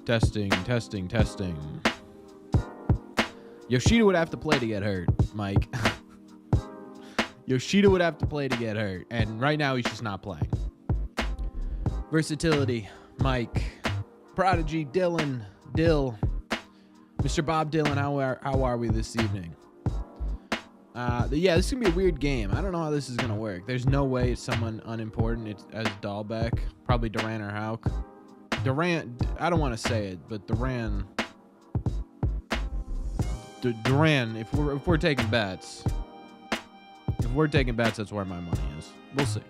Testing, testing, testing. Yoshida would have to play to get hurt, Mike. Yoshida would have to play to get hurt, and right now he's just not playing. Versatility, Mike. Prodigy, Dylan, Dill. Mr. Bob Dylan, how are we this evening? Yeah, this is going to be a weird game. I don't know how this is going to work. There's no way it's someone unimportant as Dalbec. Probably Duran or Houck. Duran, I don't want to say it, but Duran, if we're taking bets, that's where my money is. We'll see.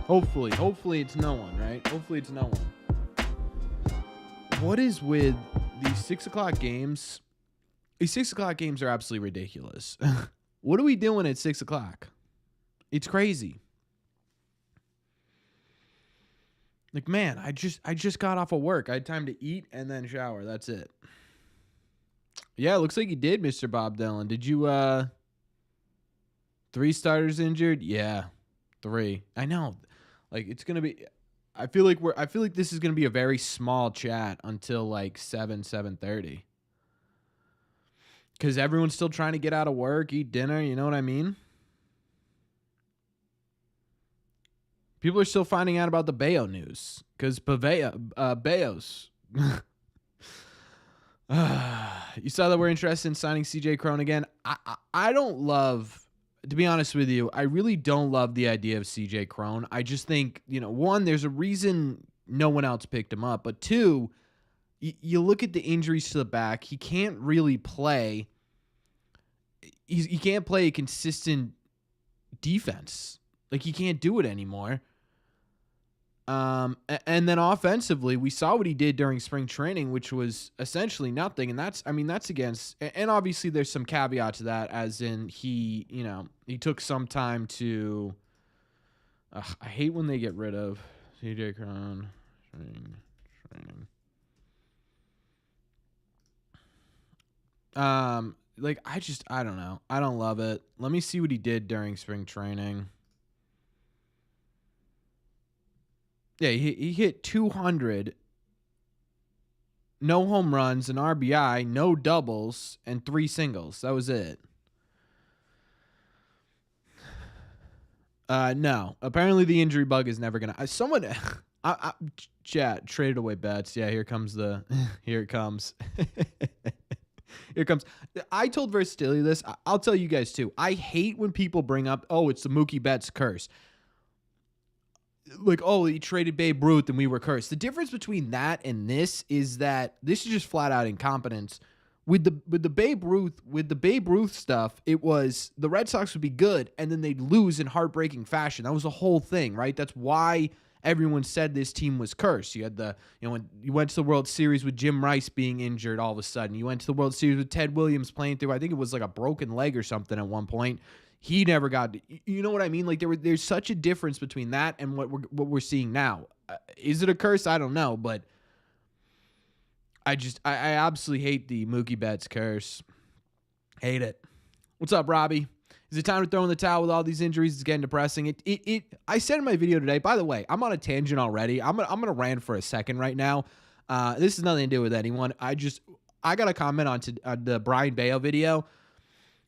Hopefully it's no one, right? Hopefully it's no one. What is with these 6 o'clock games? These 6 o'clock games are absolutely ridiculous. What are we doing at 6 o'clock? It's crazy. Like, man, I just got off of work. I had time to eat and then shower. That's it. Yeah, it looks like you did, Mr. Bob Dylan. Did you 3 starters injured? Yeah. 3. I know. Like, it's going to be I feel like this is going to be a very small chat until like 7:30. Cuz everyone's still trying to get out of work, eat dinner, you know what I mean? People are still finding out about the Bello news cuz Bello's you saw that we're interested in signing CJ Cron again. I don't love, to be honest with you, I really don't love the idea of CJ Cron. I just think, one, there's a reason no one else picked him up. But two, you look at the injuries to the back. He can't really play. He can't play a consistent defense. Like, he can't do it anymore. And then offensively, we saw what he did during spring training, which was essentially nothing. And that's against, and obviously there's some caveat to that, as in he took some time to, I hate when they get rid of CJ Cron training. I don't know. I don't love it. Let me see what he did during spring training. Yeah, he hit 200, no home runs, an RBI, no doubles, and 3 singles. That was it. No. Apparently the injury bug is never going to... Chat, traded away bets. Yeah, here it comes. Here it comes. I told Versatility this. I'll tell you guys too. I hate when people bring up, it's the Mookie Betts curse. Like, he traded Babe Ruth and we were cursed. The difference between that and this is that this is just flat out incompetence. With the Babe Ruth stuff, it was the Red Sox would be good and then they'd lose in heartbreaking fashion. That was the whole thing, right? That's why everyone said this team was cursed. You had when you went to the World Series with Jim Rice being injured all of a sudden. You went to the World Series with Ted Williams playing through, I think it was like a broken leg or something at one point. He never got, you know what I mean? Like there's such a difference between that and what we're seeing now. Is it a curse? I don't know, but I absolutely hate the Mookie Betts curse. Hate it. What's up, Robbie? Is it time to throw in the towel with all these injuries? It's getting depressing. I said in my video today, by the way, I'm on a tangent already. I'm gonna rant for a second right now. This has nothing to do with anyone. I got a comment on the Brayan Bello video.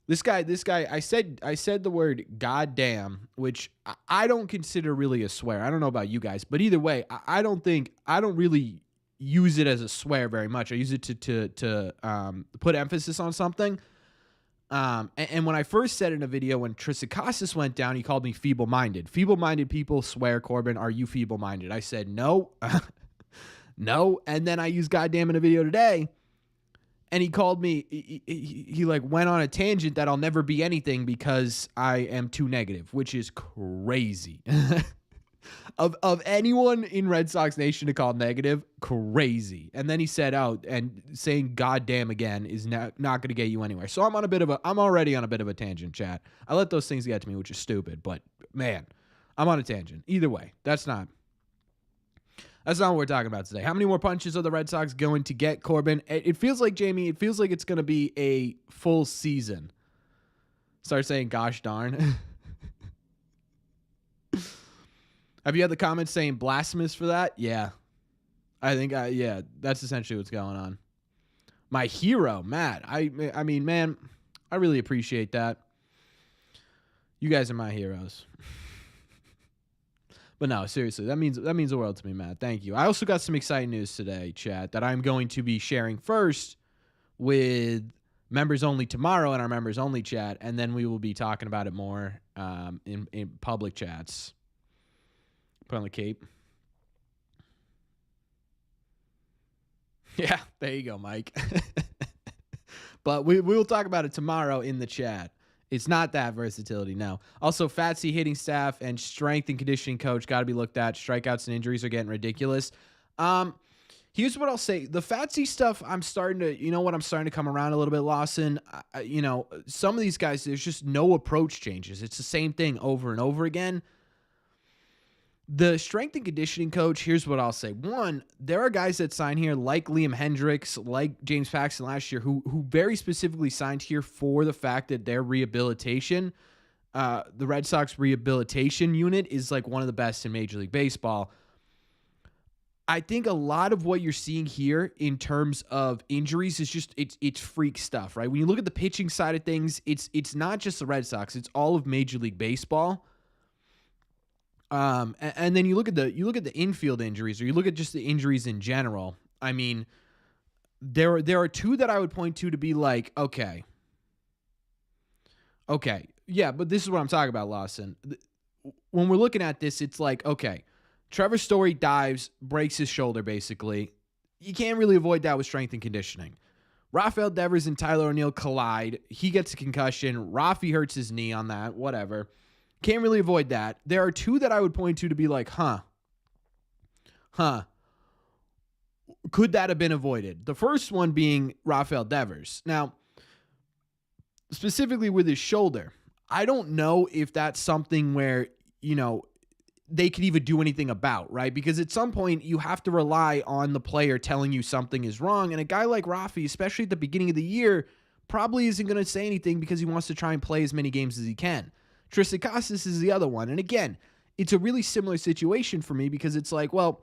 This guy, I said the word goddamn, which I don't consider really a swear. I don't know about you guys, but either way, I don't really use it as a swear very much. I use it to put emphasis on something. And when I first said in a video when Trisakassis went down, he called me feeble-minded. Feeble-minded people swear, Corbin, are you feeble-minded? I said, no. No. And then I used goddamn in a video today. And he called me, he like went on a tangent that I'll never be anything because I am too negative, which is crazy. Of anyone in Red Sox Nation to call negative, crazy. And then he said, and saying goddamn again is not going to get you anywhere. So I'm already on a bit of a tangent, chat. I let those things get to me, which is stupid, but man, I'm on a tangent. Either way, that's not what we're talking about today. How many more punches are the Red Sox going to get, Corbin? It feels like, Jamie, it's going to be a full season. Start saying, gosh darn. Have you had the comments saying blasphemous for that? Yeah. I think, yeah, that's essentially what's going on. My hero, Matt. I mean, man, I really appreciate that. You guys are my heroes. But no, seriously, that means the world to me, Matt. Thank you. I also got some exciting news today, chat, that I'm going to be sharing first with members only tomorrow in our members only chat, and then we will be talking about it more in public chats. Put on the cape. Yeah, there you go, Mike. But we will talk about it tomorrow in the chat. It's not that versatility, no. Also, Fatsy hitting staff and strength and conditioning coach got to be looked at. Strikeouts and injuries are getting ridiculous. Here's what I'll say. The Fatsy stuff, I'm starting to come around a little bit, Lawson. Some of these guys, there's just no approach changes. It's the same thing over and over again. The strength and conditioning coach, here's what I'll say. One, there are guys that sign here like Liam Hendricks, like James Paxton last year, who very specifically signed here for the fact that their rehabilitation, the Red Sox rehabilitation unit is like one of the best in Major League Baseball. I think a lot of what you're seeing here in terms of injuries is just it's freak stuff, right? When you look at the pitching side of things, it's not just the Red Sox, it's all of Major League Baseball. And then you look at the infield injuries, or you look at just the injuries in general. I mean, there are two that I would point to be like, okay, yeah, but this is what I'm talking about, Lawson. When we're looking at this, it's like, okay, Trevor Story dives, breaks his shoulder, basically. You can't really avoid that with strength and conditioning. Rafael Devers and Tyler O'Neill collide. He gets a concussion. Rafi hurts his knee on that, whatever. Can't really avoid that. There are two that I would point to be like, could that have been avoided? The first one being Rafael Devers. Now, specifically with his shoulder, I don't know if that's something where, they could even do anything about, right? Because at some point, you have to rely on the player telling you something is wrong. And a guy like Rafi, especially at the beginning of the year, probably isn't going to say anything because he wants to try and play as many games as he can. Tristan Casas is the other one. And again, it's a really similar situation for me because it's like, well,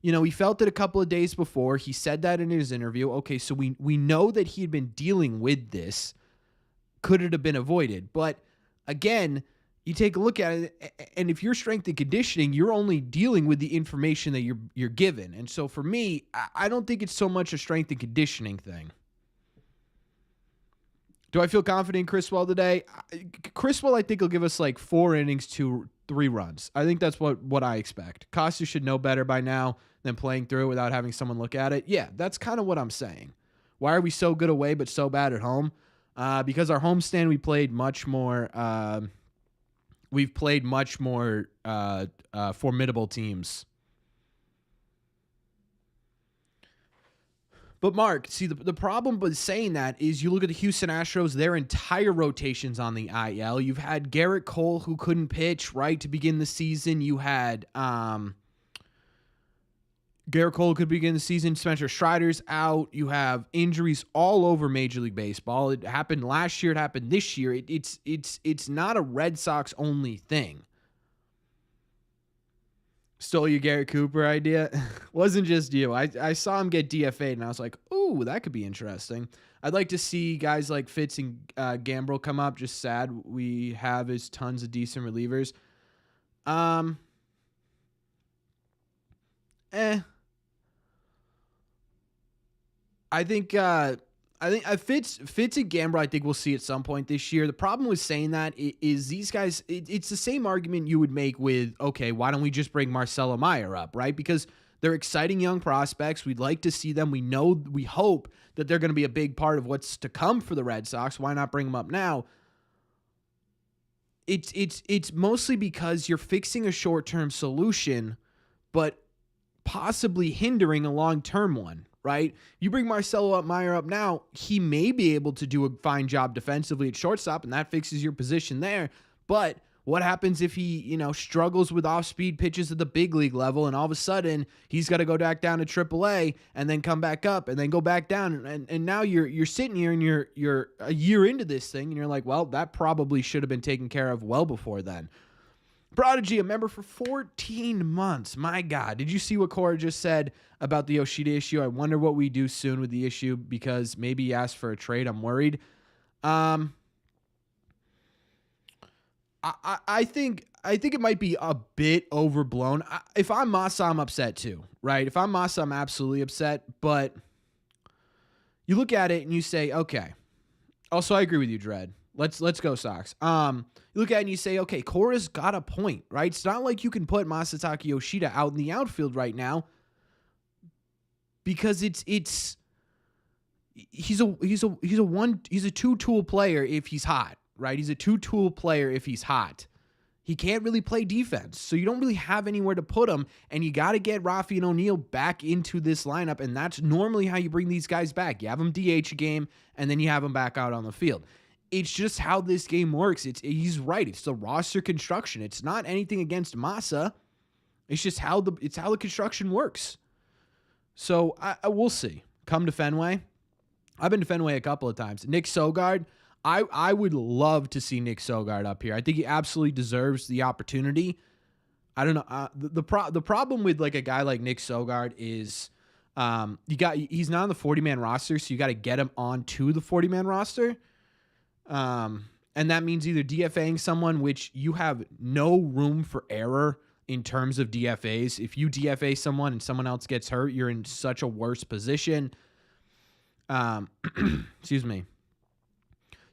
he felt it a couple of days before. He said that in his interview. Okay, so we know that he had been dealing with this. Could it have been avoided? But again, you take a look at it, and if you're strength and conditioning, you're only dealing with the information that you're given. And so for me, I don't think it's so much a strength and conditioning thing. Do I feel confident in Criswell today? Criswell, I think, will give us like 4 innings to 3 runs. I think that's what I expect. Costa should know better by now than playing through it without having someone look at it. Yeah, that's kind of what I'm saying. Why are we so good away but so bad at home? Because our homestand, we played much more. We've played much more formidable teams. But Mark, see, the problem with saying that is you look at the Houston Astros, their entire rotation's on the IL. You've had Garrett Cole, who couldn't pitch, right, to begin the season. You had Garrett Cole could begin the season. Spencer Strider's out. You have injuries all over Major League Baseball. It happened last year. It happened this year. It's not a Red Sox only thing. Stole your Garrett Cooper idea? Wasn't just you. I saw him get DFA'd, and I was like, ooh, that could be interesting. I'd like to see guys like Fitz and Gambrel come up. Just sad we have is tons of decent relievers. I think Fitz and Gambrel, I think we'll see at some point this year. The problem with saying that is these guys, it's the same argument you would make with, okay, why don't we just bring Marcelo Meyer up, right? Because they're exciting young prospects. We'd like to see them. We hope that they're going to be a big part of what's to come for the Red Sox. Why not bring them up now? It's mostly because you're fixing a short-term solution, but possibly hindering a long-term one. Right? You bring Marcelo Meyer up now, he may be able to do a fine job defensively at shortstop, and that fixes your position there. But what happens if he, struggles with off-speed pitches at the big league level, and all of a sudden he's got to go back down to AAA and then come back up and then go back down, and now you're sitting here and you're a year into this thing, and you're like, well, that probably should have been taken care of well before then. Prodigy, a member for 14 months. My God. Did you see what Cora just said about the Yoshida issue? I wonder what we do soon with the issue because maybe he asked for a trade. I'm worried. I think it might be a bit overblown. If I'm Masa, I'm upset too, right? If I'm Masa, I'm absolutely upset. But you look at it and you say, okay. Also, I agree with you, Dredd. Let's go Sox. You look at it and you say, okay, Cora's got a point, right? It's not like you can put Masataka Yoshida out in the outfield right now because he's a two-tool player if he's hot, right? He's a two-tool player if he's hot. He can't really play defense, so you don't really have anywhere to put him, and you got to get Rafi and O'Neal back into this lineup, and that's normally how you bring these guys back. You have them DH a game, and then you have them back out on the field. It's just how this game works. He's right. It's the roster construction. It's not anything against Masa. It's just how the construction works. So I we'll see. Come to Fenway. I've been to Fenway a couple of times. Nick Sogard. I would love to see Nick Sogard up here. I think he absolutely deserves the opportunity. I don't know. The problem with like a guy like Nick Sogard is he's not on the 40-man roster, so you got to get him onto the 40-man roster. And that means either DFAing someone, which you have no room for error in terms of DFAs. If you DFA someone and someone else gets hurt, you're in such a worse position. Excuse me.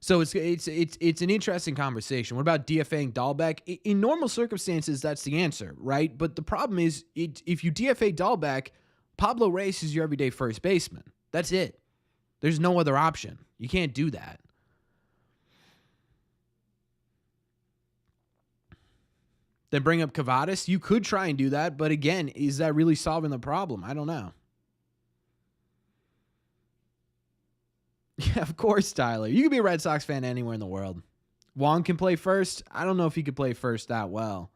So it's an interesting conversation. What about DFAing Dalbec? In normal circumstances, that's the answer, right? But the problem is, if you DFA Dalbec, Pablo Reyes is your everyday first baseman. That's it. There's no other option. You can't do that. Then bring up Cavadas. You could try and do that, but again, is that really solving the problem? I don't know. Yeah, of course, Tyler. You can be a Red Sox fan anywhere in the world. Juan can play first. I don't know if he could play first that well.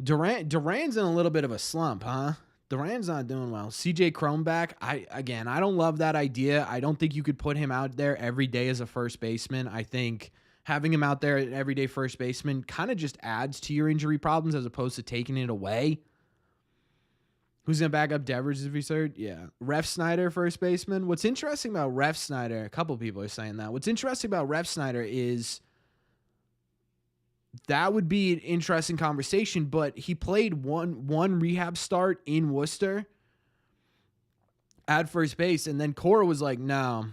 Duran's in a little bit of a slump, huh? Duran's not doing well. CJ Cronenback, I don't love that idea. I don't think you could put him out there every day as a first baseman. I think having him out there at everyday first baseman kind of just adds to your injury problems as opposed to taking it away. Who's going to back up Devers if he's hurt? Yeah. Ref Snyder, first baseman. What's interesting about Ref Snyder, a couple people are saying that. What's interesting about Ref Snyder is that would be an interesting conversation, but he played one rehab start in Worcester at first base, and then Cora was like, no,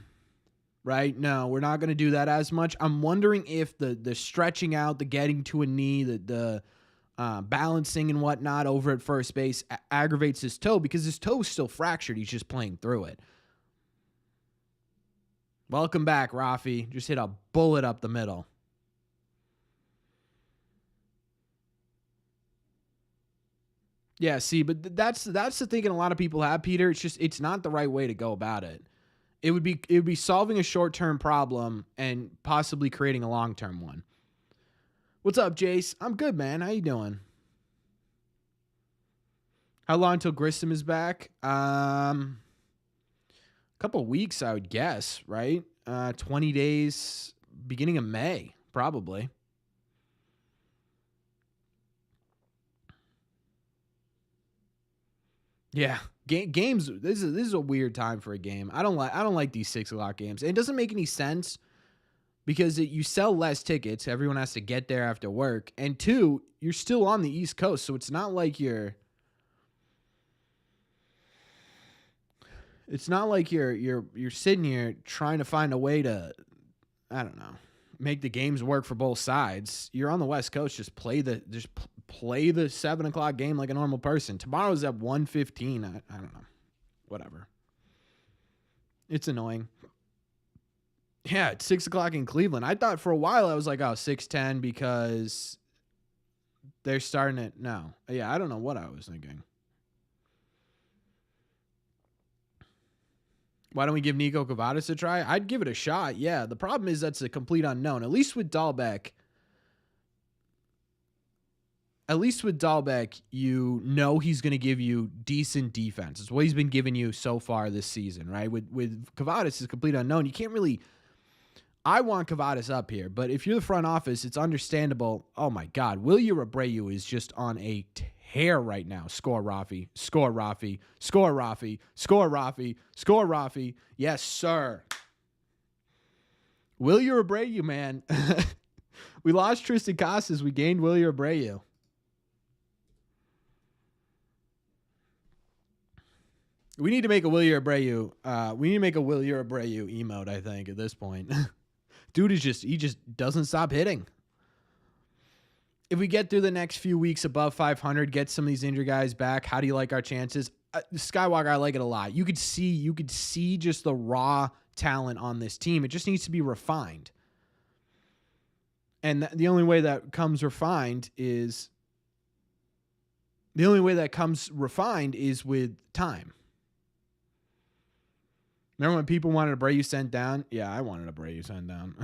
right? No, we're not going to do that as much. I'm wondering if the stretching out, the getting to a knee, the balancing and whatnot over at first base aggravates his toe because his toe is still fractured. He's just playing through it. Welcome back, Rafi. Just hit a bullet up the middle. Yeah, see, but that's the thinking a lot of people have, Peter. It's not the right way to go about it. It would be solving a short-term problem and possibly creating a long-term one. What's up, Jace? I'm good, man. How you doing? How long until Grissom is back? A couple of weeks, I would guess, right? 20 days, beginning of May, probably. Yeah, games. This is a weird time for a game. I don't like these 6 o'clock games. And it doesn't make any sense. Because you sell less tickets, everyone has to get there after work, and 2, you're still on the East Coast, so it's not like you're sitting here trying to find a way to, I don't know, make the games work for both sides. You're on the West Coast, just play the 7 o'clock game like a normal person. Tomorrow's at 1:15. I don't know, whatever. It's annoying. Yeah, it's 6 o'clock in Cleveland. I thought for a while I was like, 6:10 because they're starting it now. Yeah, I don't know what I was thinking. Why don't we give Nico Cavadas a try? I'd give it a shot. Yeah, the problem is that's a complete unknown. At least with Dalbec, you know he's going to give you decent defense. It's what he's been giving you so far this season, right? With Cavadas, is a complete unknown. You can't really I want Kavadas up here, but if you're the front office, it's understandable. Oh my God, Wilyer Abreu is just on a tear right now. Score Rafi, score Rafi, score Rafi, score Rafi, score Rafi. Yes, sir. Wilyer Abreu, man. We lost Tristan Casas. We gained Wilyer Abreu. We need to make a Wilyer Abreu. We need to make a Wilyer Abreu emote, I think, at this point. Dude he just doesn't stop hitting. If we get through the next few weeks above 500, get some of these injured guys back, how do you like our chances? Skywalker, I like it a lot. You could see just the raw talent on this team. It just needs to be refined. And the only way that comes refined is with time. Remember when people wanted Abreu sent down? Yeah, I wanted Abreu sent down.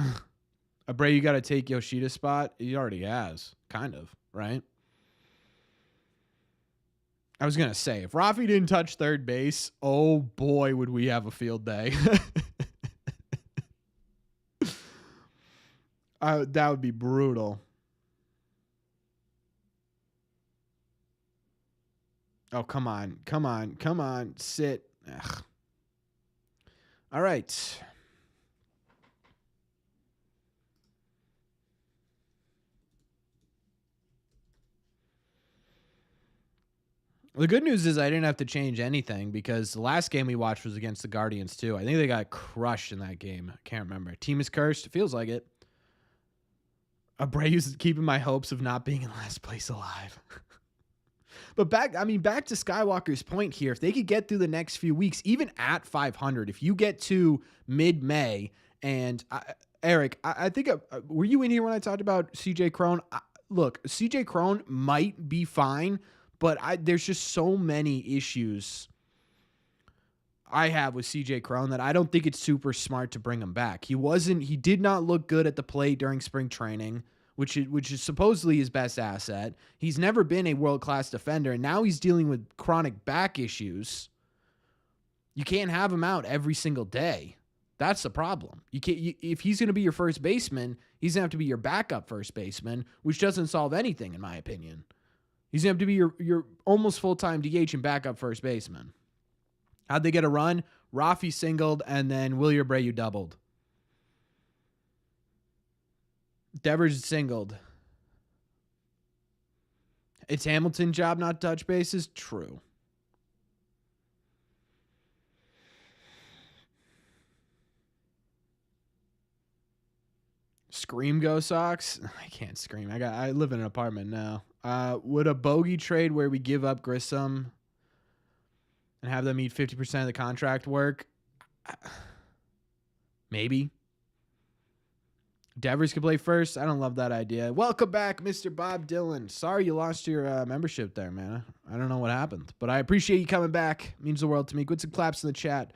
Abreu got to take Yoshida's spot. He already has, kind of, right? I was going to say, if Rafi didn't touch third base, oh boy, would we have a field day. That would be brutal. Oh, come on. Sit. Ugh. All right. The good news is I didn't have to change anything because the last game we watched was against the Guardians too. I think they got crushed in that game. I can't remember. Team is cursed. It feels like it. Abreu's keeping my hopes of not being in last place alive. But back to Skywalker's point here. If they could get through the next few weeks, even at 500, if you get to mid-May, and Eric, I think, were you in here when I talked about CJ Cron? Look, CJ Cron might be fine, but there's just so many issues I have with CJ Cron that I don't think it's super smart to bring him back. He did not look good at the plate during spring training, which is supposedly his best asset. He's never been a world-class defender, and now he's dealing with chronic back issues. You can't have him out every single day. That's the problem. If he's going to be your first baseman, he's going to have to be your backup first baseman, which doesn't solve anything, in my opinion. He's going to have to be your almost full-time DH and backup first baseman. How'd they get a run? Rafi singled, and then Wilyer Abreu doubled. Devers singled. It's Hamilton's job not to touch bases? True. Scream Go Sox? I can't scream. I live in an apartment now. Would a bogey trade where we give up Grissom and have them eat 50% of the contract work? Maybe. Devers could play first. I don't love that idea. Welcome back, Mr. Bob Dylan. Sorry you lost your membership there, man. I don't know what happened, but I appreciate you coming back. It means the world to me. Good some claps in the chat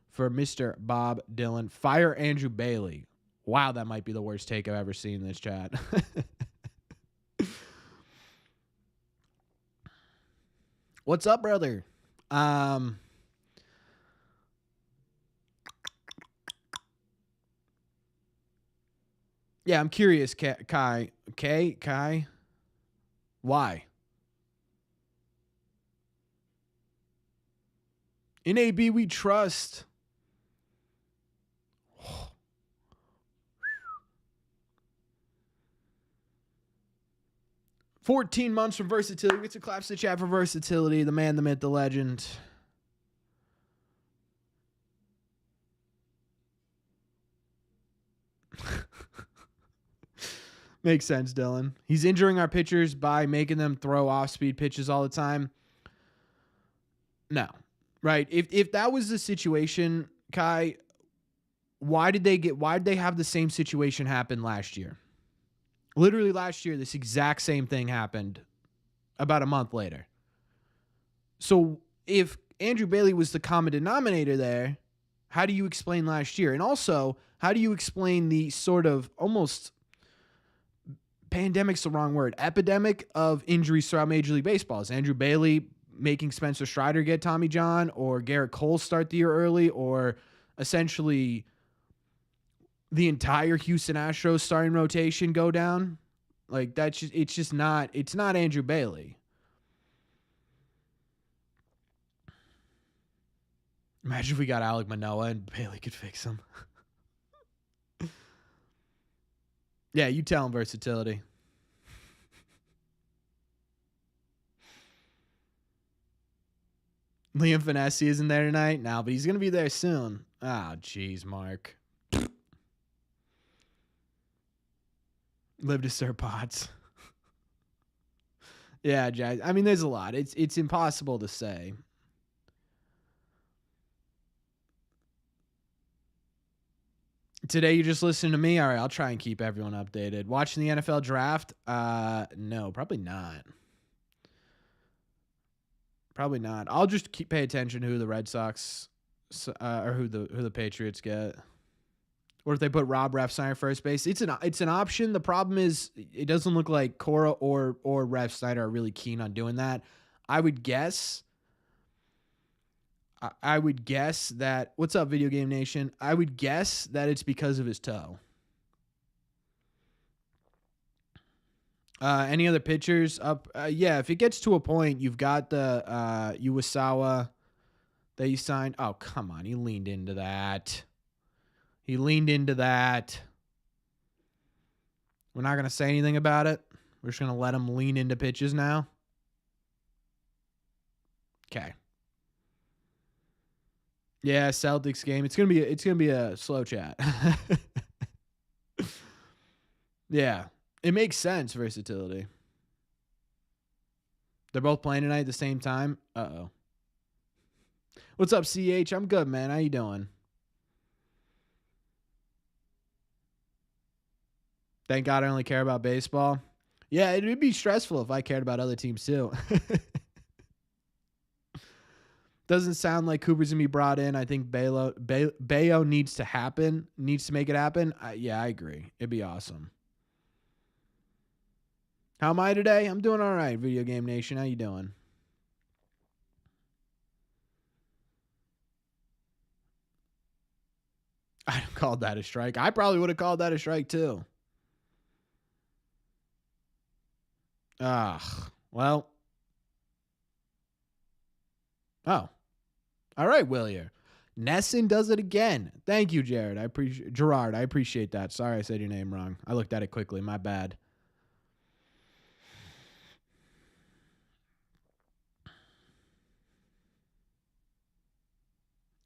for Mr. Bob Dylan. Fire Andrew Bailey. Wow, that might be the worst take I've ever seen in this chat. What's up, brother? Yeah, I'm curious, Kai. Kai? Why? In AB, we trust. 14 months from versatility. Get some claps to chat for versatility. The man, the myth, the legend. Makes sense, Dylan. He's injuring our pitchers by making them throw off-speed pitches all the time. No. Right? If that was the situation, Kai, why did they have the same situation happen last year? Literally last year, this exact same thing happened about a month later. So if Andrew Bailey was the common denominator there, how do you explain last year? And also, how do you explain the sort of almost pandemic's the wrong word, epidemic of injuries throughout Major League Baseball? Is Andrew Bailey making Spencer Strider get Tommy John, or Garrett Cole start the year early, or essentially the entire Houston Astros starting rotation go down. Like that's just, it's not Andrew Bailey. Imagine if we got Alek Manoah and Bailey could fix him. Yeah, you tell him versatility. Liam Finessi isn't there tonight? No, but he's going to be there soon. Oh, jeez, Mark. Live to Sir Potts. Yeah, Jack. I mean, there's a lot. It's impossible to say. Today you just listen to me? All right, I'll try and keep everyone updated. Watching the NFL draft? No, probably not. Probably not. I'll just pay attention to who the Red Sox or who the Patriots get. Or if they put Rob Refsnyder first base, it's an option. The problem is it doesn't look like Cora or Refsnyder are really keen on doing that. I would guess that what's up, Video Game Nation? I would guess that it's because of his toe. Any other pitchers up? Yeah, if it gets to a point, you've got the Iwasawa that you signed. Oh, come on. He leaned into that. We're not going to say anything about it. We're just going to let him lean into pitches now. Okay. Yeah, Celtics game. It's gonna be a slow chat. Yeah, it makes sense. Versatility. They're both playing tonight at the same time. Uh-oh. What's up, CH? I'm good, man. How you doing? Thank God I only care about baseball. Yeah, it would be stressful if I cared about other teams too. Doesn't sound like Cooper's gonna be brought in. I think Bello needs to make it happen. Yeah, I agree. It'd be awesome. How am I today? I'm doing all right, Video Game Nation. How you doing? I called that a strike. I probably would have called that a strike too. Well. Oh. All right, Willier. Nesson does it again. Thank you, Gerard. I appreciate that. Sorry I said your name wrong. I looked at it quickly. My bad.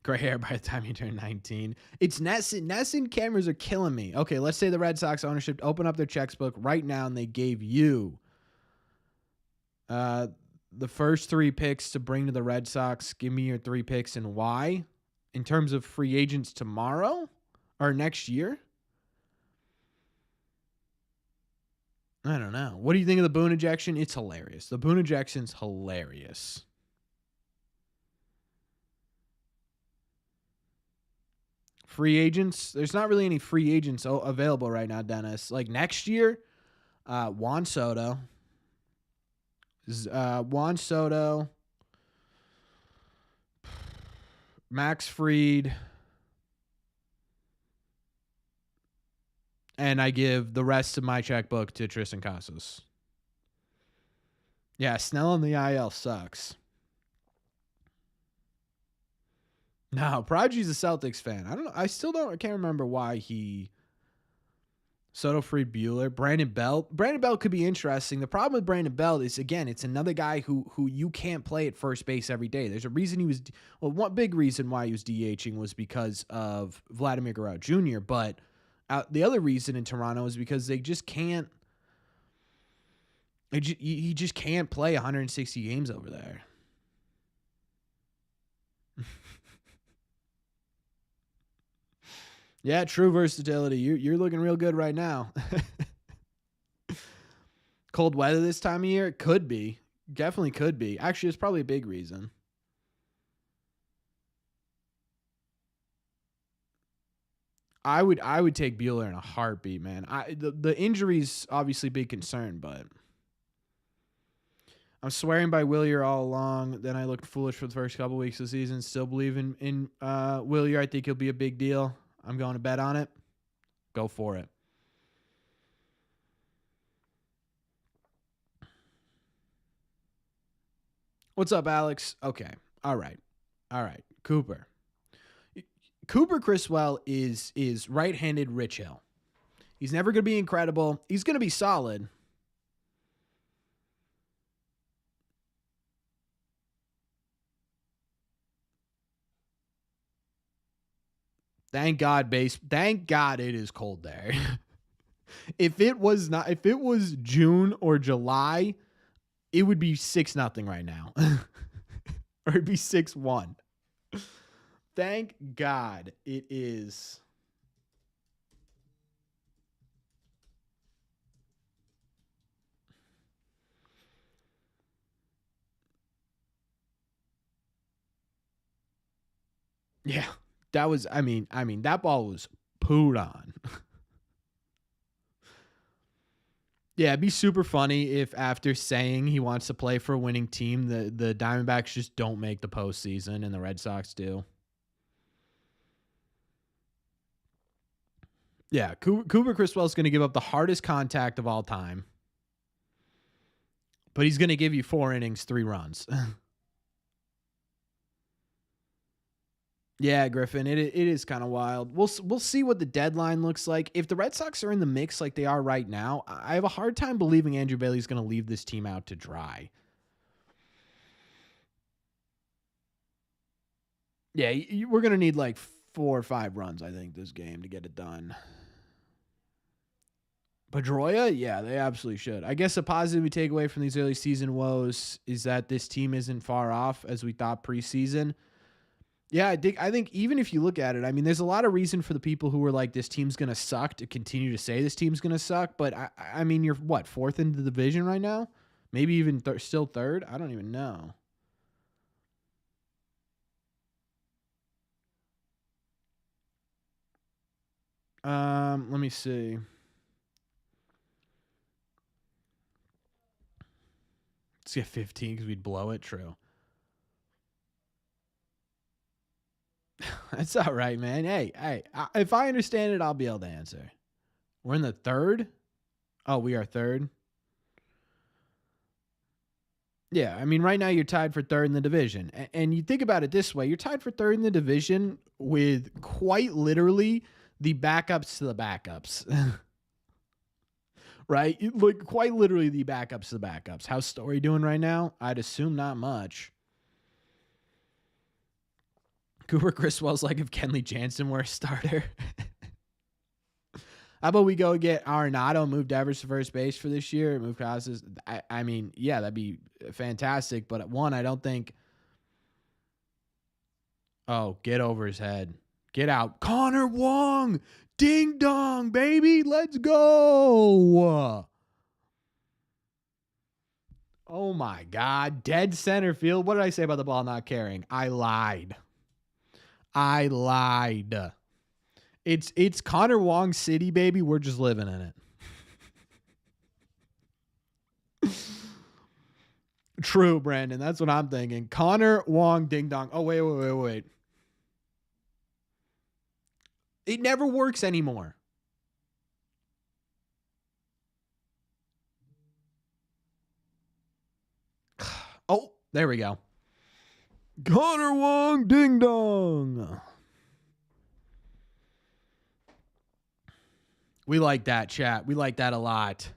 Gray hair by the time you turn 19. It's Nesson. Nesson cameras are killing me. Okay, let's say the Red Sox ownership open up their checkbook right now and they gave you the first 3 picks to bring to the Red Sox. Give me your 3 picks and why in terms of free agents tomorrow or next year. I don't know. What do you think of the Boone ejection? It's hilarious. The Boone ejection's hilarious. Free agents. There's not really any free agents available right now, Dennis. Like next year, Juan Soto, Max Fried, and I give the rest of my checkbook to Tristan Casas. Yeah, Snell on the IL sucks. No, Prodigy's a Celtics fan. I can't remember why he. Soto, Fried, Bueller, Brandon Belt. Brandon Belt could be interesting. The problem with Brandon Belt is, again, it's another guy who you can't play at first base every day. There's a reason he was. Well, one big reason why he was DHing was because of Vladimir Guerrero Jr., but the other reason in Toronto is because they just can't. He just can't play 160 games over there. Yeah, true versatility. You're looking real good right now. Cold weather this time of year? It could be. Definitely could be. Actually, it's probably a big reason. I would take Bueller in a heartbeat, man. The injury's obviously a big concern, but I'm swearing by Willier all along. Then I looked foolish for the first couple weeks of the season. Still believe in Willier. I think he'll be a big deal. I'm going to bet on it. Go for it. What's up, Alex? Okay. All right. Cooper. Cooper Criswell is right-handed Rich Hill. He's never going to be incredible. He's going to be solid. Thank God it is cold there. If it was June or July, it would be 6-0 right now. Or it'd be 6-1. Thank God it is. Yeah. That was that ball was pooed on. Yeah, it'd be super funny if after saying he wants to play for a winning team, the Diamondbacks just don't make the postseason and the Red Sox do. Yeah, Cooper Criswell's going to give up the hardest contact of all time. But he's going to give you 4 innings, 3 runs. Yeah, Griffin, it is kind of wild. We'll see what the deadline looks like. If the Red Sox are in the mix like they are right now, I have a hard time believing Andrew Bailey's going to leave this team out to dry. Yeah, we're going to need like 4 or 5 runs, I think, this game to get it done. Pedroia? Yeah, they absolutely should. I guess a positive we take away from these early season woes is that this team isn't far off as we thought preseason. Yeah, I think even if you look at it, I mean, there's a lot of reason for the people who were like, this team's going to suck to continue to say this team's going to suck. But I mean, you're what, 4th in the division right now? Maybe even still 3rd? I don't even know. Let me see. Let's get 15 because we'd blow it. True. That's all right, man. Hey, if I understand it, I'll be able to answer. We're in the 3rd? Oh, we are 3rd? Yeah, I mean, right now you're tied for 3rd in the division. And you think about it this way. You're tied for 3rd in the division with quite literally the backups to the backups. Right? Like, quite literally the backups to the backups. How's Story doing right now? I'd assume not much. Cooper Criswell's like if Kenley Jansen were a starter. How about we go get Arenado, move Devers to first base for this year, move Casas? I mean, yeah, that'd be fantastic. But one, I don't think. Oh, get over his head. Get out. Connor Wong. Ding dong, baby. Let's go. Oh, my God. Dead center field. What did I say about the ball not carrying? I lied. It's Connor Wong City, baby. We're just living in it. True, Brandon. That's what I'm thinking. Connor Wong ding dong. Oh, wait. It never works anymore. Oh, there we go. Connor Wong ding dong. We like that, chat. We like that a lot.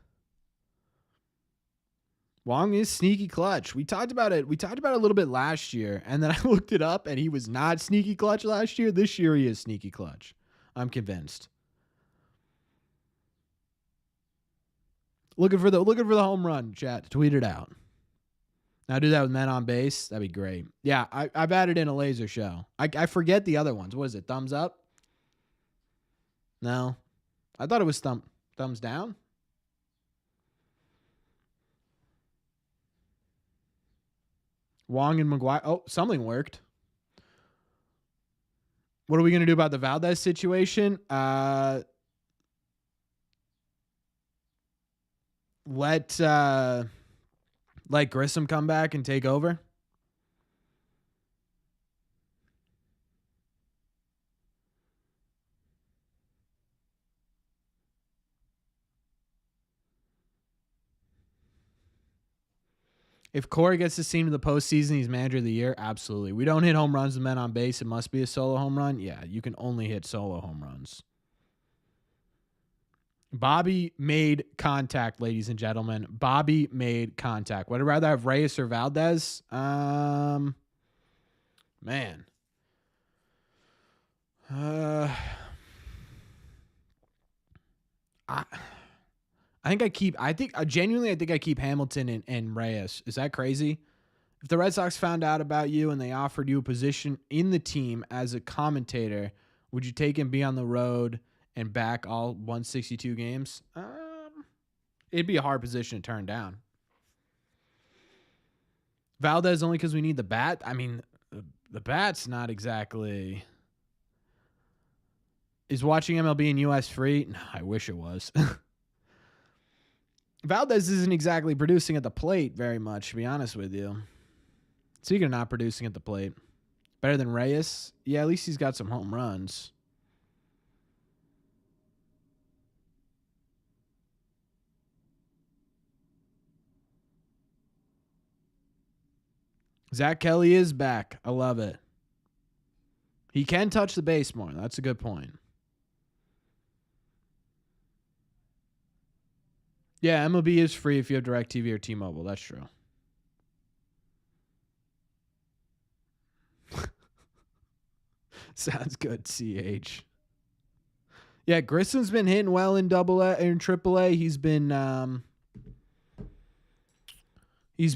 Wong is sneaky clutch. We talked about it. We talked about it a little bit last year, and then I looked it up, and he was not sneaky clutch last year. This year he is sneaky clutch. I'm convinced. Looking for the home run, chat. Tweet it out. Now do that with men on base. That'd be great. Yeah, I've added in a laser show. I forget the other ones. What is it? Thumbs up? No. I thought it was thumbs down. Wong and McGuire. Oh, something worked. What are we going to do about the Valdez situation? Let Grissom come back and take over. If Corey gets this team to the postseason, he's manager of the year. Absolutely. We don't hit home runs with men on base. It must be a solo home run. Yeah, you can only hit solo home runs. Bobby made contact, ladies and gentlemen. Bobby made contact. Would I rather have Reyes or Valdez? Man. I think I keep Hamilton and Reyes. Is that crazy? If the Red Sox found out about you and they offered you a position in the team as a commentator, would you take and be on the road and back all 162 games? It'd be a hard position to turn down. Valdez only because we need the bat. I mean, the bat's not exactly. Is watching MLB in US free? No, I wish it was. Valdez isn't exactly producing at the plate very much, to be honest with you. Speaking of not producing at the plate, better than Reyes? Yeah, at least he's got some home runs. Zach Kelly is back. I love it. He can touch the base more. That's a good point. Yeah, MLB is free if you have DirecTV or T-Mobile. That's true. Sounds good, CH. Yeah, Grissom's been hitting well in AA and AAA. He's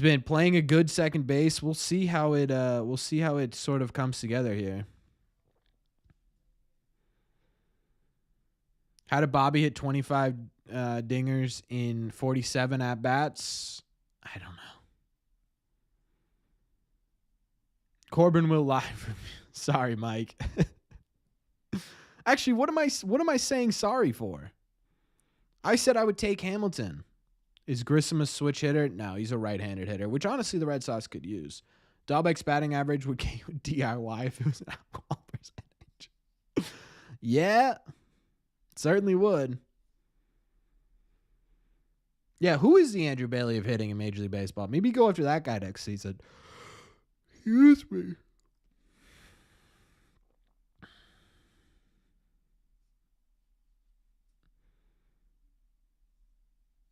been playing a good second base. We'll see how it sort of comes together here. How did Bobby hit 25 dingers in 47 at bats? I don't know. Corbin will live. Sorry, Mike. Actually, what am I saying sorry for? I said I would take Hamilton. Is Grissom a switch hitter? No, he's a right-handed hitter, which honestly the Red Sox could use. Dalbec's batting average would get you DIY if it was an alcohol percentage. Yeah, certainly would. Yeah, who is the Andrew Bailey of hitting in Major League Baseball? Maybe go after that guy next season. Excuse me.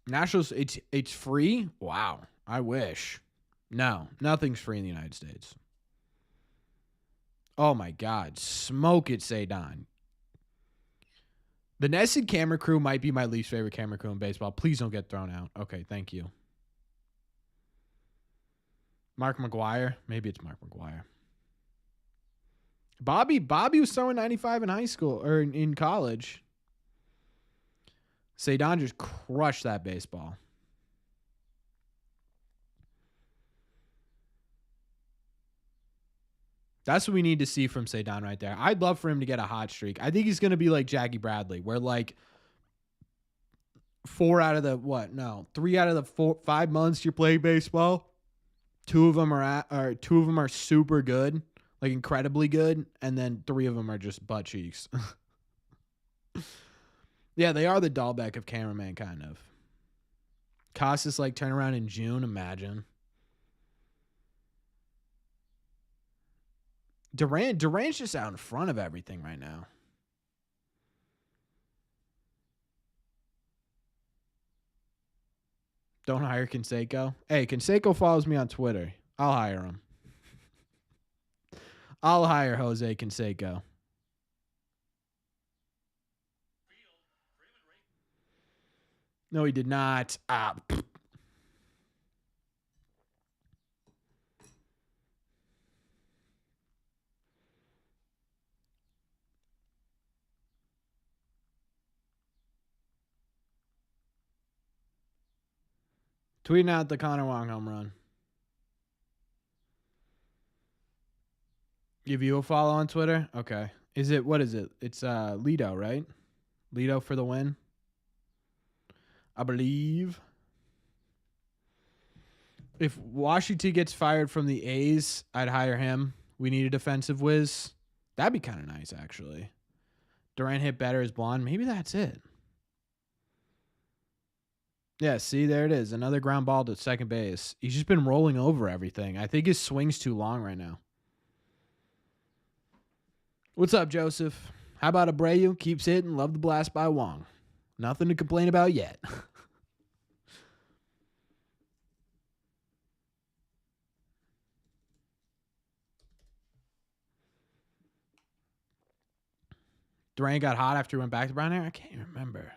Nationals, it's free? Wow. I wish. No, nothing's free in the United States. Oh my God. Smoke it, Sedan. The nested camera crew might be my least favorite camera crew in baseball. Please don't get thrown out. Okay, thank you. Mark McGuire. Maybe it's Mark McGuire. Bobby was throwing 95 in high school or in college. Sedan just crushed that baseball. That's what we need to see from Sedan right there. I'd love for him to get a hot streak. I think he's going to be like Jackie Bradley, where like 3 out of the 5 months you're playing baseball, two of them are super good, like incredibly good, and then 3 of them are just butt cheeks. Yeah, they are the Dalbec of cameraman, kind of. Costas like turnaround in June, imagine. Durant's just out in front of everything right now. Don't hire Canseco. Hey, Canseco follows me on Twitter. I'll hire him. I'll hire Jose Canseco. No, he did not. Tweeting out the Connor Wong home run. Give you a follow on Twitter? Okay. What is it? It's Lido, right? Lido for the win. I believe. If Washington gets fired from the A's, I'd hire him. We need a defensive whiz. That'd be kind of nice, actually. Durant hit better as blonde. Maybe that's it. Yeah, see, there it is. Another ground ball to second base. He's just been rolling over everything. I think his swing's too long right now. What's up, Joseph? How about Abreu? Keeps hitting. Love the blast by Wong. Nothing to complain about yet. Durant got hot after he went back to brown hair? I can't even remember.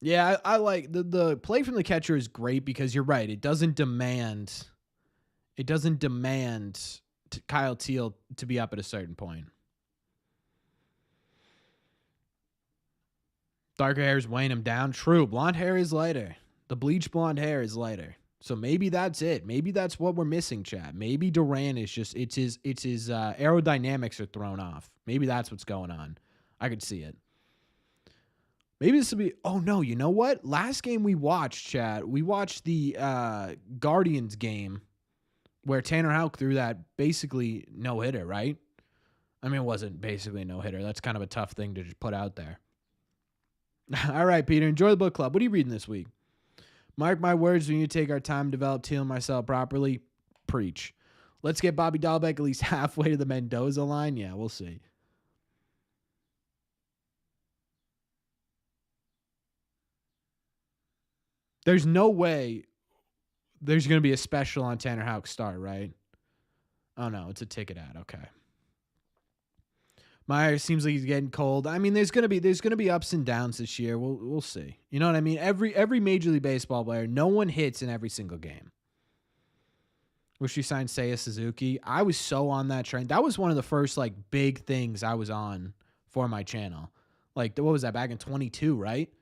Yeah, I like the play from the catcher is great because you're right. It doesn't demand Kyle Teal to be up at a certain point. Darker hair is weighing him down. True. Blonde hair is lighter. The bleach blonde hair is lighter. So maybe that's it. Maybe that's what we're missing, Chad. Maybe Durant is just it's his aerodynamics are thrown off. Maybe that's what's going on. I could see it. Maybe this will be. Oh no, you know what? Last game we watched, Chad. We watched the Guardians game where Tanner Houck threw that basically no hitter, right? I mean, it wasn't basically no hitter. That's kind of a tough thing to just put out there. All right, Peter. Enjoy the book club. What are you reading this week? Mark my words, we need to take our time to develop Teal and Marcel properly. Preach. Let's get Bobby Dalbec at least halfway to the Mendoza line. Yeah, we'll see. There's no way there's going to be a special on Tanner Houck's start, right? Oh, no, it's a ticket ad. Okay. Meyer seems like he's getting cold. I mean, there's gonna be ups and downs this year. We'll see. You know what I mean? Every Major League Baseball player, no one hits in every single game. Wish we signed Seiya Suzuki. I was so on that train. That was one of the first like big things I was on for my channel. Like what was that back in 22, right?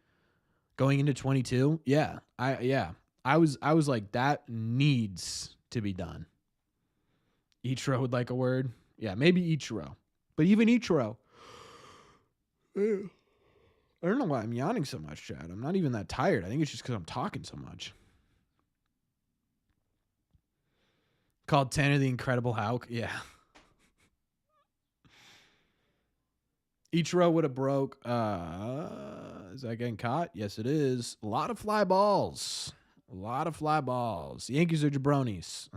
Going into 22? Yeah. I was like that needs to be done. Ichiro would like a word. Yeah, maybe Ichiro. But even Ichiro, I don't know why I'm yawning so much, Chad. I'm not even that tired. I think it's just because I'm talking so much. Called Tanner the Incredible Houck. Yeah. Ichiro would have broke. Is that getting caught? Yes, it is. A lot of fly balls. Yankees are jabronis.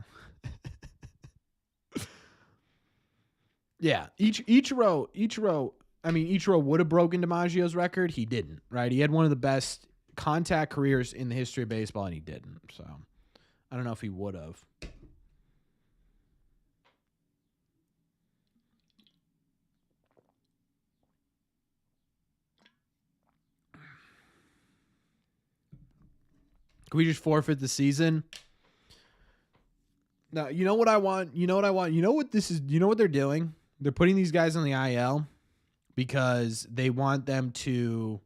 Yeah, Ichiro. I mean, Ichiro would have broken DiMaggio's record. He didn't, right? He had one of the best contact careers in the history of baseball, and he didn't. So, I don't know if he would have. Can we just forfeit the season? No, you know what I want? You know what I want? You know what this is? You know what they're doing? They're putting these guys on the IL because they want to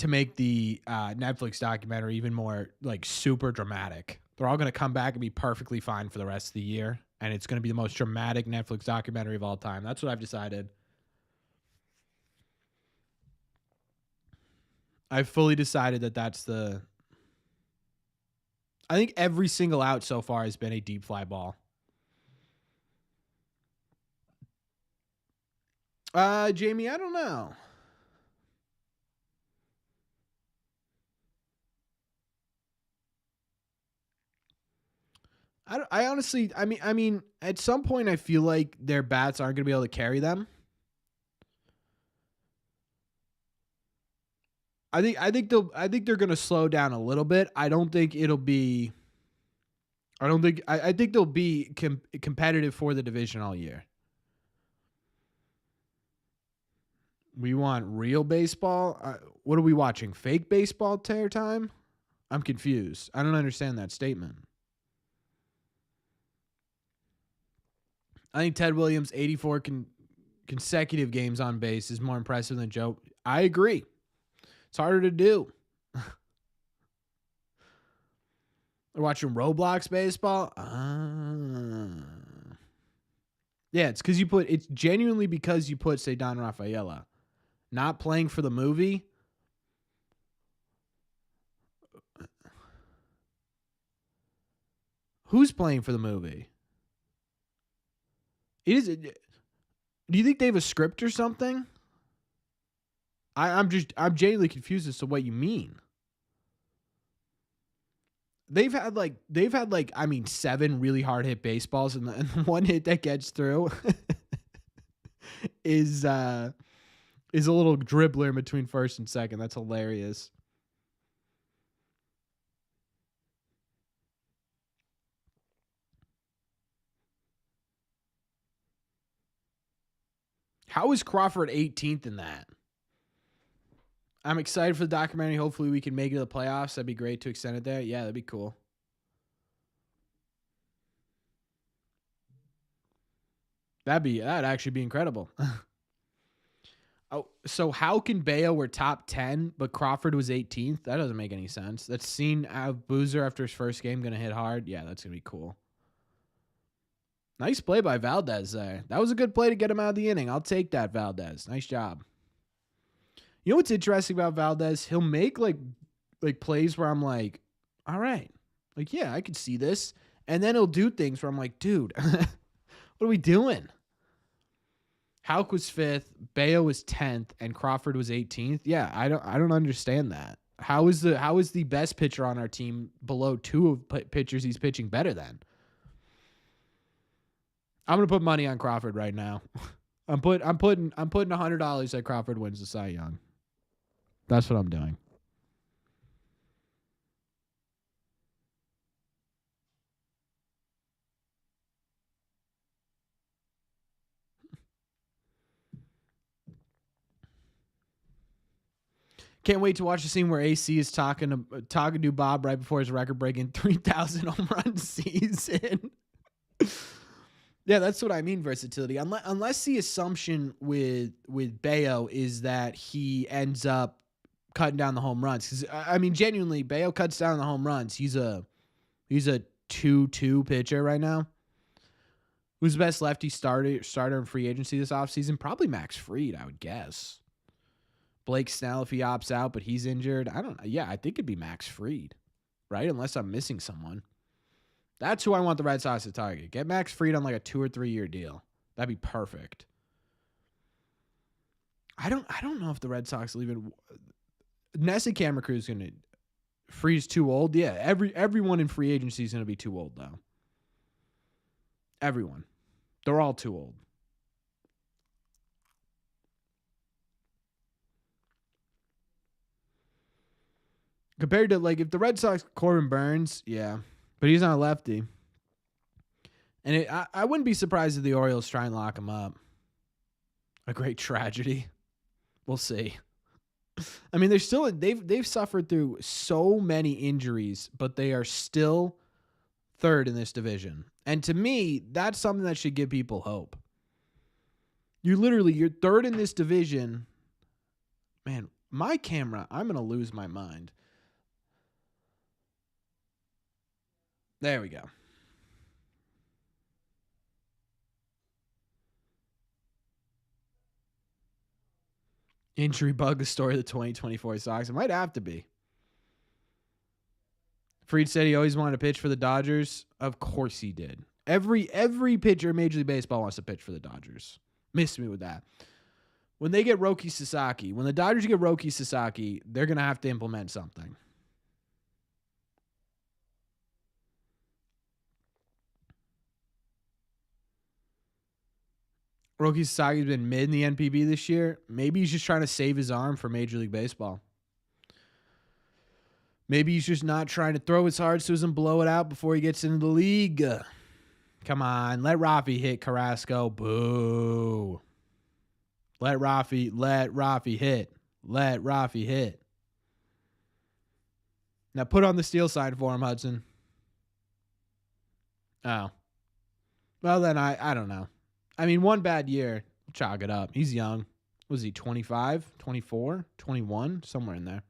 make the Netflix documentary even more like super dramatic. They're all going to come back and be perfectly fine for the rest of the year, and it's going to be the most dramatic Netflix documentary of all time. That's what I've decided. I've fully decided that that's the. I think every single out so far has been a deep fly ball. Jamie, I don't know. I honestly, I mean, at some point, I feel like their bats aren't going to be able to carry them. I think they're going to slow down a little bit. I don't think it'll be. I think they'll be competitive for the division all year. We want real baseball. What are we watching? Fake baseball tear time? I'm confused. I don't understand that statement. I think Ted Williams' 84 consecutive games on base is more impressive than Joe. I agree. It's harder to do. We're watching Roblox baseball. Yeah, it's genuinely because you put, say, Don Rafaela. Not playing for the movie. Who's playing for the movie? Do you think they have a script or something? I'm genuinely confused as to what you mean. They've had like I mean 7 really hard hit baseballs, and the one hit that gets through is a little dribbler in between first and second. That's hilarious. How is Crawford 18th in that? I'm excited for the documentary. Hopefully we can make it to the playoffs. That'd be great to extend it there. Yeah, that'd be cool. That'd actually be incredible. Oh, so how can Bello were top 10, but Crawford was 18th? That doesn't make any sense. That's seen out Boozer after his first game going to hit hard. Yeah, that's going to be cool. Nice play by Valdez there. That was a good play to get him out of the inning. I'll take that, Valdez. Nice job. You know what's interesting about Valdez? He'll make like plays where I'm like, all right. Like, yeah, I could see this. And then he'll do things where I'm like, dude, what are we doing? Houck was 5th, Bello was 10th, and Crawford was 18th. Yeah, I don't understand that. How is the best pitcher on our team below 2 of pitchers he's pitching better than? I'm gonna put money on Crawford right now. I'm putting $100 that Crawford wins the Cy Young. That's what I'm doing. Can't wait to watch the scene where AC is talking to Bob right before his record-breaking 3,000 home run season. Yeah, that's what I mean, versatility. Unless the assumption with Bello is that he ends up cutting down the home runs. Because I mean, genuinely, Bello cuts down the home runs. He's a 2-2 pitcher right now. Who's the best lefty starter in free agency this offseason? Probably Max Fried, I would guess. Blake Snell if he opts out, but he's injured. I don't know. Yeah, I think it'd be Max Fried, right? Unless I'm missing someone. That's who I want the Red Sox to target. Get Max Fried on like a 2 or 3 year deal. That'd be perfect. I don't know if the Red Sox will even. Nessa Camera Crew is gonna. Fried's too old. Yeah, everyone in free agency is gonna be too old though. Everyone, they're all too old. Compared to like if the Red Sox Corbin Burns, yeah, but he's not a lefty. And I wouldn't be surprised if the Orioles try and lock him up. A great tragedy. We'll see. I mean, they've suffered through so many injuries, but they are still third in this division. And to me, that's something that should give people hope. You're third in this division. Man, my camera, I'm going to lose my mind. There we go. Injury bug, the story of the 2024 Sox. It might have to be. Fried said he always wanted to pitch for the Dodgers. Of course he did. Every pitcher in Major League Baseball wants to pitch for the Dodgers. Missed me with that. When they get Roki Sasaki, when the Dodgers get Roki Sasaki, they're going to have to implement something. Roki Sasaki's been mid in the NPB this year. Maybe he's just trying to save his arm for Major League Baseball. Maybe he's just not trying to throw as hard so he doesn't blow it out before he gets into the league. Come on, let Rafi hit Carrasco. Boo. Let Rafi hit. Let Rafi hit. Now put on the steal sign for him, Hudson. Oh. Well, then I don't know. I mean, one bad year, chalk it up. He's young. Was he 25, 24, 21? Somewhere in there.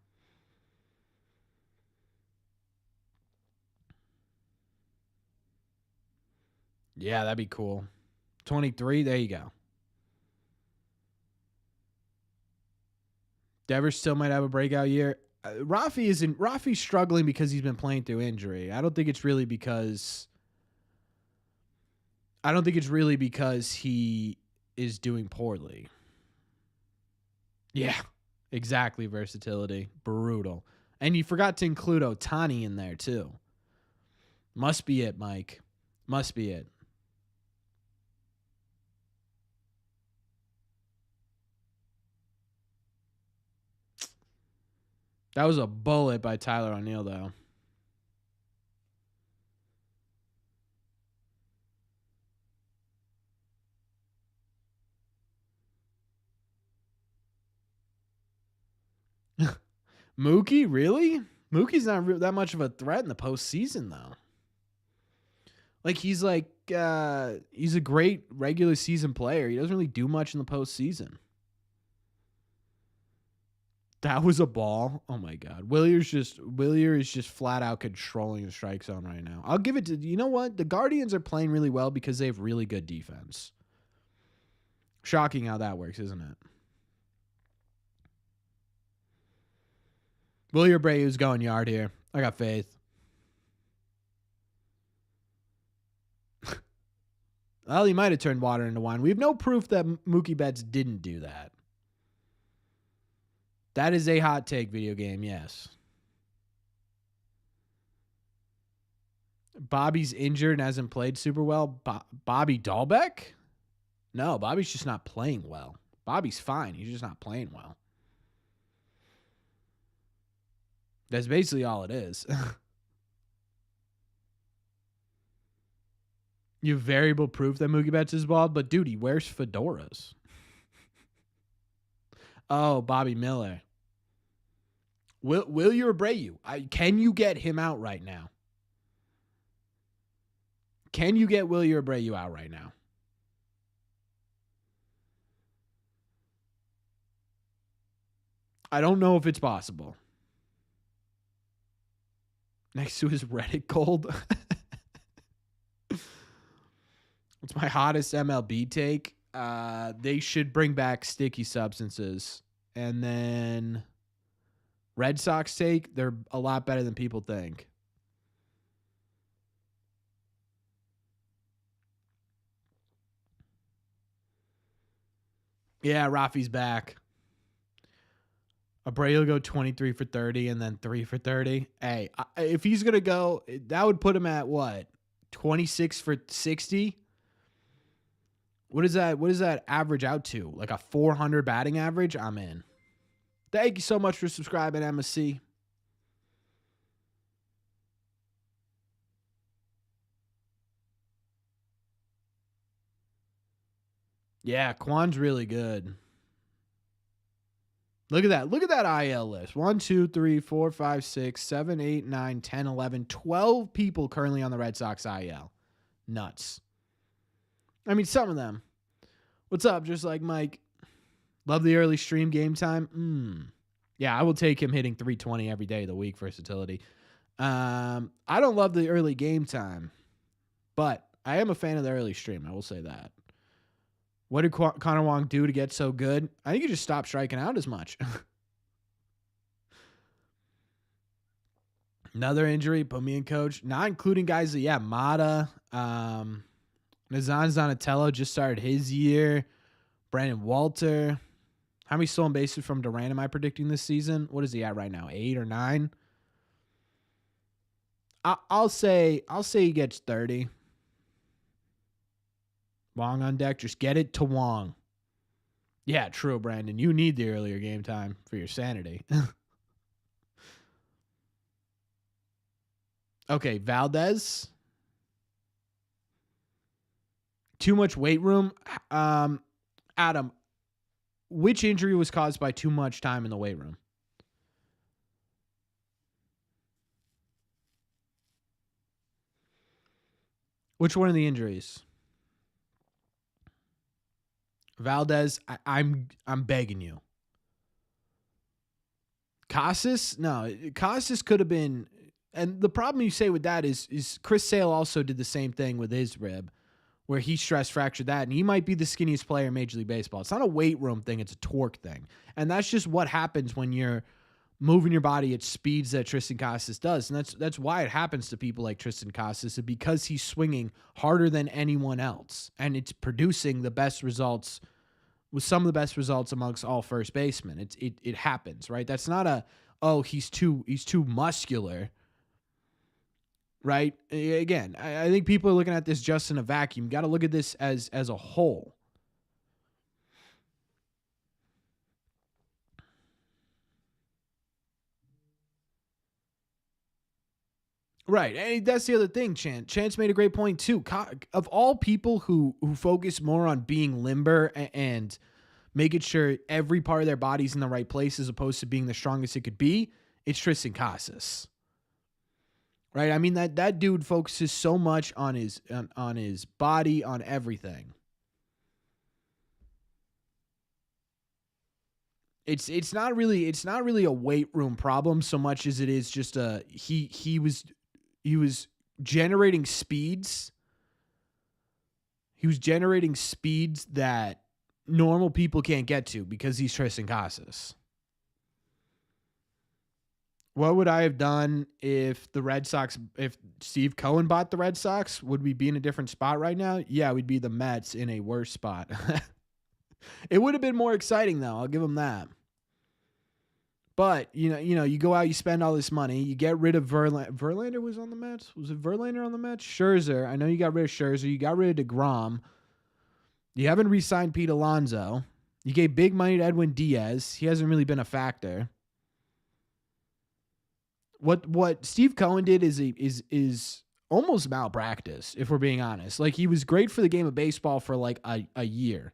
Yeah, that'd be cool. 23, there you go. Devers still might have a breakout year. Rafi's struggling because he's been playing through injury. I don't think it's really because he is doing poorly. Yeah. Exactly, versatility. Brutal. And you forgot to include Ohtani in there, too. Must be it, Mike. Must be it. That was a bullet by Tyler O'Neill, though. Mookie, really? Mookie's not that much of a threat in the postseason, though. Like he's a great regular season player. He doesn't really do much in the postseason. That was a ball. Oh my God. Willier is just flat out controlling the strike zone right now. I'll give it to, you know what? The Guardians are playing really well because they have really good defense. Shocking how that works, isn't it? Willier Abreu's going yard here. I got faith. Well, he might have turned water into wine. We have no proof that Mookie Betts didn't do that. That is a hot take, video game, yes. Bobby's injured and hasn't played super well. Bobby Dalbec? No, Bobby's just not playing well. Bobby's fine. He's just not playing well. That's basically all it is. You have variable proof that Mookie Betts is bald, but dude, he wears fedoras. Oh, Bobby Miller. Willier Abreu? Can you get him out right now? Can you get Willier Abreu out right now? I don't know if it's possible. Next to his Reddit gold. It's my hottest MLB take. They should bring back sticky substances. And then Red Sox take, they're a lot better than people think. Yeah, Rafi's back. Abreu will go 23 for 30 and then 3 for 30. Hey, if he's going to go, that would put him at what? 26 for 60? What is that average out to? Like a 400 batting average? I'm in. Thank you so much for subscribing, MSC. Yeah, Quan's really good. Look at that. Look at that IL list. 1, 2, 3, 4, 5, 6, 7, 8, 9, 10, 11, 12 people currently on the Red Sox IL. Nuts. I mean, some of them. What's up? Just like Mike. Love the early stream game time. Yeah, I will take him hitting 320 every day of the week. Versatility. I don't love the early game time, but I am a fan of the early stream. I will say that. What did Connor Wong do to get so good? I think he just stopped striking out as much. Another injury, put me in coach. Not including guys that, yeah, Mata, Nazan Donatello just started his year. Brandon Walter. How many stolen bases from Durant am I predicting this season? What is he at right now? 8 or 9? I'll say he gets 30. Wong on deck. Just get it to Wong. Yeah, true, Brandon. You need the earlier game time for your sanity. Okay, Valdez. Too much weight room. Adam, which injury was caused by too much time in the weight room? Which one of the injuries? Valdez, I'm begging you. Casas? No, Casas could have been. And the problem you say with that is Chris Sale also did the same thing with his rib, where he stress fractured that, and he might be the skinniest player in Major League Baseball. It's not a weight room thing, it's a torque thing. And that's just what happens when you're moving your body at speeds that Tristan Casas does. And that's why it happens to people like Tristan Casas, because he's swinging harder than anyone else. And it's producing the best results with some of the best results amongst all first basemen. It happens, right? That's not he's too muscular, right? Again, I think people are looking at this just in a vacuum. You got to look at this as a whole. Right. And that's the other thing, Chance. Chance made a great point too. Of all people who focus more on being limber and making sure every part of their body's in the right place as opposed to being the strongest it could be, it's Tristan Casas. Right? I mean that dude focuses so much on his body, on everything. It's not really a weight room problem so much as it is just he was generating speeds. He was generating speeds that normal people can't get to because he's Tristan Casas. What would I have done if Steve Cohen bought the Red Sox? Would we be in a different spot right now? Yeah, we'd be the Mets in a worse spot. It would have been more exciting though. I'll give him that. But you go out, you spend all this money, you get rid of Verlander. Verlander was on the Mets. Was it Verlander on the Mets? Scherzer. I know you got rid of Scherzer. You got rid of DeGrom. You haven't re-signed Pete Alonso. You gave big money to Edwin Diaz. He hasn't really been a factor. What Steve Cohen did is almost malpractice, if we're being honest. Like, he was great for the game of baseball for like a year.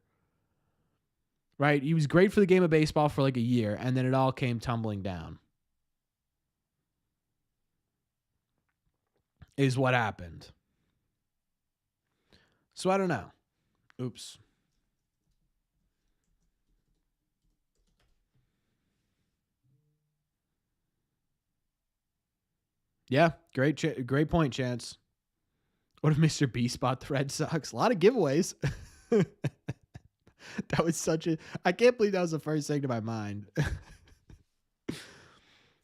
Right? He was great for the game of baseball for like a year, and then it all came tumbling down. Is what happened. So I don't know. Oops. Yeah, great point, Chance. What if Mr. Beast bought the Red Sox? A lot of giveaways. That was I can't believe that was the first thing to my mind.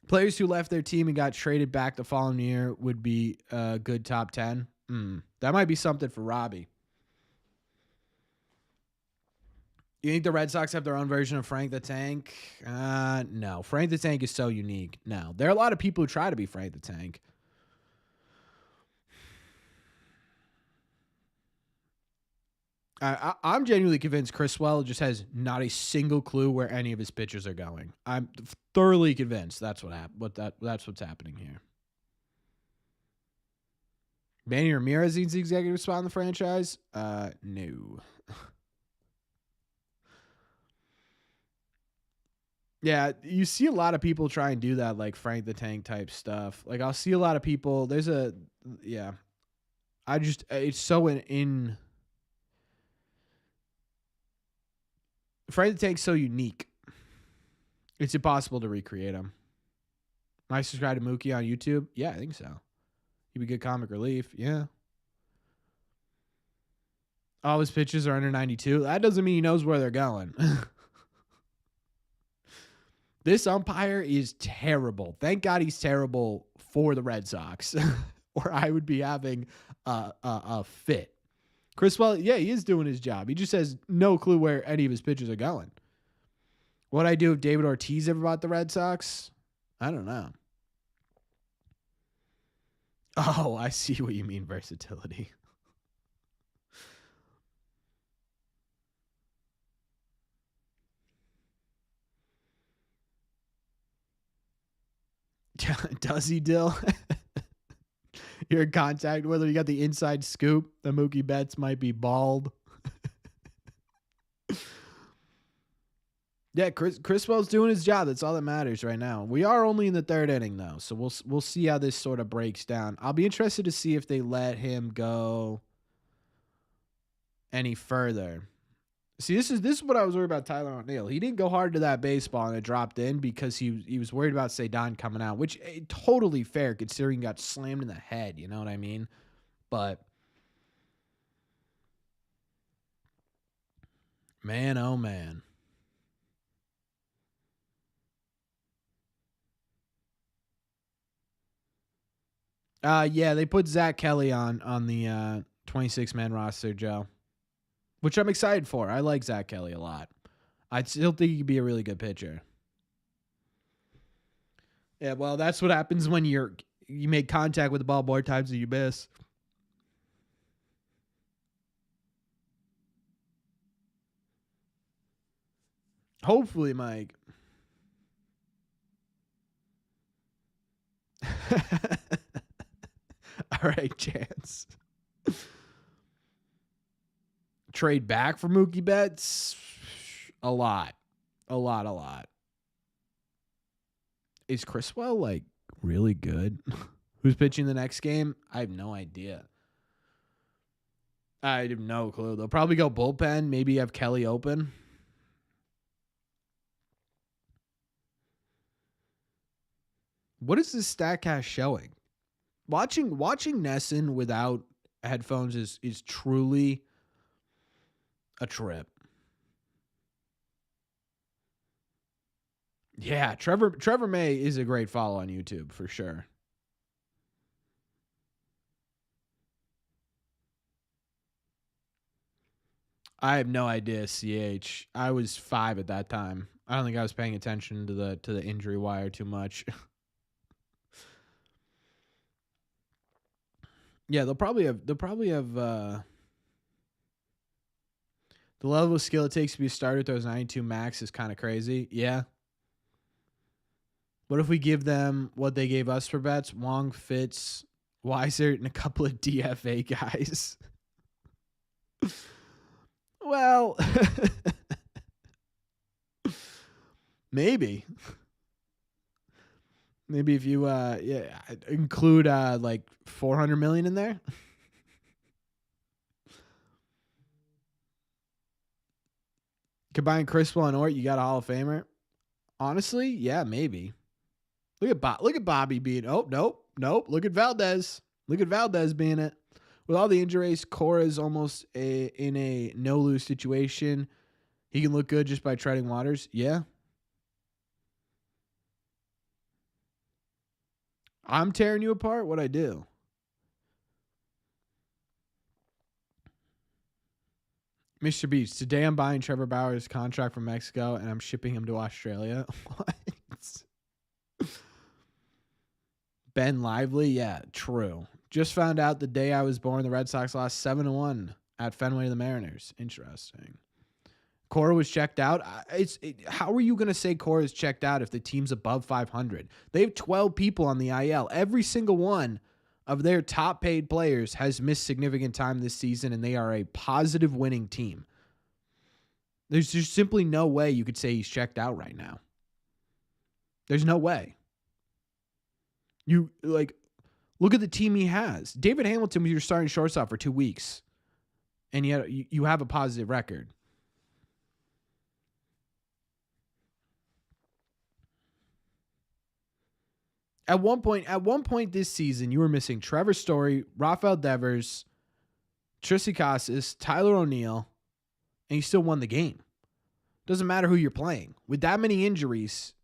Players who left their team and got traded back the following year would be a good top 10. That might be something for Robbie. You think the Red Sox have their own version of Frank the Tank? No. Frank the Tank is so unique. No. There are a lot of people who try to be Frank the Tank. I'm genuinely convinced Chris Well just has not a single clue where any of his pitchers are going. I'm thoroughly convinced that's what happened. That's what's happening here. Manny Ramirez needs the executive spot in the franchise? No. Yeah, you see a lot of people try and do that, like Frank the Tank type stuff. Like, I'll see a lot of people. It's so in Frank the Tank's so unique. It's impossible to recreate him. Am I subscribed to Mookie on YouTube? Yeah, I think so. He'd be good comic relief. Yeah. All his pitches are under 92. That doesn't mean he knows where they're going. This umpire is terrible. Thank God he's terrible for the Red Sox, or I would be having a fit. Chris Well, yeah, he is doing his job. He just has no clue where any of his pitchers are going. What'd I do if David Ortiz ever bought the Red Sox? I don't know. Oh, I see what you mean, versatility. Does he, Dill? You're in contact with him. You got the inside scoop. The Mookie Betts might be bald. Yeah, Chris Well's doing his job. That's all that matters right now. We are only in the third inning, though, so we'll see how this sort of breaks down. I'll be interested to see if they let him go any further. See, this is what I was worried about Tyler O'Neill. He didn't go hard to that baseball and it dropped in because he was worried about Cedon coming out, which totally fair considering he got slammed in the head. You know what I mean? But man, oh man. Yeah, they put Zach Kelly on the 26-man roster, Joe, which I'm excited for. I like Zach Kelly a lot. I still think he could be a really good pitcher. Yeah, well, that's what happens when you make contact with the ball more times than you miss. Hopefully, Mike. All right, Chance. Trade back for Mookie Betts? A lot. Is Criswell, like, really good? Who's pitching the next game? I have no idea. I have no clue. They'll probably go bullpen. Maybe have Kelly open. What is this StatCast showing? Watching Nesson without headphones is truly a trip. Yeah, Trevor May is a great follow on YouTube for sure. I have no idea, CH. I was 5 at that time. I don't think I was paying attention to the injury wire too much. Yeah, they'll probably have the level of skill it takes to be a starter at those 92 max is kind of crazy. Yeah. What if we give them what they gave us for bets? Wong, Fitz, Weiser, and a couple of DFA guys. Well, maybe if you include like 400 million in there. Combine Criswell and Ort, you got a Hall of Famer. Honestly, yeah, maybe. Look at Bobby being. Oh, nope. Look at Valdez. Being it. With all the injuries, Cora is almost in a no-lose situation. He can look good just by treading waters. Yeah. I'm tearing you apart? What'd I do? Mr. Beast, today I'm buying Trevor Bauer's contract from Mexico and I'm shipping him to Australia. What? Ben Lively? Yeah, true. Just found out the day I was born, the Red Sox lost 7-1 at Fenway to the Mariners. Interesting. Cora was checked out. How are you going to say Cora is checked out if the team's above 500? They have 12 people on the IL. Every single one of their top paid players has missed significant time this season, and they are a positive winning team. There's just simply no way you could say he's checked out right now. There's no way. You look at the team he has. David Hamilton was your starting shortstop for 2 weeks, and yet you have a positive record. At one point this season, you were missing Trevor Story, Rafael Devers, Tristan Casas, Tyler O'Neill, and you still won the game. Doesn't matter who you're playing. With that many injuries,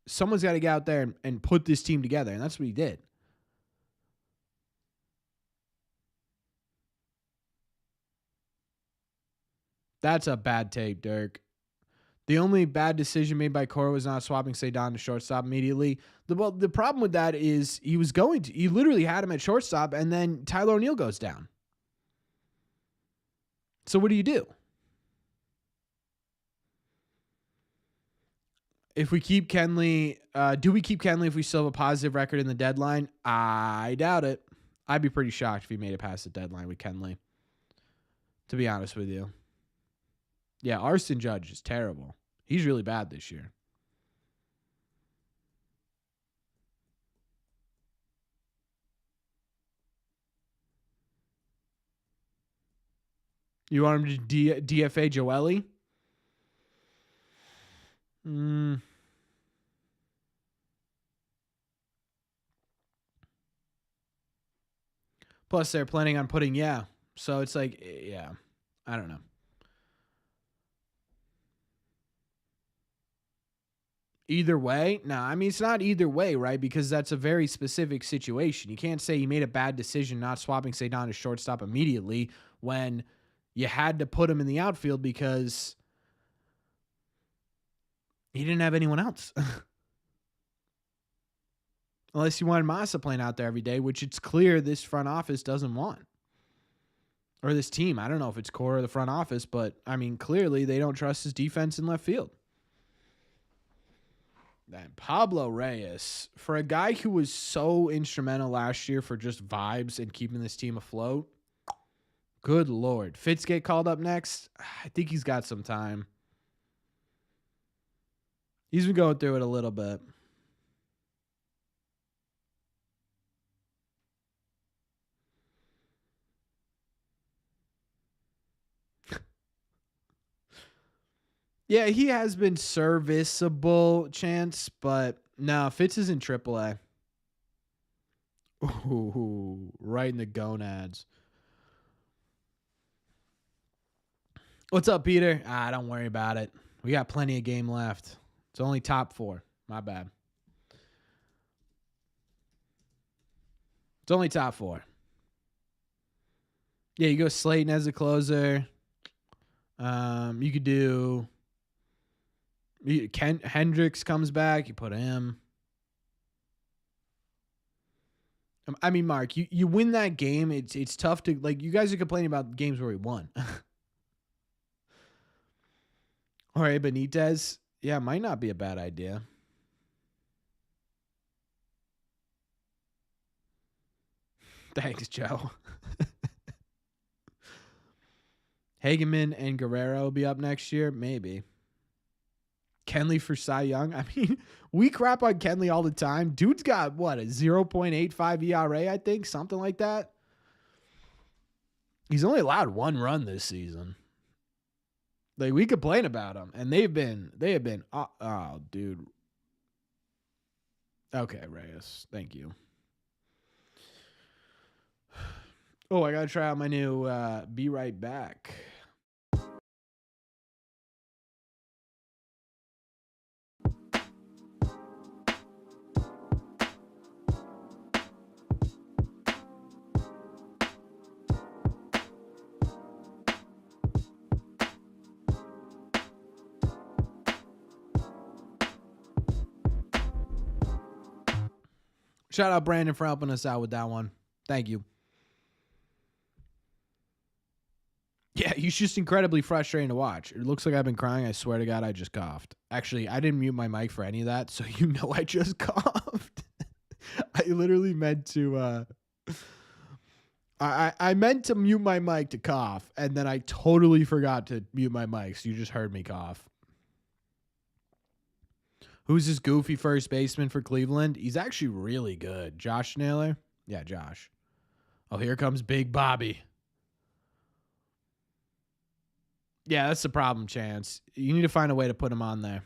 someone's got to get out there and put this team together, and that's what he did. That's a bad take, Dirk. The only bad decision made by Cora was not swapping Cedon to shortstop immediately. The problem with that is he literally had him at shortstop, and then Tyler O'Neill goes down. So what do you do? If we keep Kenley, do we keep Kenley if we still have a positive record in the deadline? I doubt it. I'd be pretty shocked if he made it past the deadline with Kenley, to be honest with you. Yeah, Arston Judge is terrible. He's really bad this year. You want him to DFA Joely? Plus, they're planning on putting, So it's like, yeah, I don't know. Either way? No, I mean, it's not either way, right? Because that's a very specific situation. You can't say you made a bad decision not swapping Cedon to shortstop immediately when you had to put him in the outfield because He didn't have anyone else. Unless you wanted Massa playing out there every day, which it's clear this front office doesn't want. Or this team. I don't know if it's core of the front office, but, I mean, clearly they don't trust his defense in left field. Then Pablo Reyes, for a guy who was so instrumental last year for just vibes and keeping this team afloat, good Lord. Fitz get called up next? I think he's got some time. He's been going through it a little bit. Yeah, he has been serviceable, Chance, but no, Fitz is in AAA. Ooh, right in the gonads. What's up, Peter? Don't worry about it. We got plenty of game left. It's only top 4. My bad. It's only top 4. Yeah, you go Slayton as a closer. You could do Hendricks comes back. You put him. I mean, Mark, you win that game. It's tough to, like, you guys are complaining about games where we won. All right, Benitez. Yeah, might not be a bad idea. Thanks, Joe. Hageman and Guerrero will be up next year. Maybe. Kenley for Cy Young. I mean, we crap on Kenley all the time. Dude's got, what, a 0.85 ERA, I think? Something like that. He's only allowed 1 run this season. Like, we complain about him, and they have been, oh, dude. Okay, Reyes. Thank you. Oh, I got to try out my new Be Right Back. Shout out Brandon for helping us out with that one. Thank you. Yeah, he's just incredibly frustrating to watch. It looks like I've been crying. I swear to God, I just coughed. Actually, I didn't mute my mic for any of that, so you know I just coughed. I literally meant to I meant to mute my mic to cough, and then I totally forgot to mute my mic, so you just heard me cough. Who's this goofy first baseman for Cleveland? He's actually really good. Josh Naylor? Yeah, Josh. Oh, here comes Big Bobby. Yeah, that's the problem, Chance. You need to find a way to put him on there.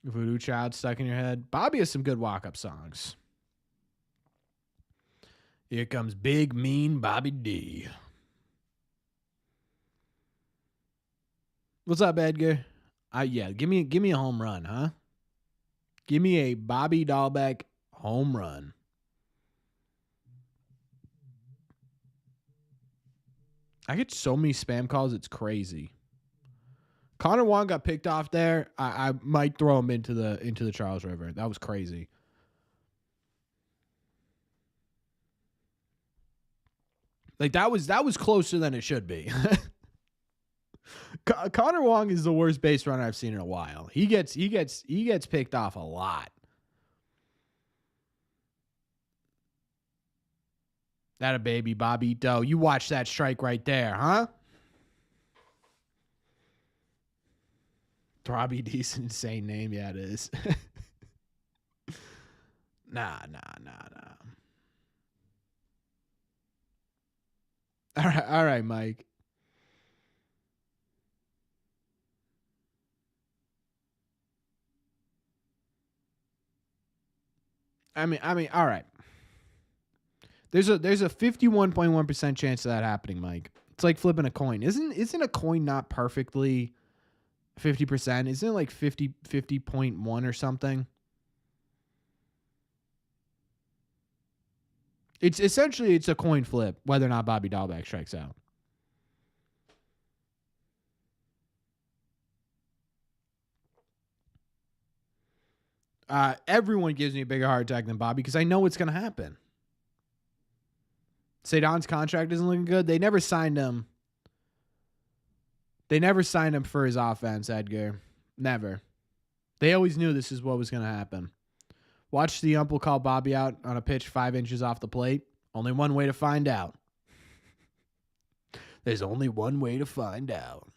Voodoo Child stuck in your head. Bobby has some good walk-up songs. Here comes Big Mean Bobby D. What's up, Edgar? Yeah, give me a home run, huh? Give me a Bobby Dalbec home run. I get so many spam calls, it's crazy. Connor Wong got picked off there. I might throw him into the Charles River. That was crazy. Like that was closer than it should be. Connor Wong is the worst base runner I've seen in a while. He gets picked off a lot. That a baby Bobby Doe. You watch that strike right there, huh? Throbby D's an insane name. Yeah, it is. Nah. All right, Mike. I mean, all right. There's a 51.1% chance of that happening, Mike. It's like flipping a coin. Isn't a coin not perfectly 50%? Isn't it like 50.1 or something? It's essentially a coin flip whether or not Bobby Dalbec strikes out. Everyone gives me a bigger heart attack than Bobby because I know what's going to happen. Cedon's contract isn't looking good. They never signed him. They never signed him for his offense, Edgar. Never. They always knew this is what was going to happen. Watch the ump will call Bobby out on a pitch 5 inches off the plate. Only one way to find out. There's only one way to find out.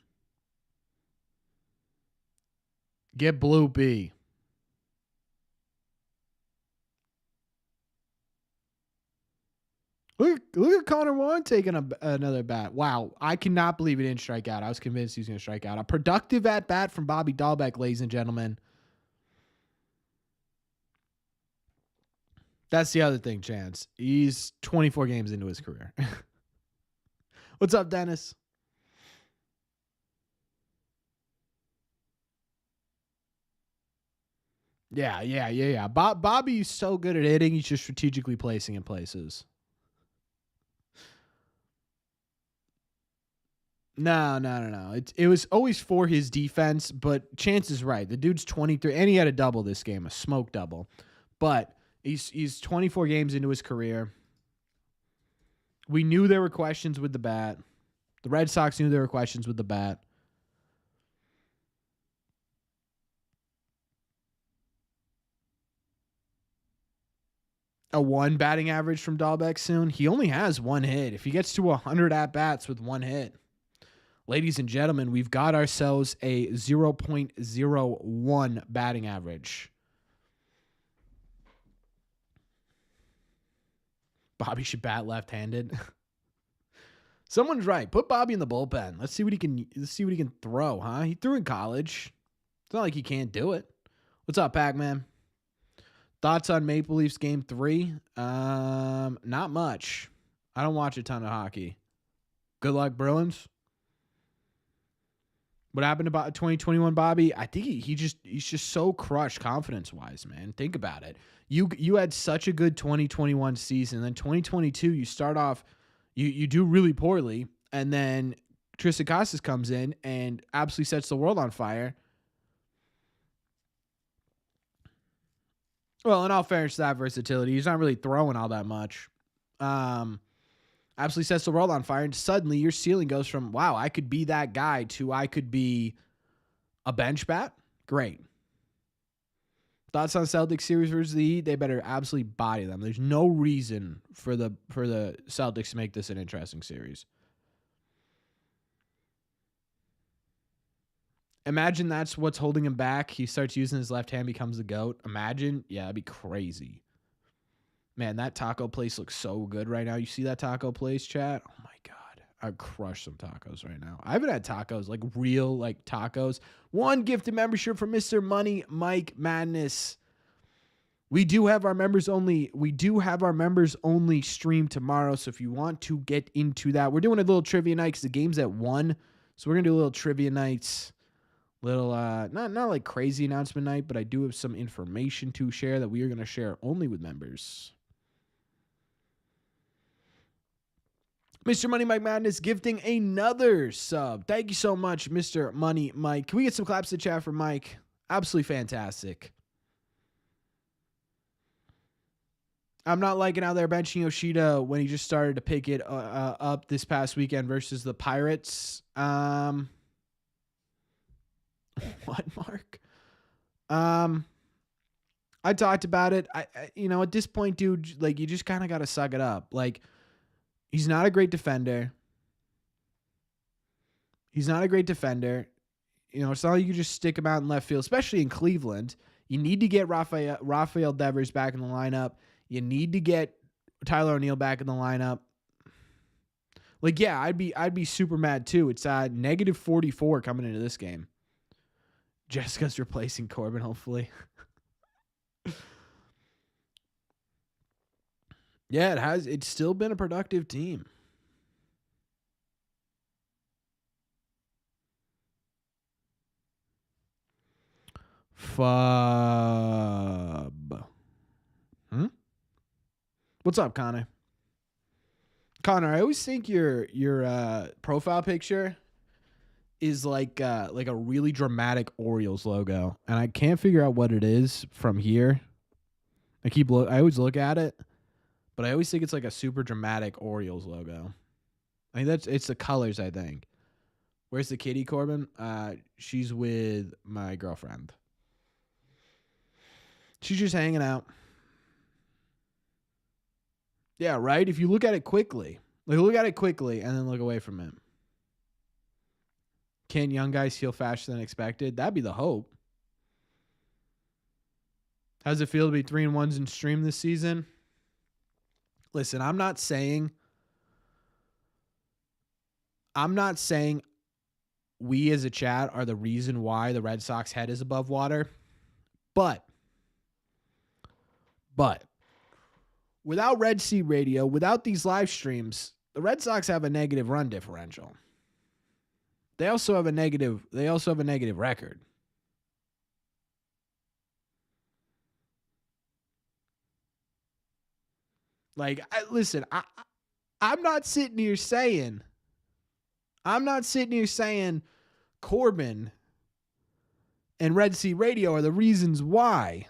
Get Bloopy. Look at Connor Wong taking another bat. Wow, I cannot believe he didn't strike out. I was convinced he was going to strike out. A productive at-bat from Bobby Dalbec, ladies and gentlemen. That's the other thing, Chance. He's 24 games into his career. What's up, Dennis? Yeah. Bobby's so good at hitting, he's just strategically placing in places. No. It was always for his defense, but Chance is right. The dude's 23, and he had a double this game, a smoke double. But he's 24 games into his career. We knew there were questions with the bat. The Red Sox knew there were questions with the bat. A 1 batting average from Dalbec soon. He only has 1 hit. If he gets to 100 at-bats with 1 hit, ladies and gentlemen, we've got ourselves a 0.01 batting average. Bobby should bat left-handed. Someone's right. Put Bobby in the bullpen. Let's see what he can throw, huh? He threw in college. It's not like he can't do it. What's up, Pac-Man? Thoughts on Maple Leafs game 3? Not much. I don't watch a ton of hockey. Good luck, Bruins. What happened about 2021 Bobby? I think he's just so crushed confidence-wise, man. Think about it. You had such a good 2021 season. Then 2022, you start off, you do really poorly, and then Tristan Casas comes in and absolutely sets the world on fire. Well, in all fairness to that versatility, he's not really throwing all that much. Absolutely sets the world on fire, and suddenly your ceiling goes from, wow, I could be that guy, to I could be a bench bat. Great. Thoughts on Celtics series versus the Heat? They better absolutely body them. There's no reason for the Celtics to make this an interesting series. Imagine that's what's holding him back. He starts using his left hand, becomes the GOAT. Imagine. Yeah, that'd be crazy. Man, that taco place looks so good right now. You see that taco place, chat? Oh, my God. I'd crush some tacos right now. I haven't had tacos, like real like tacos. 1 gifted membership from Mr. Money Mike Madness. We do have our members only. Stream tomorrow. So if you want to get into that, we're doing a little trivia night because the game's at 1. So we're going to do a little trivia nights. Little, not like crazy announcement night, but I do have some information to share that we are going to share only with members. Mr. Money Mike Madness gifting another sub. Thank you so much, Mr. Money Mike. Can we get some claps to chat for Mike? Absolutely fantastic. I'm not liking how they're benching Yoshida when he just started to pick it up this past weekend versus the Pirates. What, Mark? I talked about it. I at this point, dude, like, you just kind of got to suck it up. Like, he's not a great defender. It's not like you can just stick him out in left field, especially in Cleveland. You need to get Rafael Devers back in the lineup. You need to get Tyler O'Neill back in the lineup. Like, yeah, I'd be super mad too. It's negative 44 coming into this game. Jessica's replacing Corbin, hopefully. Yeah, it's still been a productive team. Fub. What's up, Connor? Connor, I always think your profile picture is like a really dramatic Orioles logo, and I can't figure out what it is from here. I always look at it, but I always think it's like a super dramatic Orioles logo. I think it's the colors, I think. Where's the kitty, Corbin? She's with my girlfriend. She's just hanging out. Yeah, right? If you look at it quickly. Look at it quickly and then look away from it. Can young guys heal faster than expected? That'd be the hope. How's it feel to be 3-1s in stream this season? Listen, I'm not saying we as a chat are the reason why the Red Sox head is above water. But without Red Sea Radio, without these live streams, the Red Sox have a negative run differential. They also have a negative record. Like, listen, I'm not sitting here saying Corbin and Red Sea Radio are the reasons why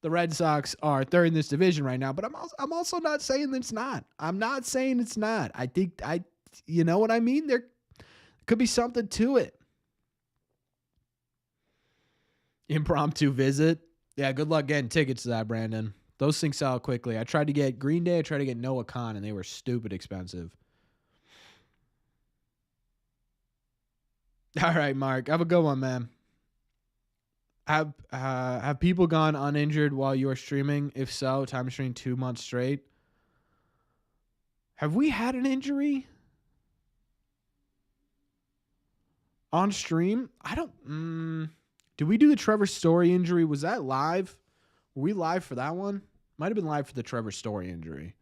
the Red Sox are third in this division right now, but I'm also not saying it's not. I'm not saying it's not. I think you know what I mean? There could be something to it. Impromptu visit. Yeah, good luck getting tickets to that, Brandon. Those things sell quickly. I tried to get Green Day. I tried to get Noah Khan, and they were stupid expensive. All right, Mark. Have a good one, man. Have people gone uninjured while you are streaming? If so, time to stream 2 months straight. Have we had an injury on stream? I don't. Did we do the Trevor Story injury? Was that live? Were we live for that one? Might have been live for the Trevor Story injury.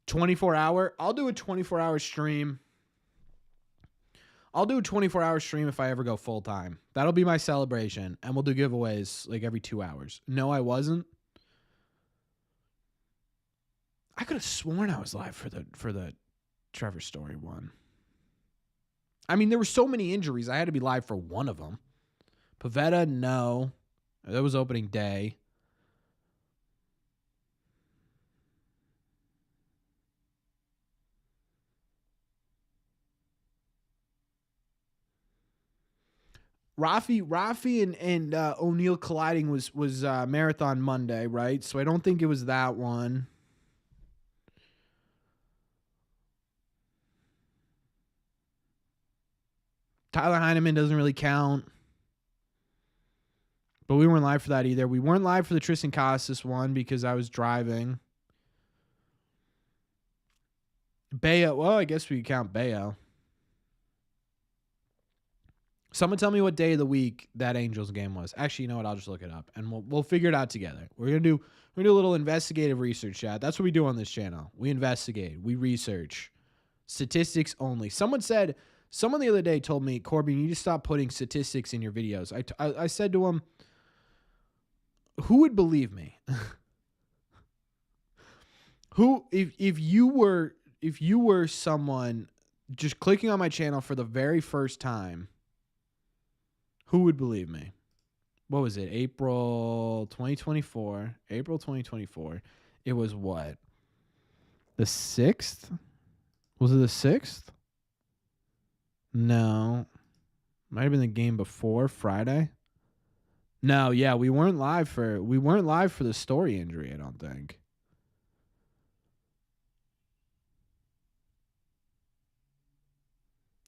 $24-hour. I'll do a 24-hour stream. I'll do a 24-hour stream if I ever go full time. That'll be my celebration, and we'll do giveaways like every 2 hours. No, I wasn't. I could have sworn I was live for the Trevor Story one. I mean, there were so many injuries. I had to be live for one of them. Pivetta, no. That was opening day. Rafi and O'Neal colliding was Marathon Monday, right? So I don't think it was that one. Tyler Heineman doesn't really count. But we weren't live for that either. We weren't live for the Tristan Casas one because I was driving. Bello. Well, I guess we could count Bello. Someone tell me what day of the week that Angels game was. Actually, you know what? I'll just look it up and we'll figure it out together. We're gonna do a little investigative research, chat. That's what we do on this channel. We investigate. We research. Statistics only. Someone the other day told me, Corbin, you need to stop putting statistics in your videos. I said to him, who would believe me? Who if you were someone just clicking on my channel for the very first time, who would believe me? What was it? April 2024. April 2024. It was what? The 6th? Was it the 6th? No. Might have been the game before Friday. No, yeah, we weren't live for the Story injury, I don't think.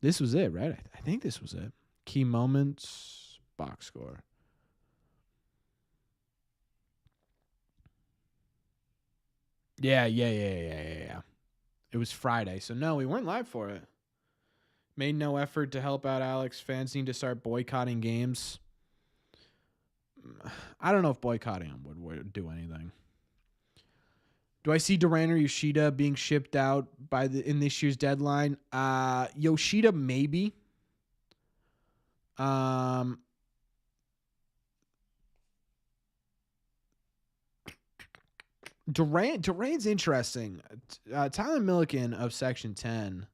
This was it, right? I think this was it. Key moments, box score. Yeah. It was Friday. So no, we weren't live for it. Made no effort to help out Alex. Fans need to start boycotting games. I don't know if boycotting them would do anything. Do I see Duran or Yoshida being shipped out in this year's deadline? Yoshida maybe. Duran's interesting. Tyler Milliken of Section 10.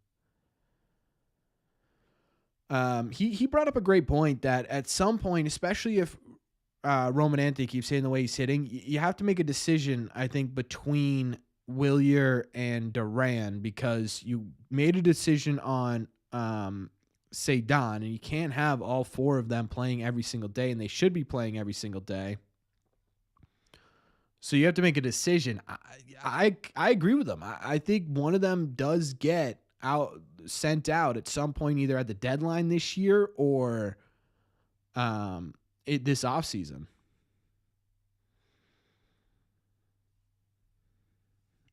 He brought up a great point that at some point, especially if Roman Anthony keeps hitting the way he's hitting, you have to make a decision, I think, between Wilyer and Duran, because you made a decision on say Don, and you can't have all four of them playing every single day, and they should be playing every single day. So you have to make a decision. I agree with them. I think one of them does get sent out at some point, either at the deadline this year or this offseason.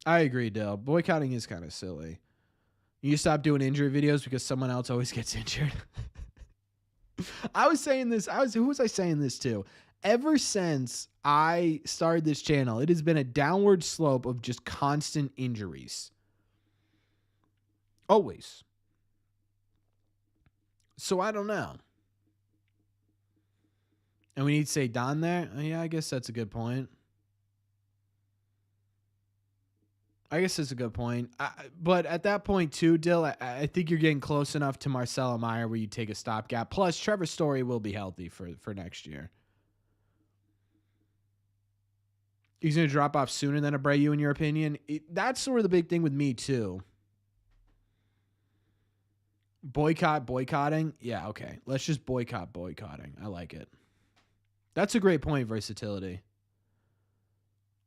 I agree, Dale. Boycotting is kind of silly. You stop doing injury videos because someone else always gets injured. I was saying this. Who was I saying this to? Ever since I started this channel, it has been a downward slope of just constant injuries. Always. So I don't know. And we need to say Don there? Yeah, I guess that's a good point. But at that point too, Dill, I think you're getting close enough to Marcelo Meyer where you take a stopgap. Plus, Trevor Story will be healthy for next year. He's going to drop off sooner than Abreu, in your opinion? That's sort of the big thing with me too. Boycotting? Yeah, okay. Let's just boycotting. I like it. That's a great point, versatility.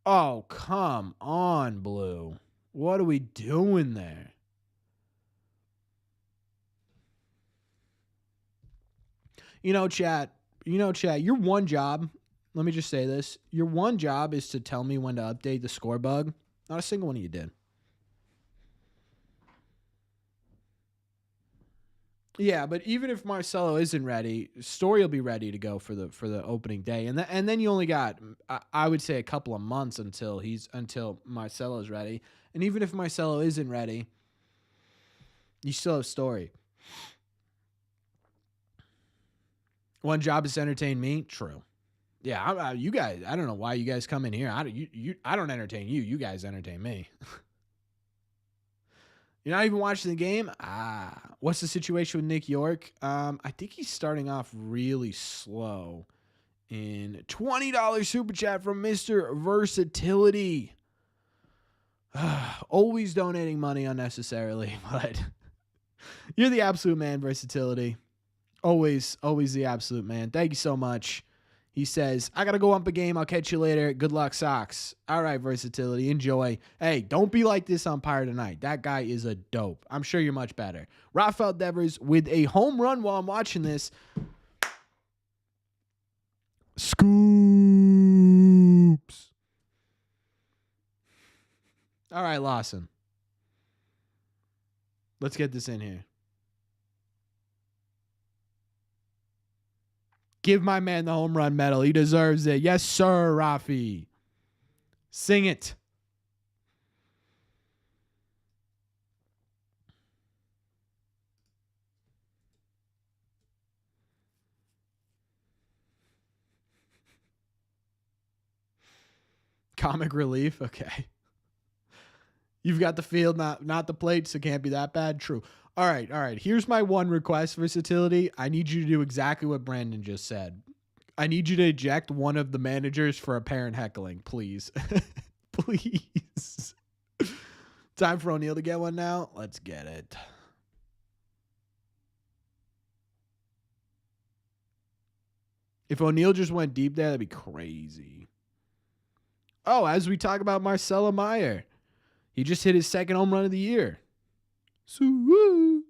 Oh, come on, Blue. What are we doing there? Chat, your one job, let me just say this. Your one job is to tell me when to update the score bug. Not a single one of you did. Yeah, but even if Marcelo isn't ready, Story will be ready to go for the opening day, and then you only got, I would say, a couple of months until Marcelo's ready, and even if Marcelo isn't ready, you still have Story. One job is to entertain me. True. Yeah, you guys. I don't know why you guys come in here. I don't entertain you. You guys entertain me. You're not even watching the game? What's the situation with Nick York? I think he's starting off really slow. In $20 super chat from Mr. Versatility. Always donating money unnecessarily, but you're the absolute man, Versatility. Always the absolute man. Thank you so much. He says, I got to go ump a game. I'll catch you later. Good luck, Sox. All right, Versatility. Enjoy. Hey, don't be like this umpire tonight. That guy is a dope. I'm sure you're much better. Rafael Devers with a home run while I'm watching this. Scoops. All right, Lawson. Let's get this in here. Give my man the home run medal. He deserves it. Yes, sir, Rafi. Sing it. Comic relief. Okay. You've got the field, not the plate, so it can't be that bad. True. All right. Here's my one request, Versatility. I need you to do exactly what Brandon just said. I need you to eject one of the managers for apparent heckling, please. Please. Time for O'Neill to get one now. Let's get it. If O'Neill just went deep there, that'd be crazy. Oh, as we talk about Marcelo Meyer. He just hit his second home run of the year. Will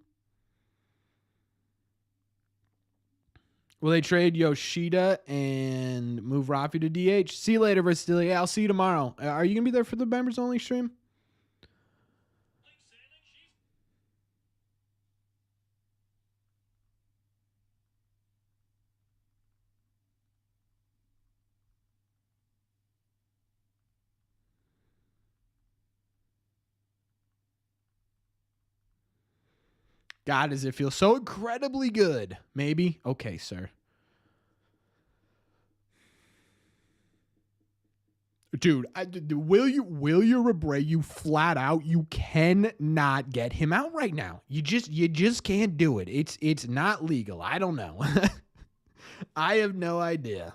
they trade Yoshida and move Rafi to DH? See you later, Versatility. I'll see you tomorrow. Are you going to be there for the members only stream? God, does it feel so incredibly good? Maybe? Okay, sir. Dude, William Abreu flat out, you cannot get him out right now. You just can't do it. It's not legal. I don't know. I have no idea.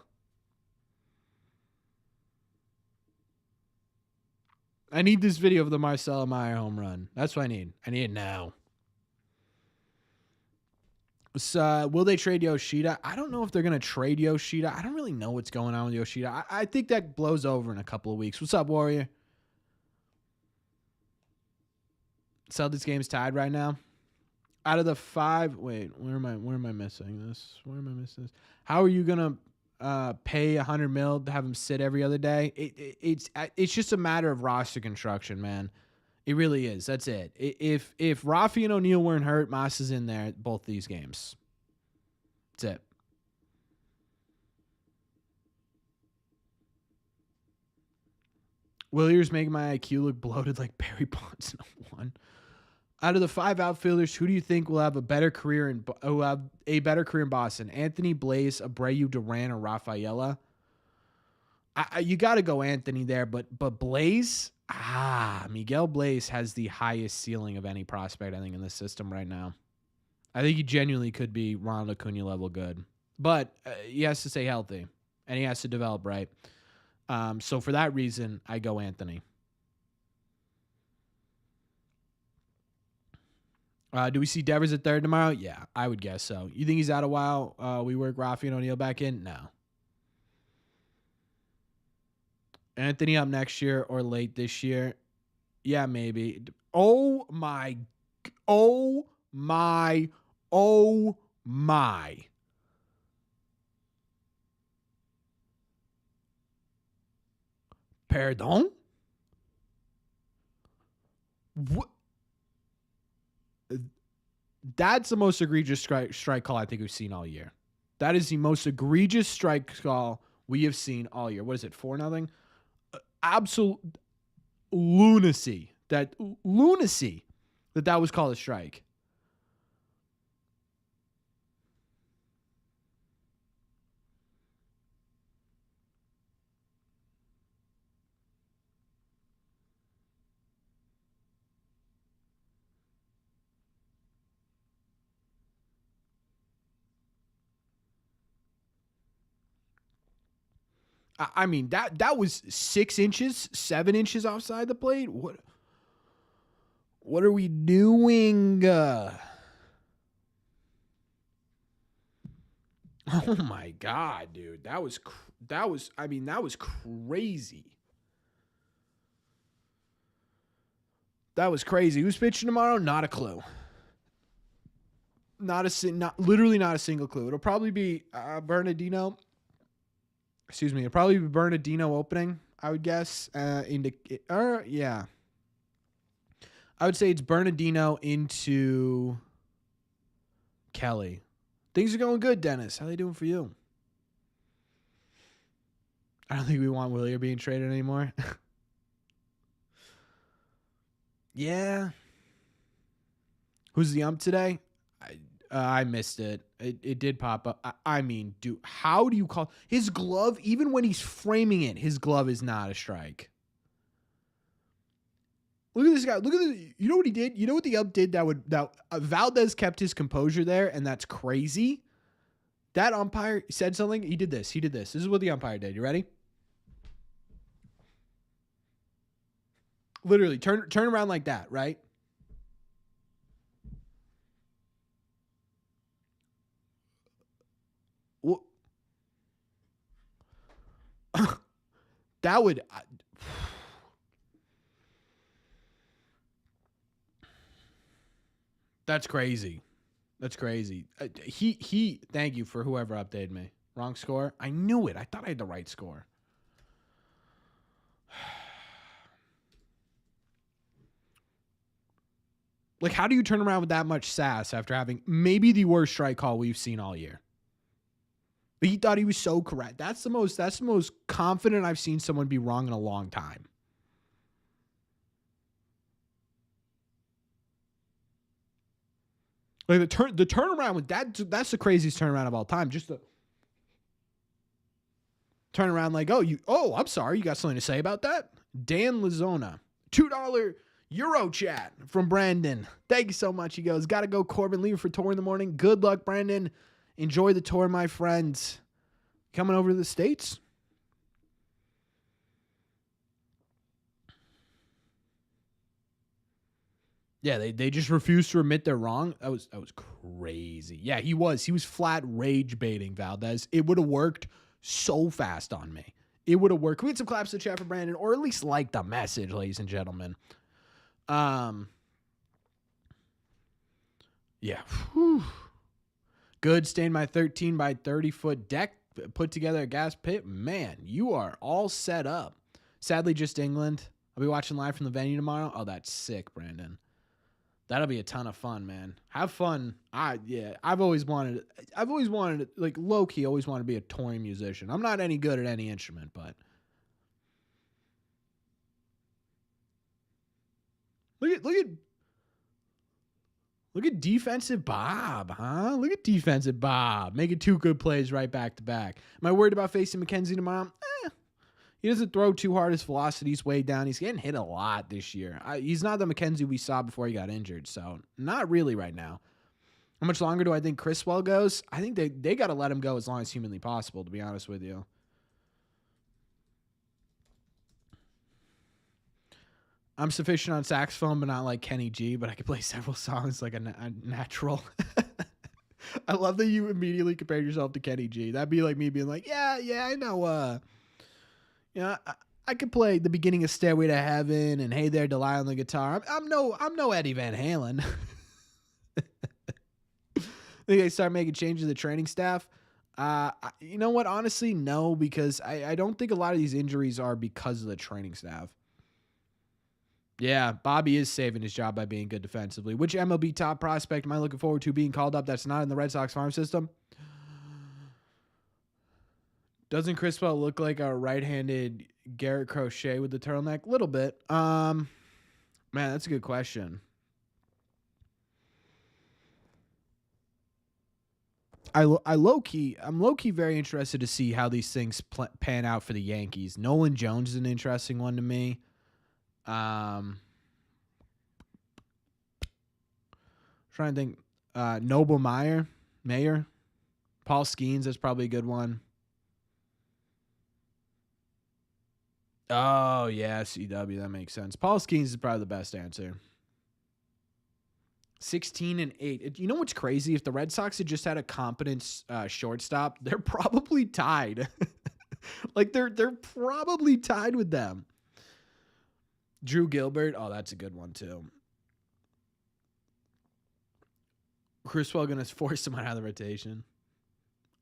I need this video of the Marcelo Meyer home run. That's what I need. I need it now. So, will they trade Yoshida? I don't know if they're going to trade Yoshida. I don't really know what's going on with Yoshida. I think that blows over in a couple of weeks. What's up, Warrior? Celtics game's tied right now. Out of the 5, wait, where am I missing this? Where am I missing this? How are you going to pay $100 million to have him sit every other day? It's just a matter of roster construction, man. It really is. That's it. If Rafi and O'Neal weren't hurt, Moss is in there both these games. That's it. Williers making my IQ look bloated like Barry Bonds in a 1. Out of the 5 outfielders, who do you think will have a better career in Boston? Anthony, Blaze, Abreu, Duran, or Rafaela? You got to go Anthony there, but Blaze, Miguel Blaze has the highest ceiling of any prospect, I think, in the system right now. I think he genuinely could be Ronald Acuna level good, but he has to stay healthy and he has to develop right. So for that reason, I go Anthony. Do we see Devers at third tomorrow? Yeah, I would guess so. You think he's out a while? We work Rafi and O'Neal back in? No. Anthony up next year or late this year? Yeah, maybe. Oh my. Pardon? What? That's the most egregious strike call I think we've seen all year. That is the most egregious strike call we have seen all year. What is it, 4-0? Absolute lunacy. That was called a strike. I mean, that was 6 inches, 7 inches offside the plate. What are we doing? Oh my God, dude. That was crazy. That was crazy. Who's pitching tomorrow? Not a clue. Literally not a single clue. It'll probably be Bernardino. Excuse me. It'll probably be Bernardino opening, I would guess. Yeah. I would say it's Bernardino into Kelly. Things are going good, Dennis. How are they doing for you? I don't think we want Willier being traded anymore. Yeah. Who's the ump today? I missed it. It did pop up. I mean, dude, how do you call his glove? Even when he's framing it, his glove is not a strike. Look at this guy. Look at this. You know what he did? You know what the ump did that Valdez kept his composure there, and that's crazy. That umpire said something. He did this. This is what the umpire did. You ready? Literally, turn around like that, right? That would. That's crazy. That's crazy. He. Thank you for whoever updated me. Wrong score. I knew it. I thought I had the right score. Like, how do you turn around with that much sass after having maybe the worst strike call we've seen all year? But he thought he was so correct. That's the most confident I've seen someone be wrong in a long time. Like the turnaround with that's the craziest turnaround of all time. Just Turn around like, oh, I'm sorry. You got something to say about that? Dan Lazona, $2 Euro chat from Brandon. Thank you so much. He goes, got to go, Corbin, leaving for tour in the morning. Good luck, Brandon. Enjoy the tour, my friends. Coming over to the States? Yeah, they just refused to admit they're wrong. That was crazy. Yeah, he was flat rage baiting Valdez. It would have worked so fast on me. It would have worked. Can we get some claps to chat for Brandon, or at least like the message, ladies and gentlemen. Yeah. Whew. Good. Staying my 13 by 30 foot deck put together a gas pit. Man, you are all set up. Sadly, just England. I'll be watching live from the venue tomorrow. Oh, that's sick, Brandon. That'll be a ton of fun, man. Have fun. I've always wanted, like, low-key, always wanted to be a touring musician. I'm not any good at any instrument, but look at defensive Bob, huh? Look at defensive Bob. Making 2 good plays right back to back. Am I worried about facing McKenzie tomorrow? He doesn't throw too hard. His velocity's way down. He's getting hit a lot this year. He's not the McKenzie we saw before he got injured, so not really right now. How much longer do I think Criswell goes? I think they got to let him go as long as humanly possible, to be honest with you. I'm sufficient on saxophone, but not like Kenny G, but I could play several songs like a natural. I love that you immediately compared yourself to Kenny G. That'd be like me being like, yeah, I know, I could play the beginning of Stairway to Heaven and Hey There, Delilah on the guitar. I'm no Eddie Van Halen. Think they start making changes to the training staff? You know what? Honestly, no, because I don't think a lot of these injuries are because of the training staff. Yeah, Bobby is saving his job by being good defensively. Which MLB top prospect am I looking forward to being called up that's not in the Red Sox farm system? Doesn't Criswell look like a right-handed Garrett Crochet with the turtleneck? A little bit. Man, that's a good question. I'm low-key very interested to see how these things pan out for the Yankees. Nolan Jones is an interesting one to me. Trying to think. Noble Mayer. Paul Skeens, that's probably a good one. Oh, yeah, CW, that makes sense. Paul Skeens is probably the best answer. 16-8. You know what's crazy? If the Red Sox had just had a competent shortstop, they're probably tied. Like they're probably tied with them. Drew Gilbert. Oh, that's a good one too. Criswell gonna force him out of the rotation.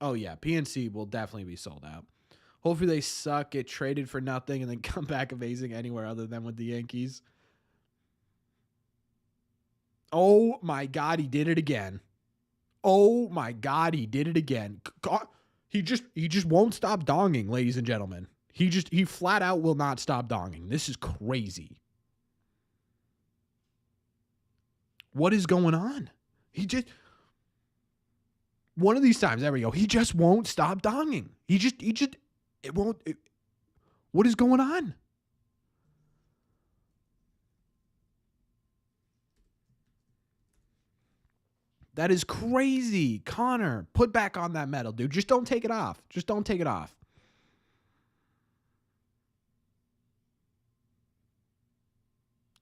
Oh yeah, PNC will definitely be sold out. Hopefully they suck, get traded for nothing, and then come back amazing anywhere other than with the Yankees. Oh my God, he did it again. Oh my God, he did it again. God, he just won't stop donging, ladies and gentlemen. He flat out will not stop donging. This is crazy. What is going on? One of these times, there we go. He just won't stop donging. What is going on? That is crazy. Connor, put back on that medal, dude. Just don't take it off.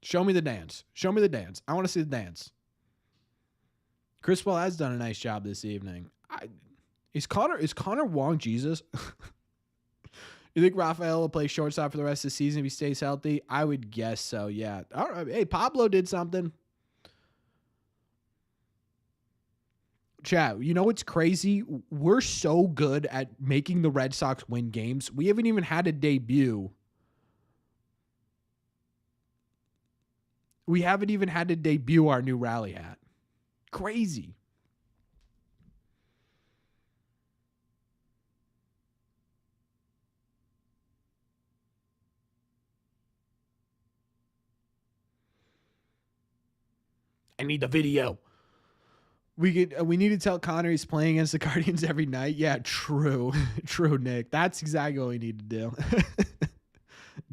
Show me the dance. I want to see the dance. Criswell has done a nice job this evening. Is Connor Wong Jesus? You think Rafael will play shortstop for the rest of the season if he stays healthy? I would guess so, yeah. All right. Hey, Pablo did something. Chat, you know what's crazy? We're so good at making the Red Sox win games. We haven't even had a debut. We haven't even had to debut our new rally hat. Crazy. I need the video. We need to tell Connor he's playing against the Guardians every night. Yeah, true. True, Nick. That's exactly what we need to do.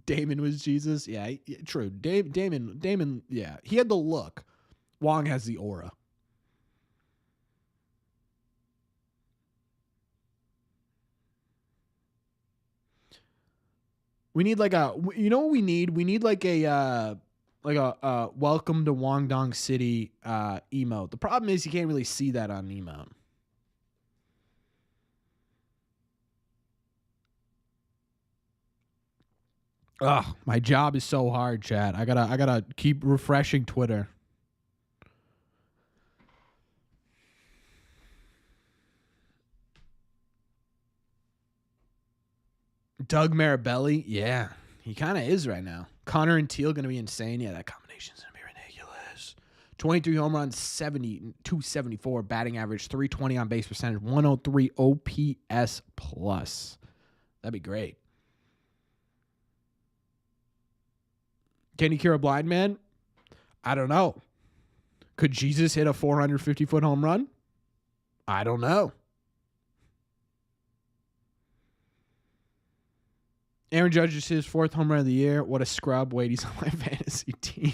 Damon was Jesus. Yeah, true. Damon, yeah. He had the look. Wong has the aura. We need like a, you know what we need? We need like a welcome to Wongdong City emote. The problem is you can't really see that on emote. Ugh, my job is so hard, Chad. I gotta keep refreshing Twitter. Doug Marabelli, yeah, he kind of is right now. Connor and Teal gonna be insane. Yeah, that combination's gonna be ridiculous. 23 home runs, 274 batting average, 320 on base percentage, 103 OPS plus. That'd be great. Can he cure a blind man? I don't know. Could Jesus hit a 450-foot home run? I don't know. Aaron Judge is his 4th home run of the year. What a scrub. Wait, he's on my fantasy team.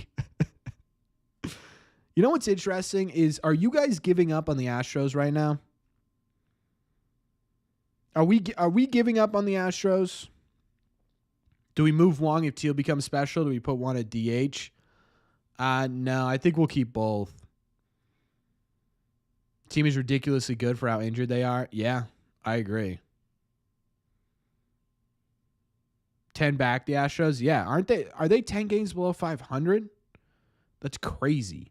You know what's interesting is, are you guys giving up on the Astros right now? Are we giving up on the Astros? Do we move Wong if Teal becomes special? Do we put one at DH? No, I think we'll keep both. Team is ridiculously good for how injured they are. Yeah, I agree. 10 back the Astros? Yeah, aren't they? Are they 10 games below 500? That's crazy.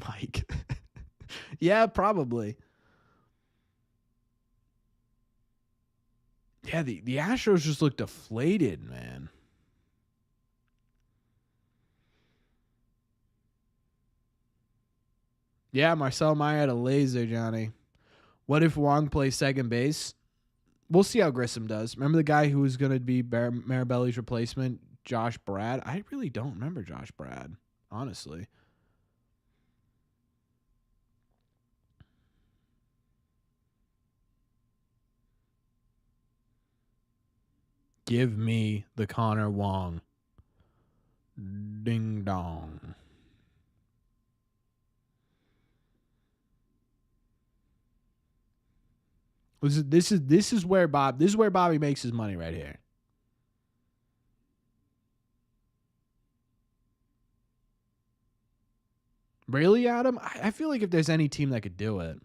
Mike. Yeah, probably. Yeah, the Astros just look deflated, man. Yeah, Marcel Meyer had a laser, Johnny. What if Wong plays second base? We'll see how Grissom does. Remember the guy who was going to be Marabelli's replacement, Josh Brad? I really don't remember Josh Brad, honestly. Give me the Connor Wong. Ding dong. This is where Bobby makes his money right here. Really, Adam? I feel like if there's any team that could do it.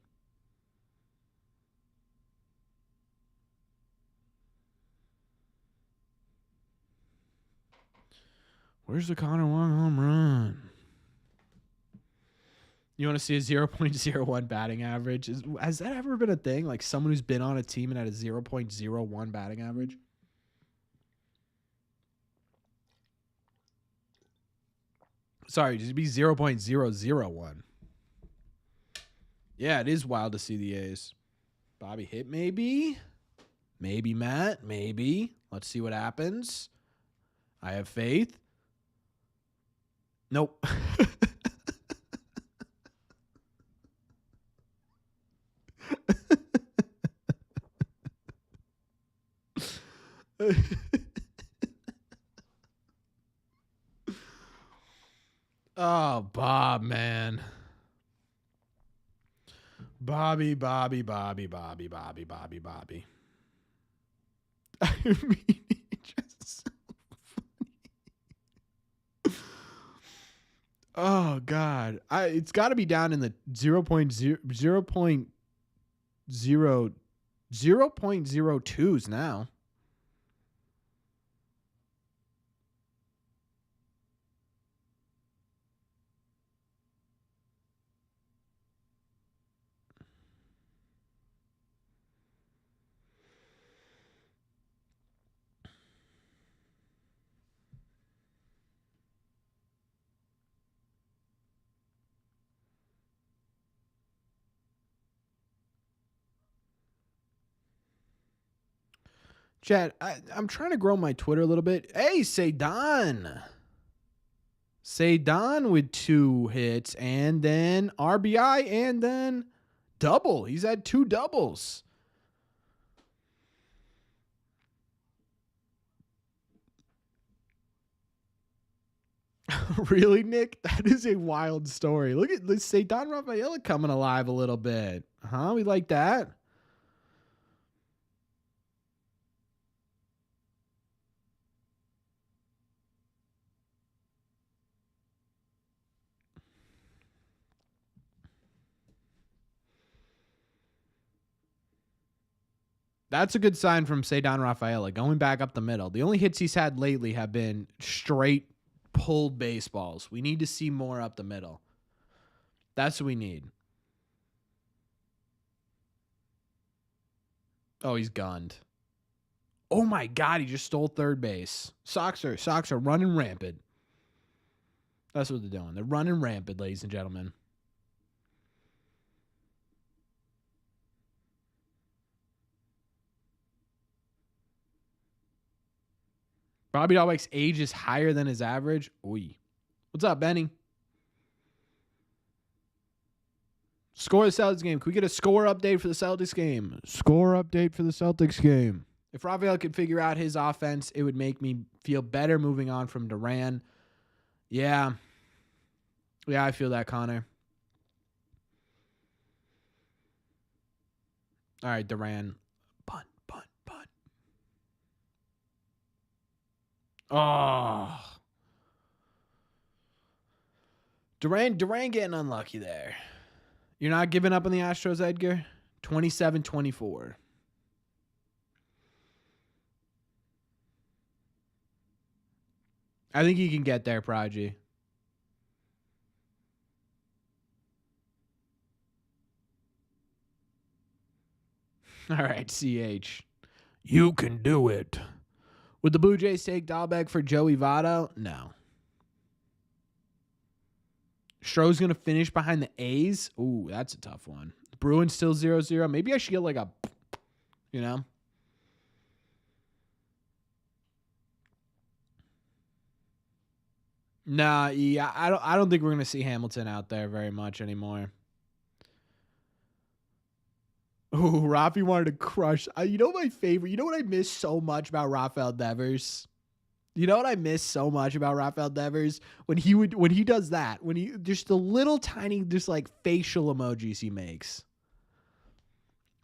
Where's the Connor Wong home run? You want to see a 0.01 batting average? Has that ever been a thing? Like someone who's been on a team and had a 0.01 batting average? Sorry, just be 0.001. Yeah, it is wild to see the A's. Bobby hit maybe? Maybe, Matt. Maybe. Let's see what happens. I have faith. Nope. Oh, Bob, man. Bobby. I mean, it's just so funny. Oh, God. It's got to be down in the 0.02s now. Chad, I'm trying to grow my Twitter a little bit. Hey, Sedan. Sedan with 2 hits and then RBI and then double. He's had 2 doubles. Really, Nick? That is a wild story. Look at, let's say Don Rafael coming alive a little bit. Huh? We like that. That's a good sign from Cedon Rafaela, going back up the middle. The only hits he's had lately have been straight pulled baseballs. We need to see more up the middle. That's what we need. Oh, he's gunned. Oh my God, he just stole third base. Sox are running rampant. That's what they're doing. They're running rampant, ladies and gentlemen. Bobby Dalbec's age is higher than his average. Oy. What's up, Benny? Score the Celtics game. Can we get a score update for the Celtics game? Score update for the Celtics game. If Rafael could figure out his offense, it would make me feel better moving on from Duran. Yeah. Yeah, I feel that, Connor. All right, Duran. Punt. Oh. Duran getting unlucky there. You're not giving up on the Astros, Edgar? 27-24. I think he can get there, Prodigy. All right, CH. You can do it. Would the Blue Jays take Dalbec for Joey Votto? No. Stroh's going to finish behind the A's? Ooh, that's a tough one. The Bruins still 0-0. Maybe I should get like a, you know? Nah, yeah, I don't think we're going to see Hamilton out there very much anymore. Ooh, Rafi wanted to crush. You know my favorite? You know what I miss so much about Rafael Devers? You know what I miss so much about Rafael Devers? When he does that, when he just the little tiny just like facial emojis he makes.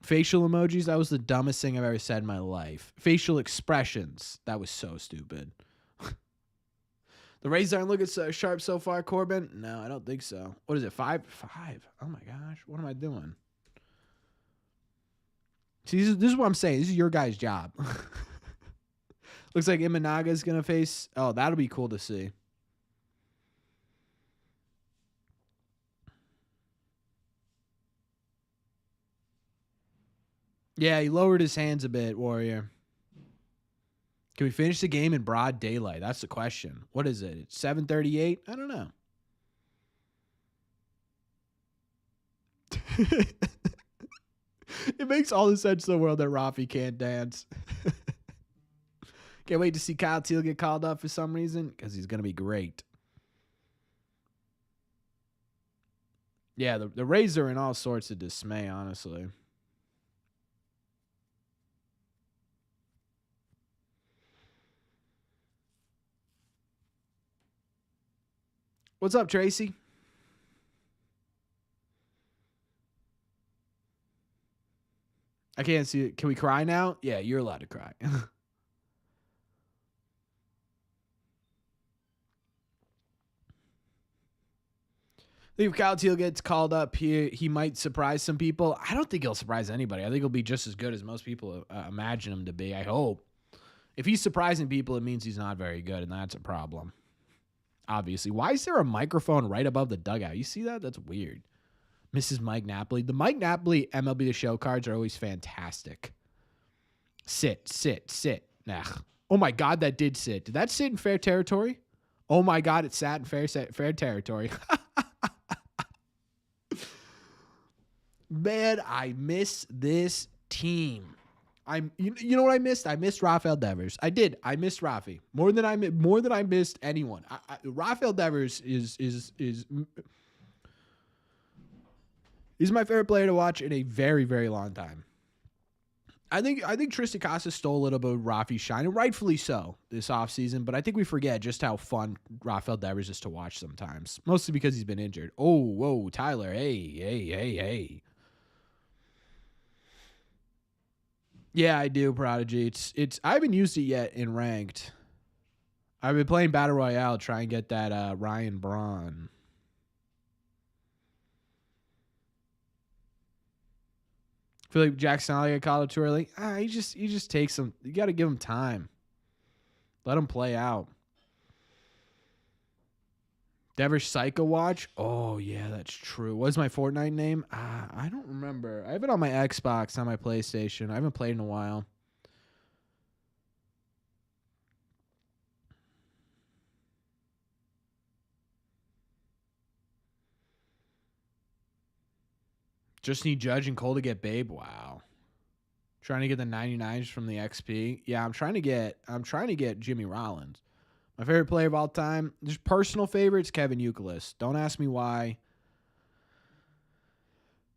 Facial emojis, that was the dumbest thing I've ever said in my life. Facial expressions, that was so stupid. The Rays aren't looking so sharp so far, Corbin? No, I don't think so. What is it, 5? Oh my gosh, what am I doing? See, this is what I'm saying. This is your guy's job. Looks like Imanaga is going to face... Oh, that'll be cool to see. Yeah, he lowered his hands a bit, Warrior. Can we finish the game in broad daylight? That's the question. What is it? It's 7:38? I don't know. It makes all the sense in the world that Rafi can't dance. Can't wait to see Kyle Teal get called up for some reason because he's going to be great. Yeah, the Rays are in all sorts of dismay, honestly. What's up, Tracy? I can't see it. Can we cry now? Yeah, you're allowed to cry. I think if Kyle Teal gets called up here, he might surprise some people. I don't think he'll surprise anybody. I think he'll be just as good as most people imagine him to be, I hope. If he's surprising people, it means he's not very good, and that's a problem. Obviously. Why is there a microphone right above the dugout? You see that? That's weird. Mrs. Mike Napoli. The Mike Napoli MLB The Show cards are always fantastic. Sit. Nah. Oh, my God, that did sit. Did that sit in fair territory? Oh, my God, it sat in fair territory. Man, I miss this team. You know what I missed? I missed Rafael Devers. I did. I missed Rafi more than I missed anyone. Rafael Devers he's my favorite player to watch in a very, very long time. I think Tristan Casas stole a little bit of Rafi's shine, and rightfully so this offseason, but I think we forget just how fun Rafael Devers is to watch sometimes, mostly because he's been injured. Oh, whoa, Tyler. Hey. Yeah, I do, Prodigy. I haven't used it yet in ranked. I've been playing Battle Royale, try and get that Ryan Braun. I feel like Jack Snelly got called up too early. He just takes some. You got to give him time. Let him play out. Devers Psycho Watch. Oh yeah, that's true. What's my Fortnite name? I don't remember. I have it on my Xbox, on my PlayStation. I haven't played in a while. Just need Judge and Cole to get Babe. Wow. Trying to get the 99s from the XP. Yeah, I'm trying to get Jimmy Rollins. My favorite player of all time, just personal favorites, Kevin Youkilis. Don't ask me why.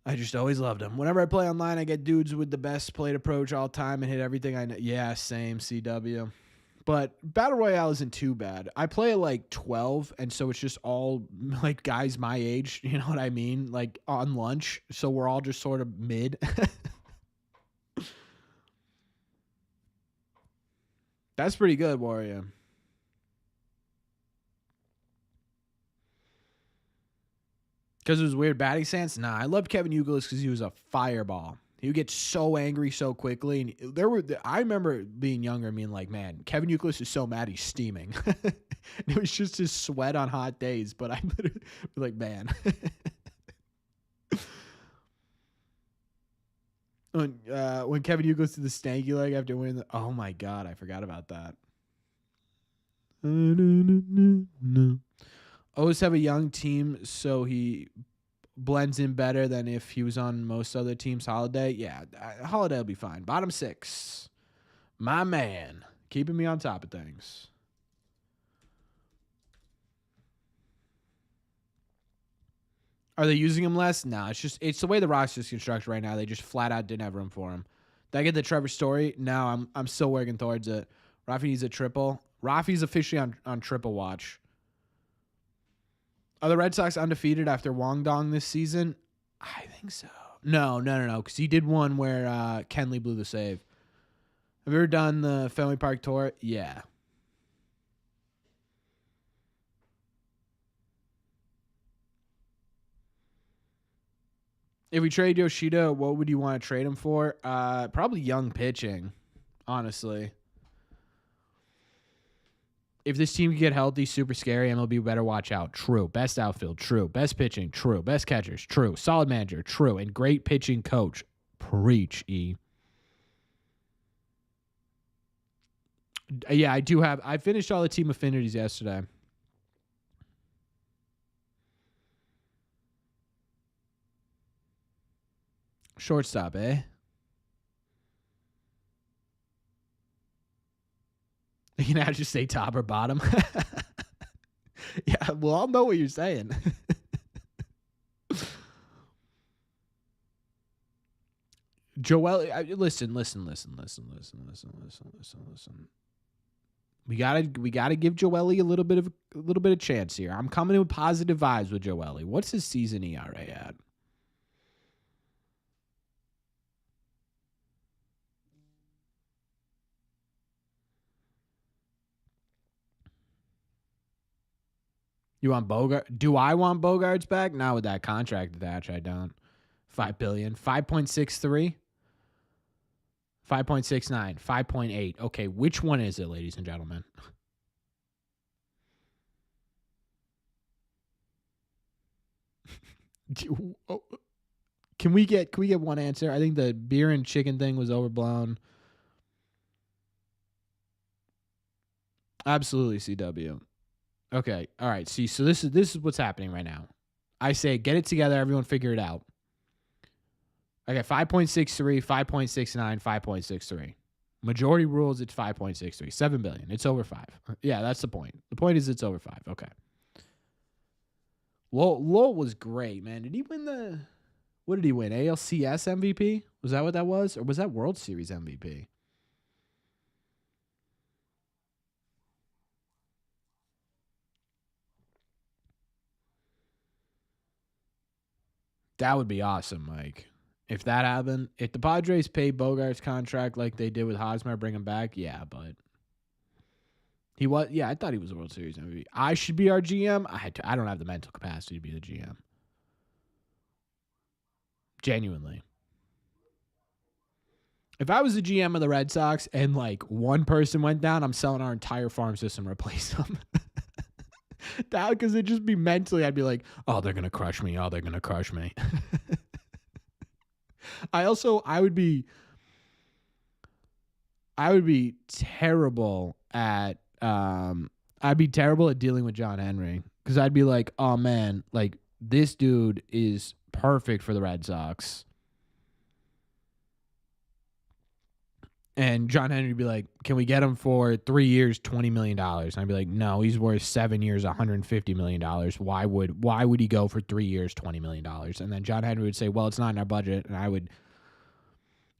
I just always loved him. Whenever I play online, I get dudes with the best plate approach all time and hit everything I know. Yeah, same, CW. But Battle Royale isn't too bad. I play at like 12, and so it's just all like guys my age, you know what I mean? Like on lunch, so we're all just sort of mid. That's pretty good, Warrior. Because it was weird batting stance? Nah, I loved Kevin Youkilis because he was a fireball. He would get so angry so quickly. And I remember being younger and being like, man, Kevin Youkilis is so mad he's steaming. It was just his sweat on hot days. But I literally was like, man. When Kevin Youkilis did the stanky leg after winning oh my God, I forgot about that. Always have a young team, so he blends in better than if he was on most other teams. Holiday, yeah, Holiday will be fine. Bottom 6, my man, keeping me on top of things. Are they using him less? No, it's the way the roster's constructed right now. They just flat out didn't have room for him. Did I get the Trevor Story? No, I'm still working towards it. Rafi needs a triple. Rafi's officially on triple watch. Are the Red Sox undefeated after Wong Dong this season? I think so. No, because he did one where Kenley blew the save. Have you ever done the Fenway Park tour? Yeah. If we trade Yoshida, what would you want to trade him for? Probably young pitching, honestly. If this team can get healthy, super scary, MLB better watch out. True. Best outfield, true. Best pitching, true. Best catchers, true. Solid manager, true. And great pitching coach. Preach, E. Yeah, I finished all the team affinities yesterday. Shortstop, eh? You can now just say top or bottom. Yeah, well, I'll know what you're saying. Joel, listen. We gotta give Joely a little bit of chance here. I'm coming in with positive vibes with Joely. What's his season ERA at? You want Bogart? Do I want Bogarts back? Not with that contract attached. I don't. $5 billion, 5.63, 5.69, 5.8. Okay, which one is it, ladies and gentlemen? Can we get one answer? I think the beer and chicken thing was overblown. Absolutely, CW. Okay, all right. See, so this is what's happening right now. I say, get it together, everyone, figure it out. Okay, 5.63, 5.69, 5.63. Majority rules, it's 5.63. $7 billion. It's over 5. Yeah, that's the point. The point is it's over 5. Okay. Lowell was great, man. Did he win the... What did he win? ALCS MVP? Was that what that was? Or was that World Series MVP? That would be awesome, Mike. If that happened, if the Padres pay Bogart's contract like they did with Hosmer, bring him back, yeah, but he was, yeah, I thought he was a World Series MVP. I should be our GM. I don't have the mental capacity to be the GM. Genuinely. If I was the GM of the Red Sox and like one person went down, I'm selling our entire farm system to replace them. That, because it'd just be mentally, I'd be like, oh, they're going to crush me. Oh, they're going to crush me. I would be terrible at dealing with John Henry, because I'd be like, oh man, like this dude is perfect for the Red Sox. And John Henry would be like, can we get him for 3 years, $20 million? And I'd be like, no, he's worth 7 years, $150 million. Why would he go for 3 years, $20 million? And then John Henry would say, well, it's not in our budget. And I would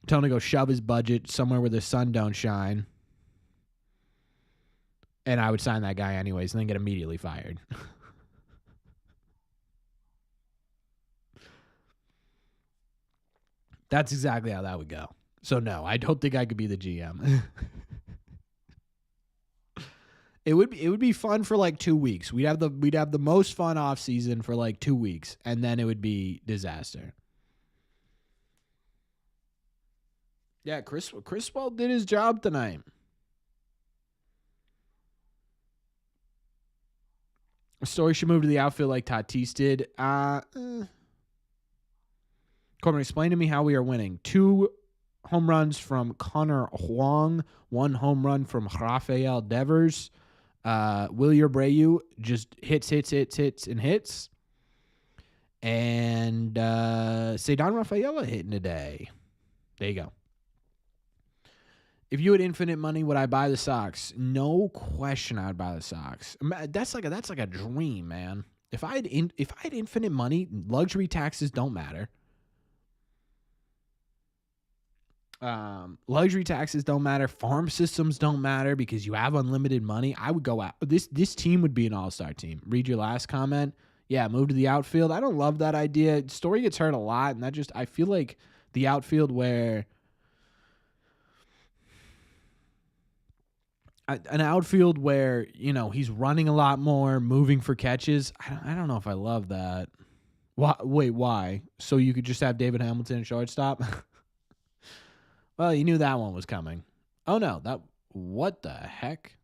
tell him to go shove his budget somewhere where the sun don't shine. And I would sign that guy anyways and then get immediately fired. That's exactly how that would go. So no, I don't think I could be the GM. It would be fun for like 2 weeks. We'd have the most fun off season for like 2 weeks, and then it would be disaster. Yeah, Criswell did his job tonight. Story should move to the outfield like Tatis did. Corbin, explain to me how we are winning. 2 home runs from Connor Huang, 1 home run from Rafael Devers. Wilyer Brayu just hits, and hits. And Cedon Rafaela hitting today. There you go. If you had infinite money, would I buy the Sox? No question, I'd buy the Sox. That's like a dream, man. If I had infinite money, luxury taxes don't matter. Luxury taxes don't matter. Farm systems don't matter because you have unlimited money. I would go out. This team would be an all-star team. Read your last comment. Yeah, move to the outfield. I don't love that idea. Story gets hurt a lot, and I feel like the outfield where an outfield where, you know, he's running a lot more, moving for catches. I don't know if I love that. Wait, why? So you could just have David Hamilton at shortstop? Well, you knew that one was coming. Oh, no. What the heck?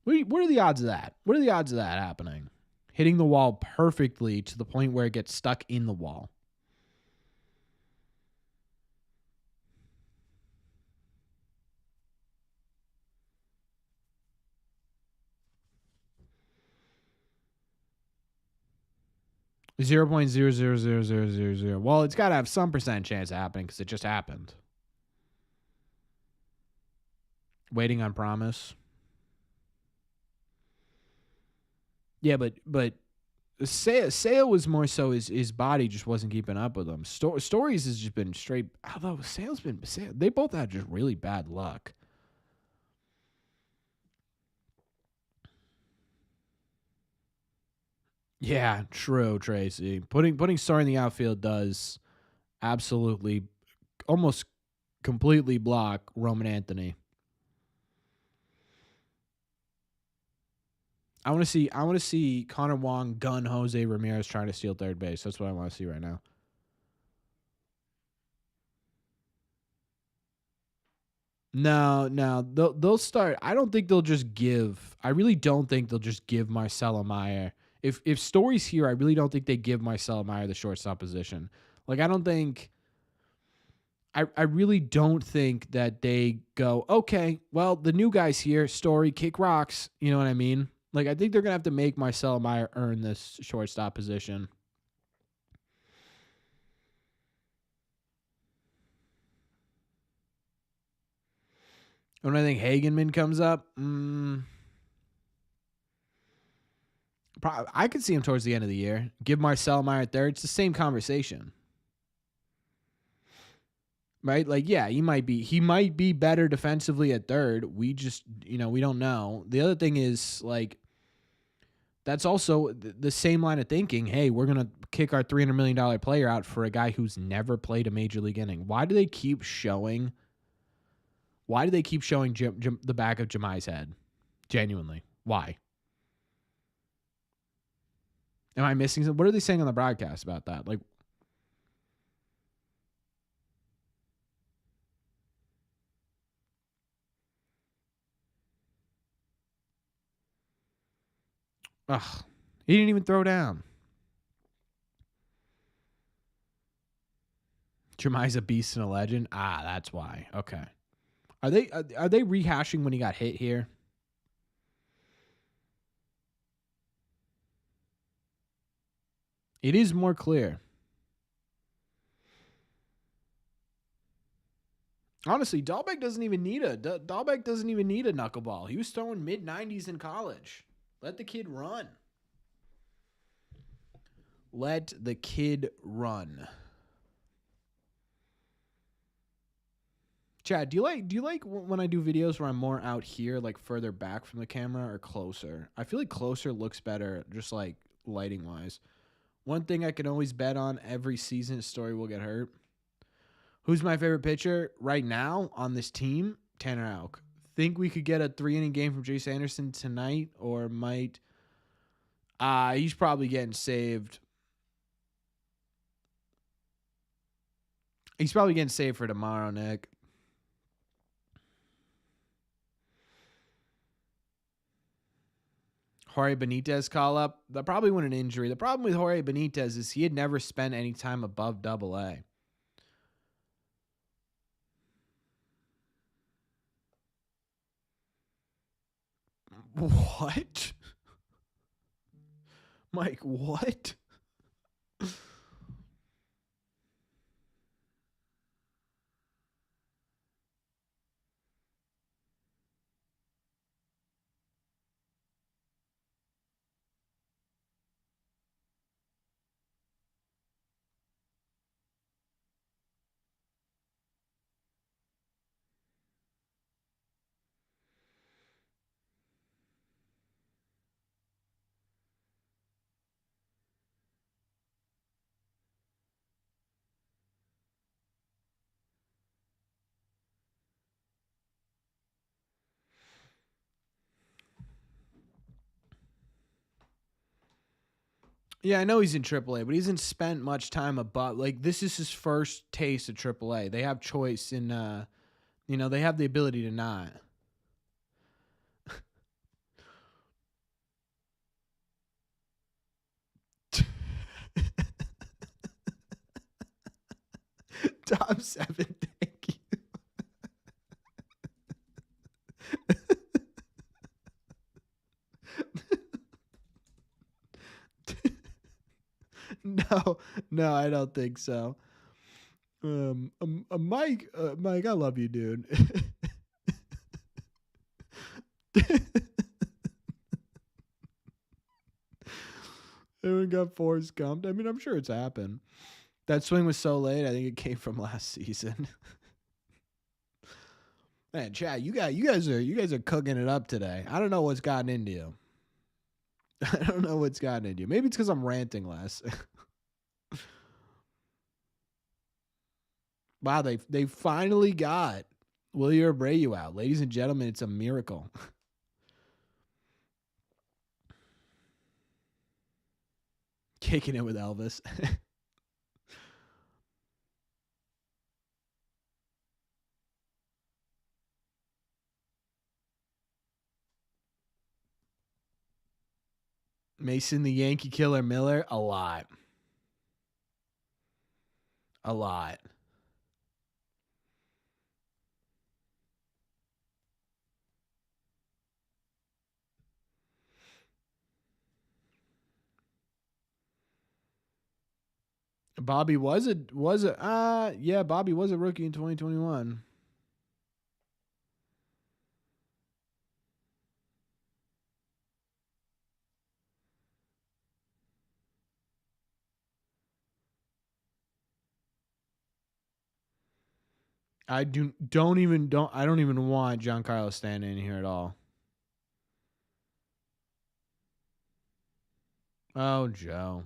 What are the odds of that? What are the odds of that happening? Hitting the wall perfectly to the point where it gets stuck in the wall. .0.000000. Well, it's got to have some percent chance of happening because it just happened. Waiting on promise. Yeah, but Sale was more so his body just wasn't keeping up with him. Stories has just been straight. Although they both had just really bad luck. Yeah, true, Tracy. Putting Story in the outfield does absolutely almost completely block Roman Anthony. I want to see Connor Wong gun Jose Ramirez trying to steal third base. That's what I want to see right now. No, they'll start. I don't think they'll just give. I really don't think they'll just give Marcelo Meyer. If Story's here, I really don't think they give Marcelo Meyer the shortstop position. Like, I don't think. I really don't think that they go, okay, well, the new guy's here, Story, kick rocks. You know what I mean? Like, I think they're going to have to make Marcelo Meyer earn this shortstop position. When I think Hagenman comes up, I could see him towards the end of the year. Give Marcel Meyer third. It's the same conversation. Right? Like, yeah, he might be better defensively at third. We just, we don't know. The other thing is, like, that's also the same line of thinking. Hey, we're going to kick our $300 million player out for a guy who's never played a major league inning. Why do they keep showing the back of Jemai's head? Genuinely. Why? Am I missing something? What are they saying on the broadcast about that? Like, ugh, he didn't even throw down. Jemai's a beast and a legend. Ah, that's why. Okay. Are they rehashing when he got hit here? It is more clear. Honestly, Dalbec doesn't even need a knuckleball. He was throwing mid-90s in college. Let the kid run. Let the kid run. Chad, do you like when I do videos where I'm more out here, like further back from the camera, or closer? I feel like closer looks better, just like lighting wise. One thing I can always bet on every season, Story will get hurt. Who's my favorite pitcher right now on this team? Tanner Houck. Think we could get a 3-inning game from Jace Anderson tonight, or might? He's probably getting saved. He's probably getting saved for tomorrow, Nick. Jorge Benitez call up. That probably wasn't an injury. The problem with Jorge Benitez is he had never spent any time above Double-A. What? Mike, what? Yeah, I know he's in AAA, but he hasn't spent much time above. Like, this is his first taste of AAA. They have choice in, they have the ability to not. Top 7, thank you. No, I don't think so. Mike, I love you, dude. Everyone got Forrest Gumped. I mean, I'm sure it's happened. That swing was so late. I think it came from last season. Man, Chad, you guys are cooking it up today. I don't know what's gotten into you. I don't know what's gotten into you. Maybe it's because I'm ranting less. Wow, they finally got Wilyer Abreu out. Ladies and gentlemen, it's a miracle. Kicking it with Elvis. Mason the Yankee Killer Miller, a lot. A lot. Bobby was a Bobby was a rookie in 2021. I don't even want Giancarlo Stanton in here at all. Oh, Joe.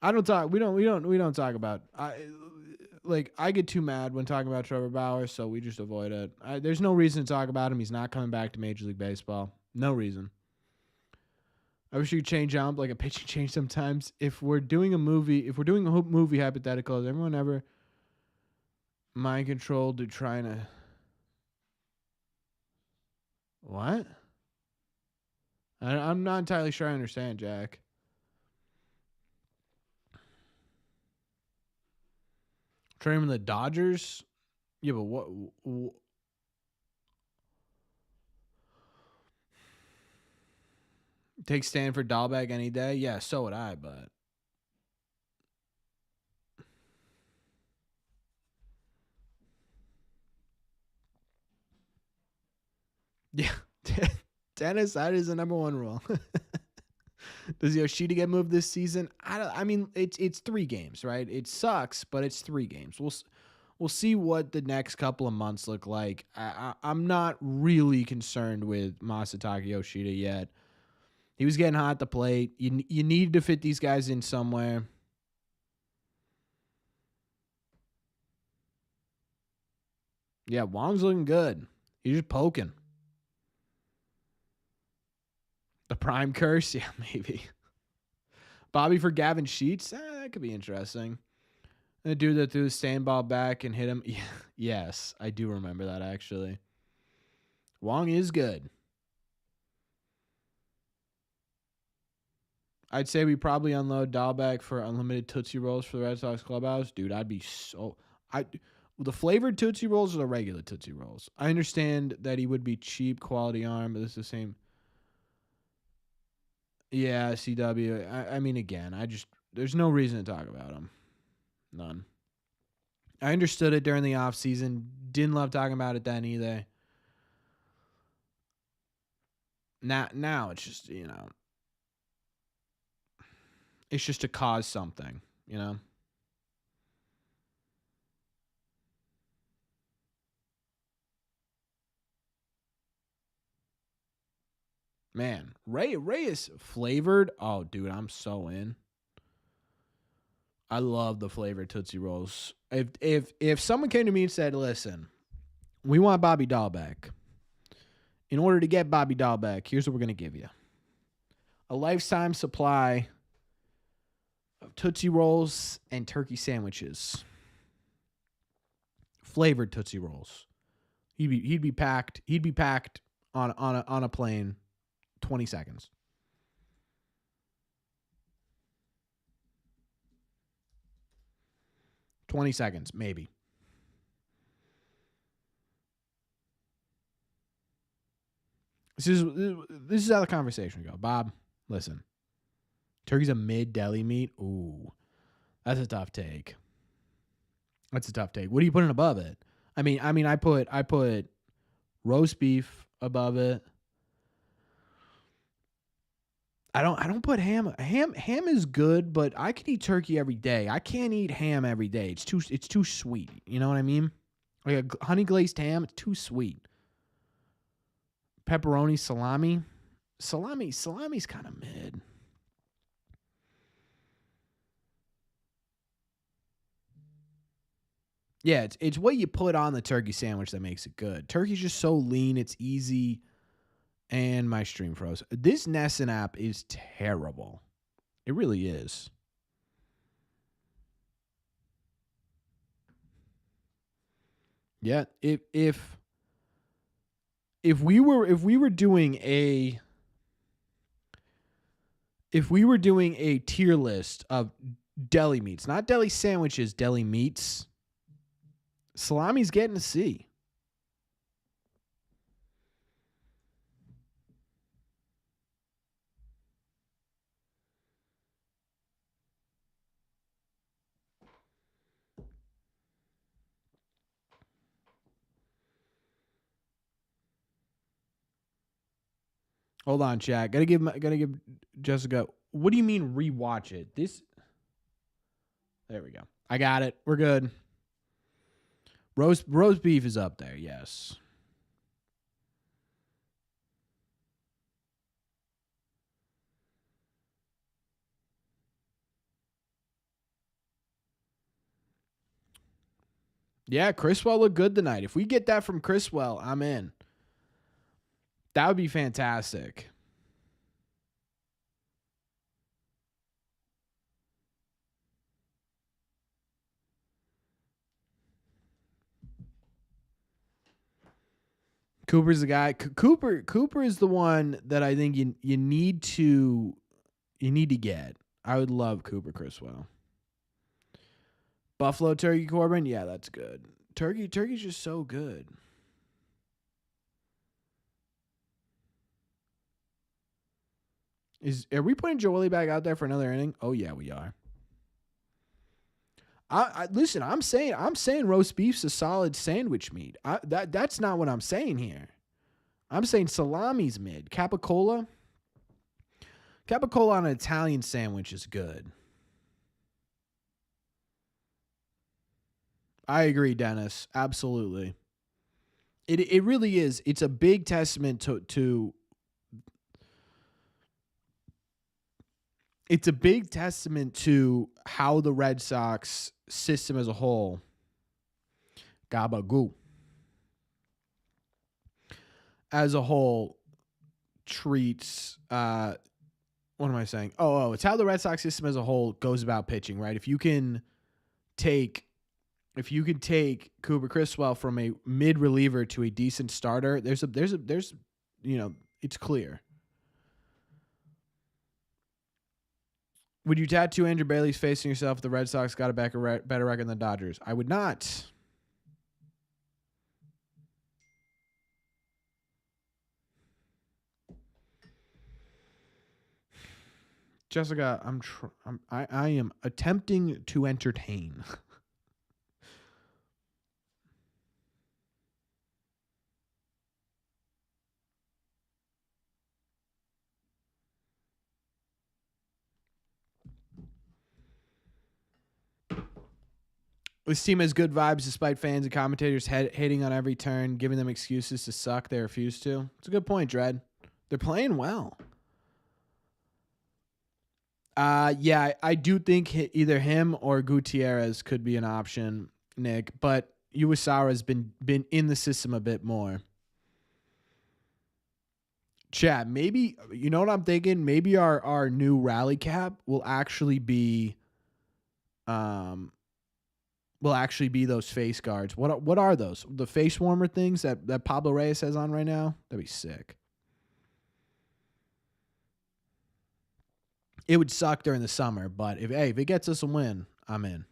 I don't talk. We don't talk about. I get too mad when talking about Trevor Bauer, so we just avoid it. There's no reason to talk about him. He's not coming back to Major League Baseball. No reason. I wish you could change up like a pitching change sometimes. If we're doing a movie hypothetical, has everyone ever mind controlled to trying to what? I'm not entirely sure I understand, Jack. Trade him in the Dodgers? Yeah, but what take Stanford Dalbec any day? Yeah, so would I, but yeah. Dennis, that is the number one rule. Does Yoshida get moved this season? I mean, it's 3 games, right? It sucks, but it's 3 games. We'll see what the next couple of months look like. I'm not really concerned with Masataka Yoshida yet. He was getting hot at the plate. You need to fit these guys in somewhere. Yeah, Wong's looking good. He's just poking. The prime curse? Yeah, maybe. Bobby for Gavin Sheets? That could be interesting. The dude that threw the stand ball back and hit him. Yeah, yes, I do remember that actually. Wong is good. I'd say we probably unload Dalbec for unlimited Tootsie Rolls for the Red Sox clubhouse. Dude, I'd be so... The flavored Tootsie Rolls or the regular Tootsie Rolls? I understand that he would be cheap, quality arm, but this is the same... Yeah, CW. I mean, again, there's no reason to talk about him. None. I understood it during the offseason. Didn't love talking about it then either. Now it's just, it's just to cause something, Man, Ray is flavored. Oh, dude, I'm so in. I love the flavored Tootsie Rolls. If someone came to me and said, "Listen, we want Bobby Dalbec. In order to get Bobby Dalbec, here's what we're gonna give you: a lifetime supply of Tootsie Rolls and turkey sandwiches, flavored Tootsie Rolls." He'd be packed. He'd be packed on a plane, 20 seconds. Maybe. This is how the conversation would go. Bob, listen. Turkey's a mid deli meat. Ooh, that's a tough take. What are you putting above it? I mean, I put roast beef above it. I don't put ham. Ham is good, but I can eat turkey every day. I can't eat ham every day. It's too sweet. You know what I mean? Like a honey glazed ham, it's too sweet. Pepperoni, salami's kind of mid. Yeah, it's what you put on the turkey sandwich that makes it good. Turkey's just so lean, it's easy. And my stream froze. This Nessun app is terrible. It really is. Yeah, if we were doing a tier list of deli meats, not deli sandwiches, deli meats, salami's getting a C. Hold on, chat. Gotta give Jessica. What do you mean rewatch it? There we go. I got it. We're good. Roast beef is up there, yes. Yeah, Criswell looked good tonight. If we get that from Criswell, I'm in. That would be fantastic. Cooper's the guy. Cooper is the one that I think you need to get. I would love Cooper Criswell. Buffalo Turkey Corbin, yeah, that's good. Turkey's just so good. Are we putting Joely back out there for another inning? Oh yeah, we are. Listen. I'm saying roast beef's a solid sandwich meat. That's not what I'm saying here. I'm saying salami's mid. Capicola on an Italian sandwich is good. I agree, Dennis. Absolutely. It really is. It's a big testament to it's a big testament to how the Red Sox system as a whole gabagoo as a whole treats what am I saying? Oh, it's how the Red Sox system as a whole goes about pitching, right? If you can take Cooper Criswell from a mid reliever to a decent starter, there's it's clear. Would you tattoo Andrew Bailey's face on yourself if the Red Sox got a better record than the Dodgers? I would not. Jessica, I am attempting to entertain. This team has good vibes despite fans and commentators hating on every turn, giving them excuses to suck. They refuse to. It's a good point, Dredd. They're playing well. Yeah, I do think either him or Gutierrez could be an option, Nick. But Uesara has been in the system a bit more. Chat, maybe you know what I'm thinking. Maybe our new rally cap will actually be those face guards. What are those? The face warmer things that Pablo Reyes has on right now? That'd be sick. It would suck during the summer, but if it gets us a win, I'm in.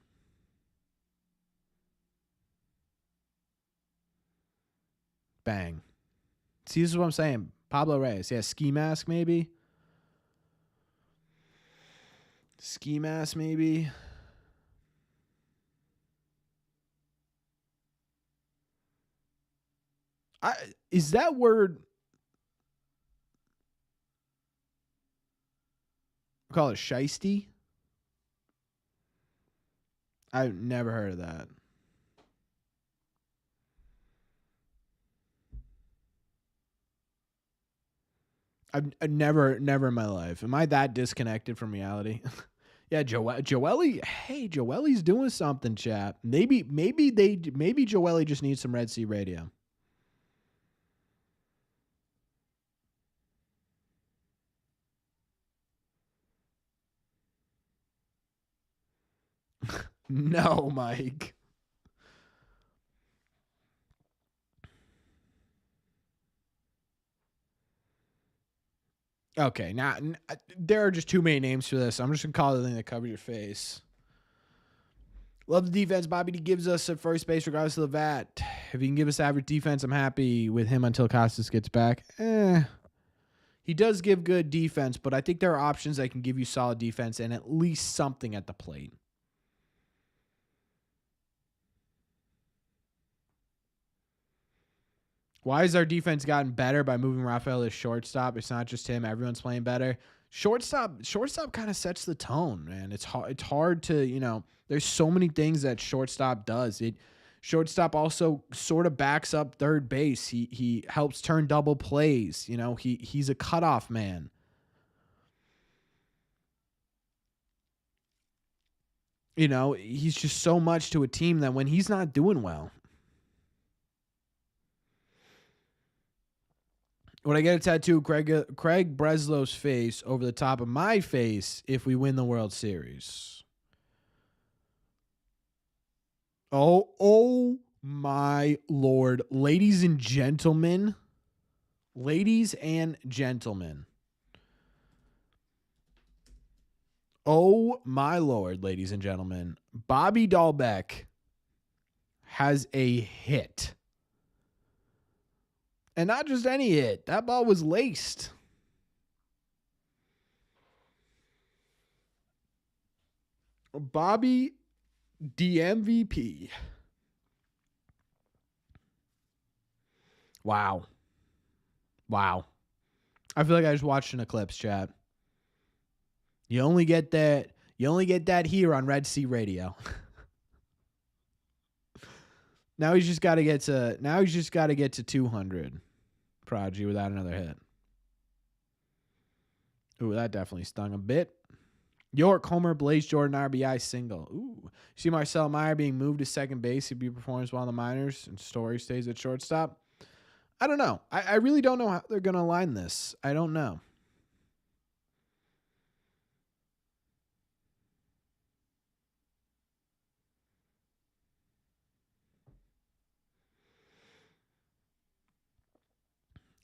Bang. See, this is what I'm saying. Pablo Reyes. Yeah, ski mask maybe. Ski mask maybe. Is that word? Call it shiesty? I've never heard of that. I've never in my life. Am I that disconnected from reality? Yeah, Joely. Hey, Joely's doing something, chat. Maybe Joely just needs some Red Sea radio. No, Mike. Okay, now there are just too many names for this. I'm just gonna call it the thing that covers your face. Love the defense Bobby D gives us at first base, regardless of the VAT. If he can give us average defense, I'm happy with him until Costas gets back. He does give good defense, but I think there are options that can give you solid defense and at least something at the plate. Why has our defense gotten better by moving Rafael to shortstop? It's not just him. Everyone's playing better. Shortstop kind of sets the tone, man. It's hard to, there's so many things that shortstop does. Shortstop also sort of backs up third base. He helps turn double plays. You know, he's a cutoff man. You know, he's just so much to a team that when he's not doing well, would I get a tattoo Craig Breslow's face over the top of my face if we win the World Series? Oh my Lord. Ladies and gentlemen. Ladies and gentlemen. Oh my Lord, ladies and gentlemen. Bobby Dalbec has a hit. And not just any hit. That ball was laced. Bobby DMVP. Wow. Wow. I feel like I just watched an eclipse, chat. You only get that here on Red Sea Radio. Now he's just got to get to 200. Prodigy without another hit. Ooh, that definitely stung a bit. York, homer, Blaze Jordan, RBI single. Ooh. See Marcel Meyer being moved to second base if he performs well in the minors and Story stays at shortstop. I don't know. I really don't know how they're going to align this. I don't know.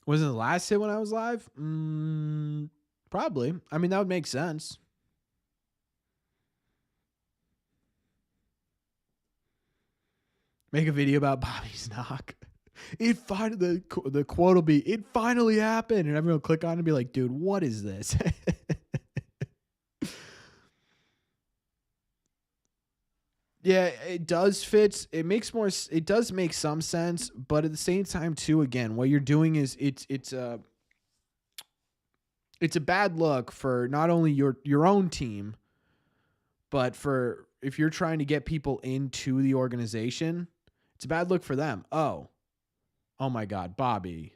Was it the last hit when I was live? Probably. I mean, that would make sense. Make a video about Bobby's knock. It finally, the quote will be, "It finally happened," and everyone will click on it and be like, "Dude, what is this?" Yeah, it does fit. It does make some sense, but at the same time, too, again, what you're doing is it's a bad look for not only your own team, but for if you're trying to get people into the organization, it's a bad look for them. Oh my God, Bobby,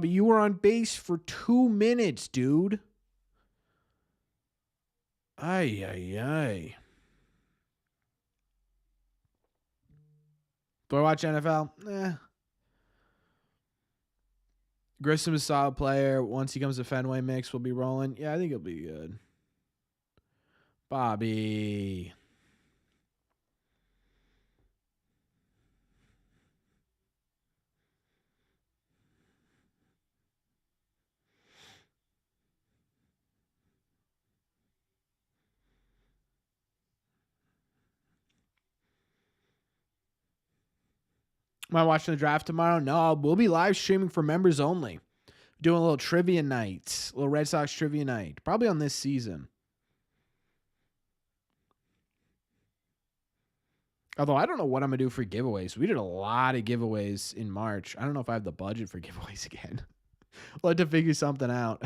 you were on base for 2 minutes, dude. Ay. Do I watch NFL? Grissom is a solid player. Once he comes to Fenway mix, we'll be rolling. Yeah, I think he'll be good. Bobby. Am I watching the draft tomorrow? No, we'll be live streaming for members only. Doing a little trivia night, a little Red Sox trivia night, probably on this season. Although I don't know what I'm going to do for giveaways. We did a lot of giveaways in March. I don't know if I have the budget for giveaways again. We'll have to figure something out.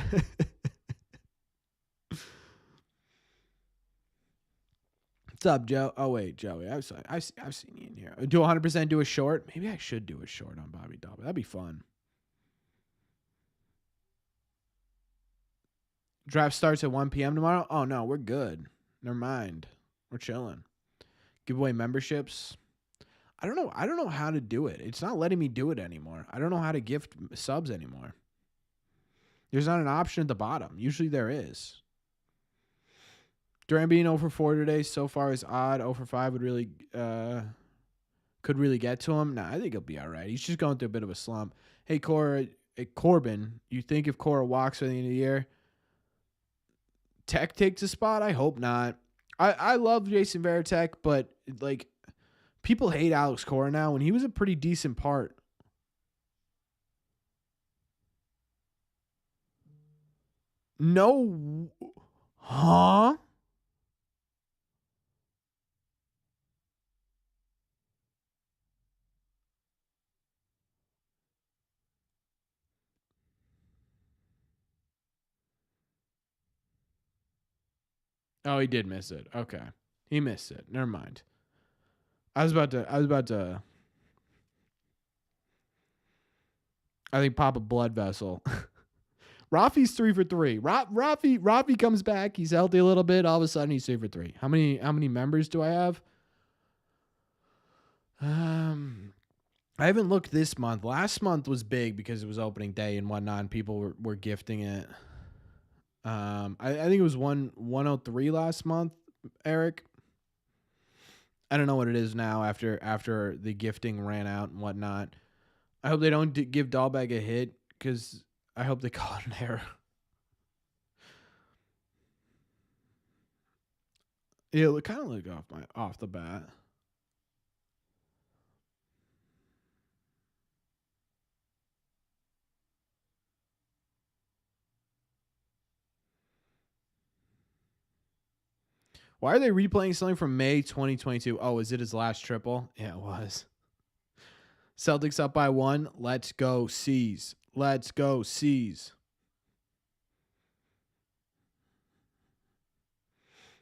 What's up, Joe? Oh, wait, Joey. I've seen you in here. Do 100% do a short? Maybe I should do a short on Bobby Dalbec. That'd be fun. Draft starts at 1 p.m. tomorrow? Oh, no, we're good. Never mind. We're chilling. Giveaway memberships. I don't know how to do it. It's not letting me do it anymore. I don't know how to gift subs anymore. There's not an option at the bottom. Usually there is. Duran being 0 for 4 today so far is odd. 0 for 5 would really could really get to him. Nah, I think he'll be all right. He's just going through a bit of a slump. Hey, Corbin, you think if Cora walks by the end of the year, Tech takes a spot? I hope not. I love Jason Varitek, but like people hate Alex Cora now when he was a pretty decent part. No. Huh? Oh, he did miss it. Okay. He missed it. Never mind. I was about to. I think pop a blood vessel. Rafi's 3 for 3. Rafi comes back. He's healthy a little bit. All of a sudden, he's 3 for 3. How many members do I have? I haven't looked this month. Last month was big because it was opening day and whatnot, and people were gifting it. I think it was 103 last month, Eric. I don't know what it is now after the gifting ran out and whatnot. I hope they don't give Dalbec a hit because I hope they call it an error. Yeah, it kind of look off the bat. Why are they replaying something from May 2022? Oh, is it his last triple? Yeah, it was. Celtics up by 1. Let's go C's. Let's go C's.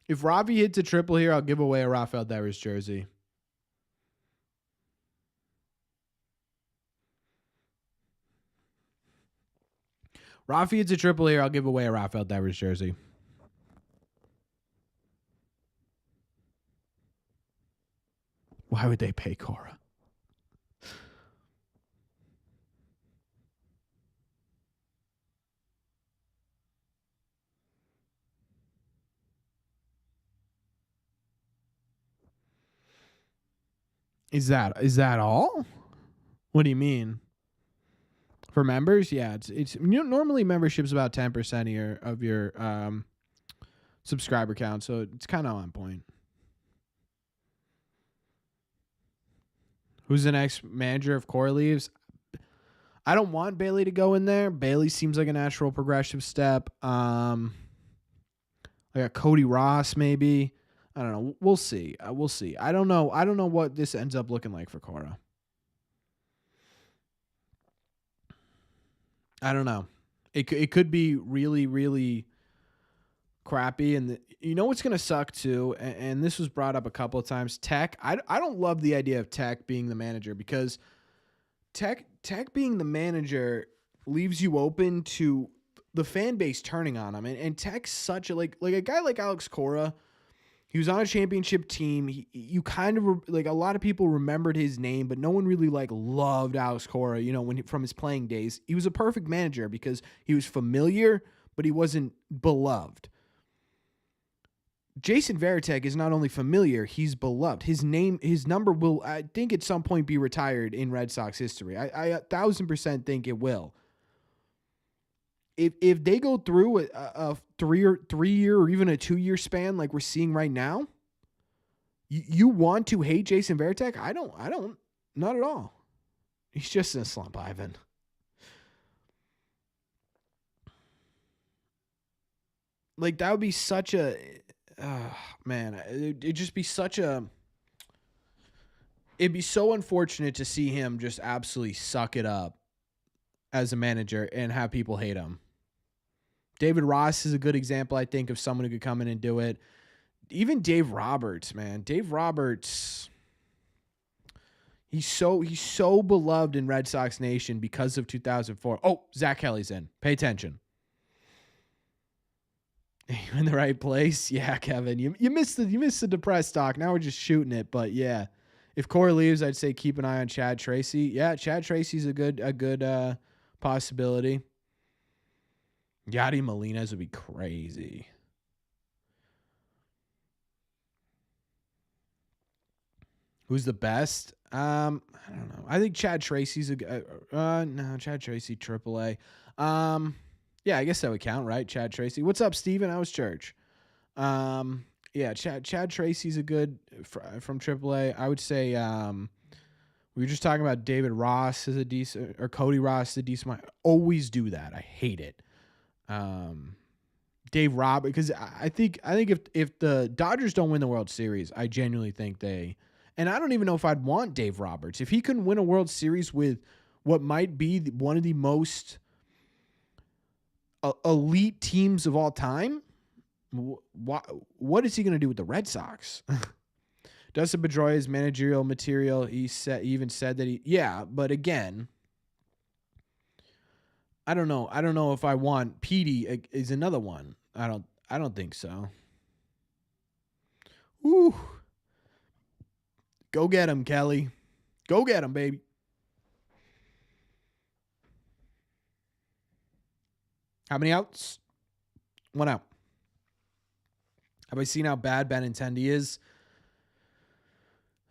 If Ravi hits a triple here, I'll give away a Rafael Devers jersey. Rafi hits a triple here, I'll give away a Rafael Devers jersey. Why would they pay Cora? Is that all? What do you mean? For members? Yeah, it's normally membership's about 10% of your subscriber count, so it's kind of on point. Who's the next manager if Cora leaves? I don't want Bailey to go in there. Bailey seems like a natural progressive step. I got Cody Ross maybe. I don't know. We'll see. We'll see. I don't know what this ends up looking like for Cora. I don't know. It could be really, really crappy. And you know what's going to suck too? And this was brought up a couple of times. Tech. I don't love the idea of Tech being the manager because Tech being the manager leaves you open to the fan base turning on him. And Tech's such a like a guy like Alex Cora. He was on a championship team. You kind of like a lot of people remembered his name, but no one really like loved Alex Cora. You know, from his playing days, he was a perfect manager because he was familiar, but he wasn't beloved. Jason Varitek is not only familiar, he's beloved. His number will, I think, at some point be retired in Red Sox history. I 1,000% think it will. If they go through a 3 year or even a 2 year span like we're seeing right now, you want to hate Jason Varitek? I don't, not at all. He's just in a slump, Ivan. Like that would be such a, man, it'd just be such a. It'd be so unfortunate to see him just absolutely suck it up as a manager and have people hate him. David Ross is a good example, I think, of someone who could come in and do it. Even Dave Roberts, man. Dave Roberts, he's so beloved in Red Sox Nation because of 2004. Oh, Zach Kelly's in. Pay attention. You in the right place? Yeah, Kevin. You missed the depressed talk. Now we're just shooting it, but yeah. If Cora leaves, I'd say keep an eye on Chad Tracy. Yeah, Chad Tracy's a good possibility. Yadi Molina's would be crazy. Who's the best? I don't know. I think Chad Tracy's no, Chad Tracy AAA. Yeah, I guess that would count, right? Chad Tracy. What's up, Steven? How was church? Yeah, Chad Tracy's a good from AAA. I would say we were just talking about David Ross is a decent, or Cody Ross is a decent. Always do that. I hate it. Dave Rob, because I think if the Dodgers don't win the World Series, I genuinely think they, and I don't even know if I'd want Dave Roberts if he couldn't win a World Series with what might be one of the most elite teams of all time. What is he going to do with the Red Sox? Dustin Pedroia's managerial material. He even said that yeah, but again, I don't know. I don't know if I want Petey is another one. I don't think so. Ooh. Go get him, Kelly. Go get him, baby. How many outs? 1 out. Have I seen how bad Benintendi is?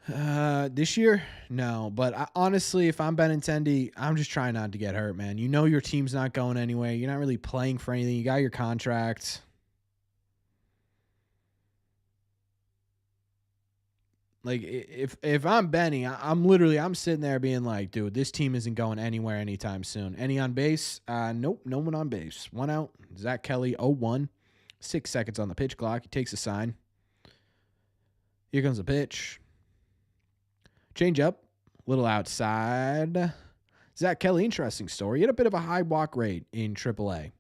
This year? No. But honestly, if I'm Benintendi, I'm just trying not to get hurt, man. You know your team's not going anywhere. You're not really playing for anything. You got your contract. Like, if I'm Benny, I'm sitting there being like, dude, this team isn't going anywhere anytime soon. Any on base? Nope, no one on base. 1 out. Zach Kelly, 0-1. 6 seconds on the pitch clock. He takes a sign. Here comes the pitch. Change up. Little outside. Zach Kelly, interesting story. He had a bit of a high walk rate in AAA.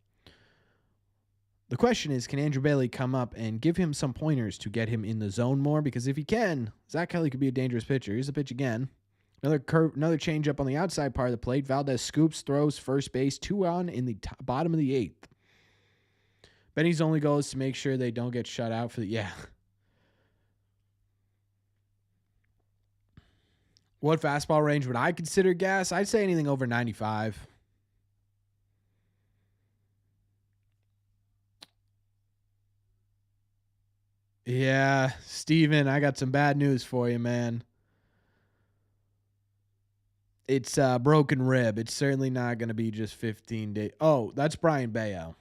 The question is, can Andrew Bailey come up and give him some pointers to get him in the zone more? Because if he can, Zach Kelly could be a dangerous pitcher. Here's the pitch again. Another change up on the outside part of the plate. Valdez scoops, throws, first base, 2 on in the bottom of the 8th. Benny's only goal is to make sure they don't get shut out for the... Yeah. What fastball range would I consider gas? I'd say anything over 95. Yeah, Steven, I got some bad news for you, man. It's a broken rib. It's certainly not going to be just 15 days. Oh, that's Brayan Bello.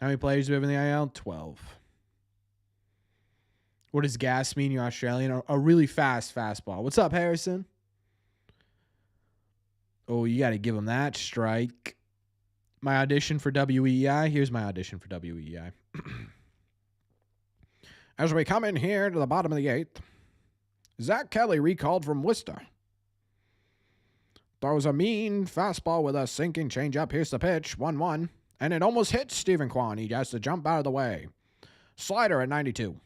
How many players do we have in the IL? 12. What does gas mean? You're Australian. A really fast fastball. What's up, Harrison? Oh, you got to give him that strike. My audition for WEI. Here's my audition for WEI. As we come in here to the bottom of the 8th, Zach Kelly recalled from Worcester. Throws a mean fastball with a sinking changeup. Here's the pitch, 1-1. And it almost hits Stephen Kwan. He has to jump out of the way. Slider at 92.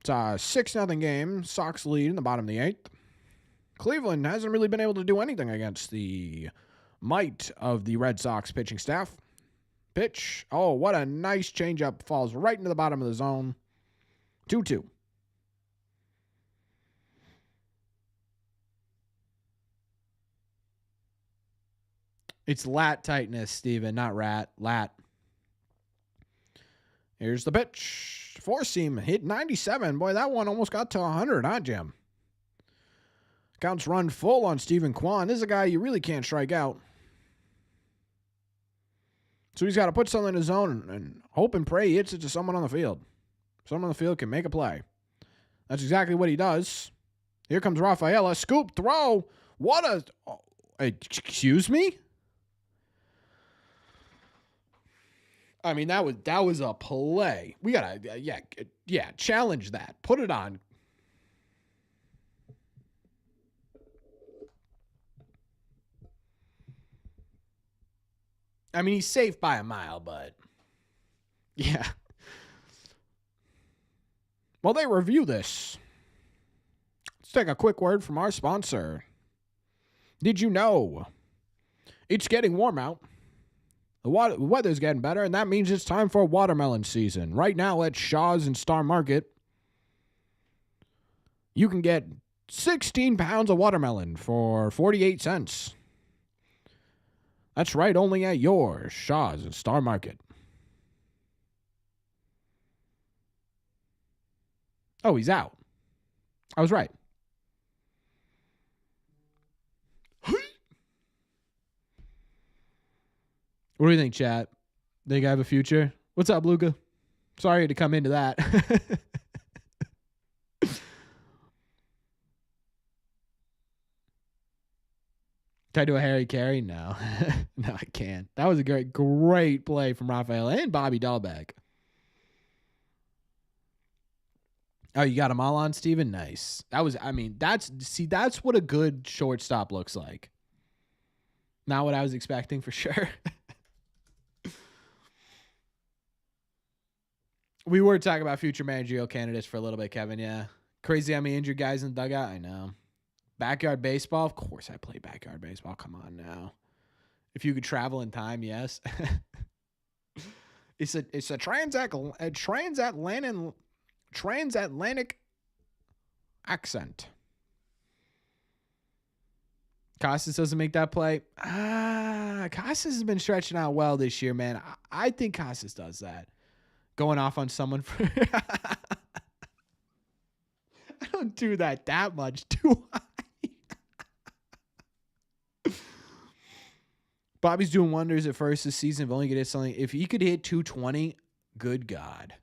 It's a 6-0 game. Sox lead in the bottom of the 8th. Cleveland hasn't really been able to do anything against the might of the Red Sox pitching staff. Pitch. Oh, what a nice changeup. Falls right into the bottom of the zone. 2-2. It's lat tightness, Steven, not rat. Lat. Here's the pitch. Four-seam hit 97. Boy, that one almost got to 100, huh, Jim? Counts run full on Stephen Kwan. This is a guy you really can't strike out. So he's got to put something in his zone and hope and pray he hits it to someone on the field. Someone on the field can make a play. That's exactly what he does. Here comes Rafael. A scoop throw. What a... Oh, excuse me? I mean, that was a play. We got to... Yeah, challenge that. Put it on. I mean, he's safe by a mile, but yeah. While they review this, let's take a quick word from our sponsor. Did you know it's getting warm out? The weather's getting better, and that means it's time for watermelon season. Right now at Shaw's and Star Market, you can get 16 pounds of watermelon for 48 cents. That's right, only at your Shaw's and Star Market. Oh, he's out. I was right. What do you think, chat? Think I have a future? What's up, Luca? Sorry to come into that. Can I do a Harry Carey? No. No, I can't. That was a great play from Rafael and Bobby Dalbec. Oh, you got them all on, Steven? Nice. That's what a good shortstop looks like. Not what I was expecting for sure. We were talking about future managerial candidates for a little bit, Kevin. Yeah. Crazy how many injured guys in the dugout. I know. Backyard baseball. Of course I play backyard baseball. Come on now. If you could travel in time, yes. it's a transatlantic accent. Costas doesn't make that play. Costas has been stretching out well this year, man. I think Costas does that. Going off on someone for I don't do that much, do I? Bobby's doing wonders at first this season. If only could hit something. If he could hit 220, good God.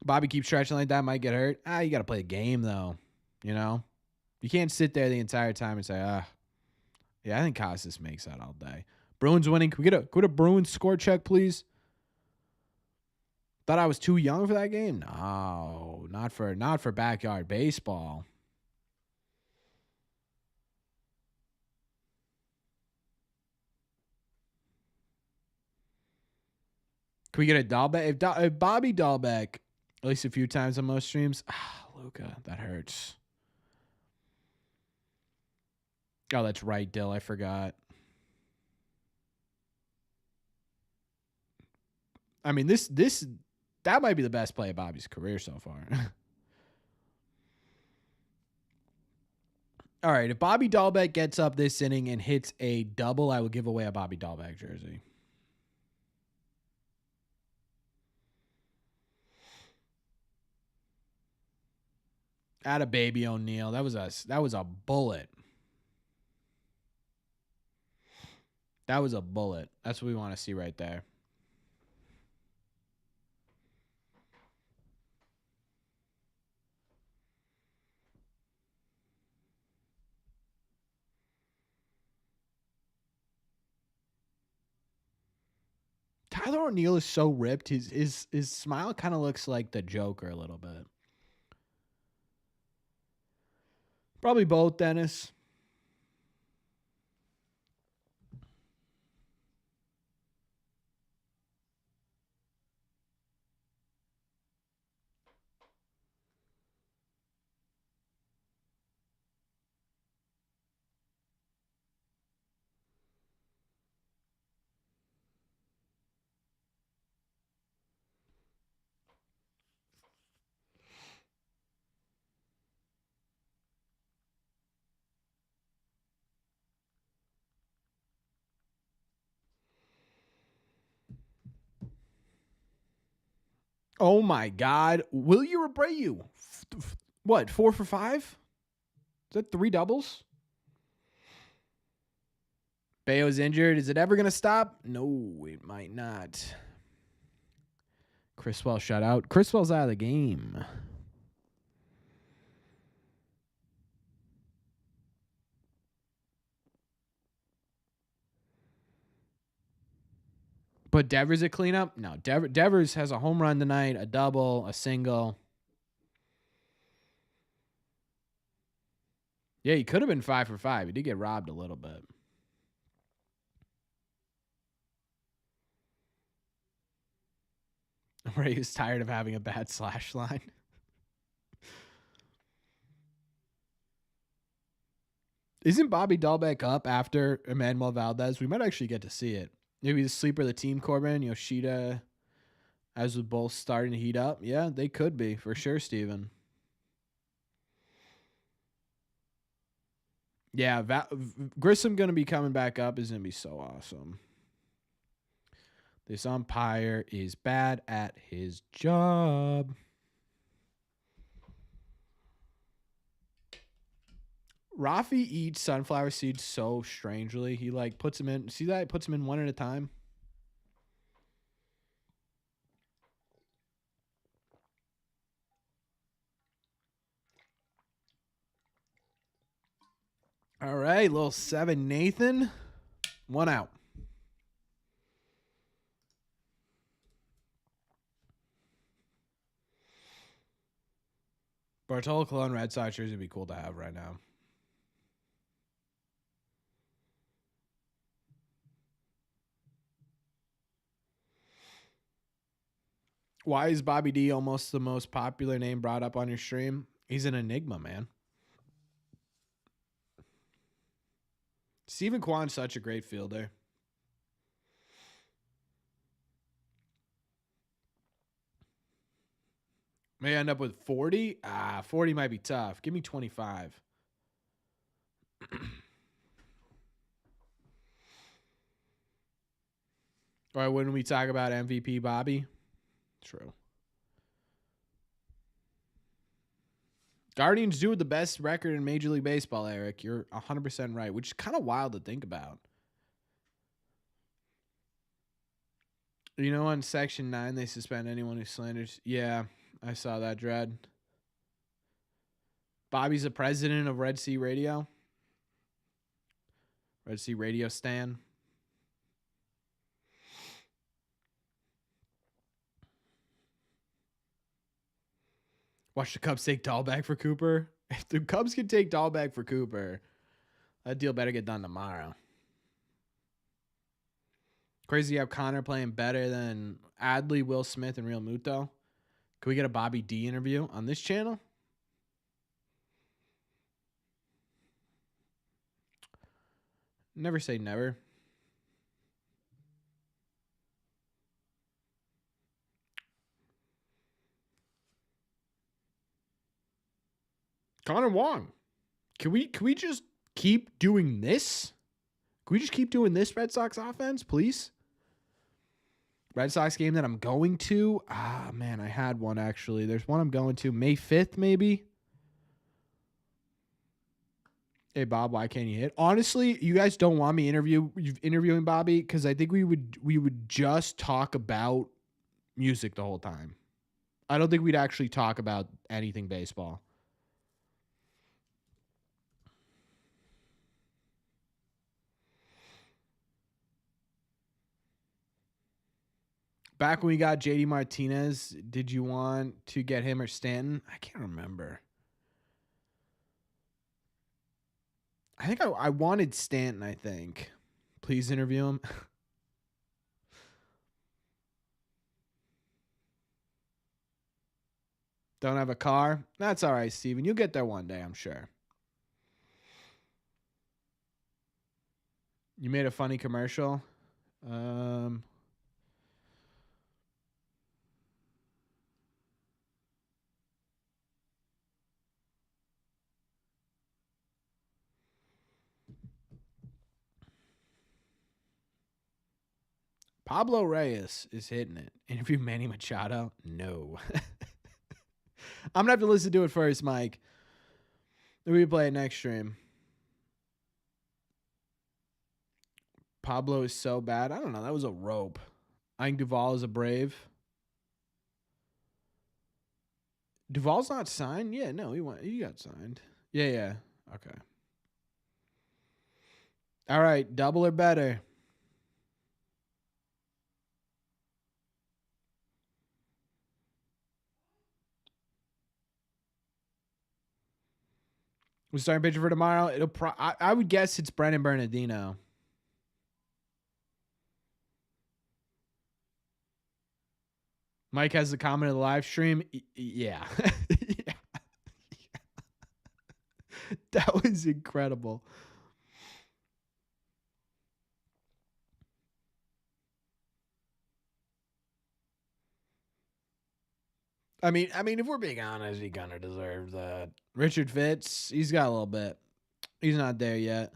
Bobby keeps stretching like that, might get hurt. You got to play a game, though. You know? You can't sit there the entire time and say, yeah, I think Costas makes that all day. Bruins winning. Can we get a Bruins score check, please? Thought I was too young for that game? No, not for backyard baseball. Can we get a Dalbec? If Bobby Dalbec, at least a few times on most streams. Luca, that hurts. Oh, that's right, Dill. I forgot. I mean, that might be the best play of Bobby's career so far. All right, if Bobby Dalbec gets up this inning and hits a double, I will give away a Bobby Dalbec jersey. Atta baby O'Neal. That was a bullet. That was a bullet. That's what we want to see right there. Tyler O'Neill is so ripped. His smile kind of looks like the Joker a little bit. Probably both, Dennis. Oh my God. Will you Abreu? What, 4 for 5? Is that 3 doubles? Bello's injured. Is it ever going to stop? No, it might not. Criswell shut out. Criswell's out of the game. But Devers a cleanup? No, Devers has a home run tonight, a double, a single. Yeah, he could have been 5 for 5. He did get robbed a little bit. Ray is tired of having a bad slash line. Isn't Bobby Dalbec up after Emmanuel Valdez? We might actually get to see it. Maybe the sleeper of the team, Corbin, Yoshida, as with both starting to heat up. Yeah, they could be, for sure, Steven. Yeah, Grissom going to be coming back up is going to be so awesome. This umpire is bad at his job. Rafi eats sunflower seeds so strangely. He puts them in. See that? He puts them in one at a time. All right, little 7 Nathan. 1 out. Bartolo Colon Red Sox jersey would be cool to have right now. Why is Bobby D almost the most popular name brought up on your stream? He's an enigma, man. Stephen Kwan's such a great fielder. May end up with 40. 40 might be tough. Give me 25. Why wouldn't we talk about MVP Bobby? True. Guardians do with the best record in Major League Baseball, Eric. You're 100% right, which is kind of wild to think about. You know, on Section 9, they suspend anyone who slanders. Yeah, I saw that, Dread. Bobby's the president of Red Sea Radio. Red Sea Radio Stan. Watch the Cubs take Dalbec for Cooper. If the Cubs can take Dalbec for Cooper, that deal better get done tomorrow. Crazy how Connor playing better than Adley, Will Smith, and Real Muto. Can we get a Bobby D interview on this channel? Never say never. Connor Wong. Can we just keep doing this? Can we just keep doing this Red Sox offense, please? Red Sox game that I'm going to. Man, I had one actually. There's one I'm going to May 5th, maybe. Hey Bob, why can't you hit? Honestly, you guys don't want me interviewing Bobby because I think we would just talk about music the whole time. I don't think we'd actually talk about anything baseball. Back when we got JD Martinez, did you want to get him or Stanton? I can't remember. I think I wanted Stanton, I think. Please interview him. Don't have a car? That's all right, Steven. You'll get there one day, I'm sure. You made a funny commercial. Pablo Reyes is hitting it. Interview Manny Machado? No. I'm going to have to listen to it first, Mike. Then we play it next stream. Pablo is so bad. I don't know. That was a rope. I think Duvall is a Brave. Duvall's not signed? Yeah, no, he got signed. Yeah. Okay. All right, double or better. We're starting pitcher for tomorrow. I would guess it's Brennan Bernardino. Mike has the comment of the live stream. Yeah. Yeah. That was incredible. I mean, if we're being honest, he kind of deserves that. Richard Fitz, he's got a little bit. He's not there yet.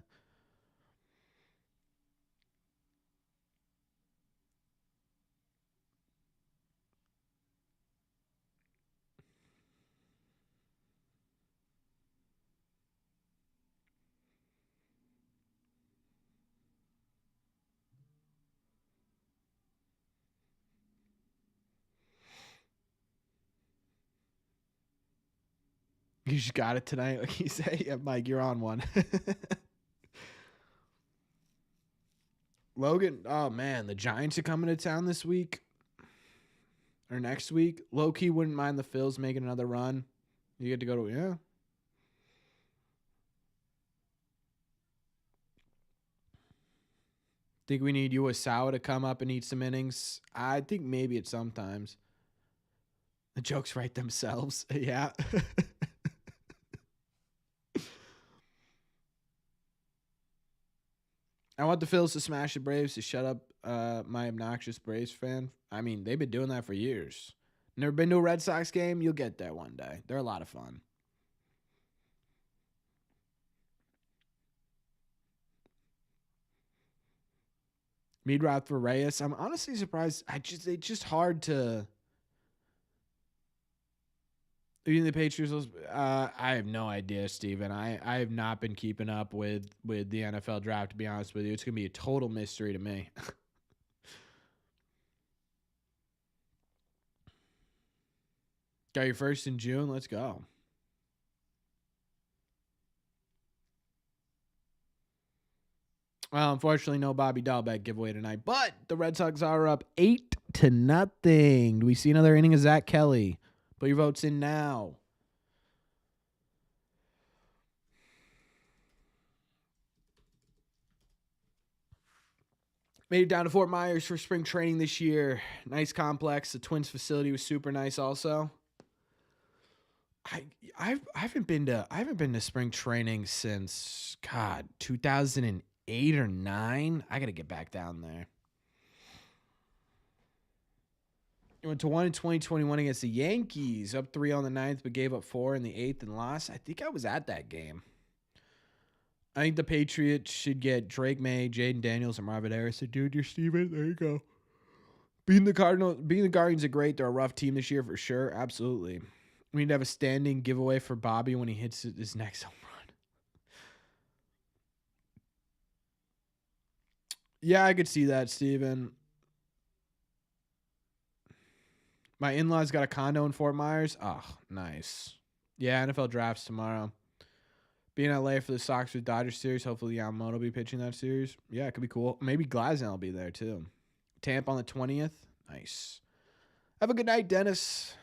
You just got it tonight, like you say. Yeah, Mike, you're on one. Logan, oh man, the Giants are coming to town this week or next week. Low key wouldn't mind the Phils making another run. You get to go to, yeah. Think we need Uwasawa to come up and eat some innings? I think maybe at sometimes. The jokes write themselves. Yeah. I want the Phils to smash the Braves to shut up my obnoxious Braves fan. I mean, they've been doing that for years. Never been to a Red Sox game? You'll get there one day. They're a lot of fun. Mead route for Reyes. I'm honestly surprised. It's just hard to. Even the Patriots. I have no idea, Steven. I have not been keeping up with the NFL draft. To be honest with you, it's gonna be a total mystery to me. Got your first in June. Let's go. Well, unfortunately, no Bobby Dalbec giveaway tonight, but the Red Sox are up 8-0. Do we see another inning of Zach Kelly? Put your votes in now. Made it down to Fort Myers for spring training this year. Nice complex. The Twins facility was super nice also. I haven't been to spring training since 2008 or 9. I got to get back down there. Went to 1 in 2021 against the Yankees, up 3 on the 9th, but gave up 4 in the 8th and lost. I think I was at that game. I think the Patriots should get Drake May, Jaden Daniels, and Marvin Harrison. Dude, you're Steven. There you go. Being the Guardians are great. They're a rough team this year for sure. Absolutely. We need to have a standing giveaway for Bobby when he hits his next home run. Yeah, I could see that, Steven. My in-laws got a condo in Fort Myers. Oh, nice. Yeah, NFL drafts tomorrow. Be in LA for the Sox with Dodgers series. Hopefully Yamamoto will be pitching that series. Yeah, it could be cool. Maybe Glasnow will be there too. Tampa on the 20th. Nice. Have a good night, Dennis.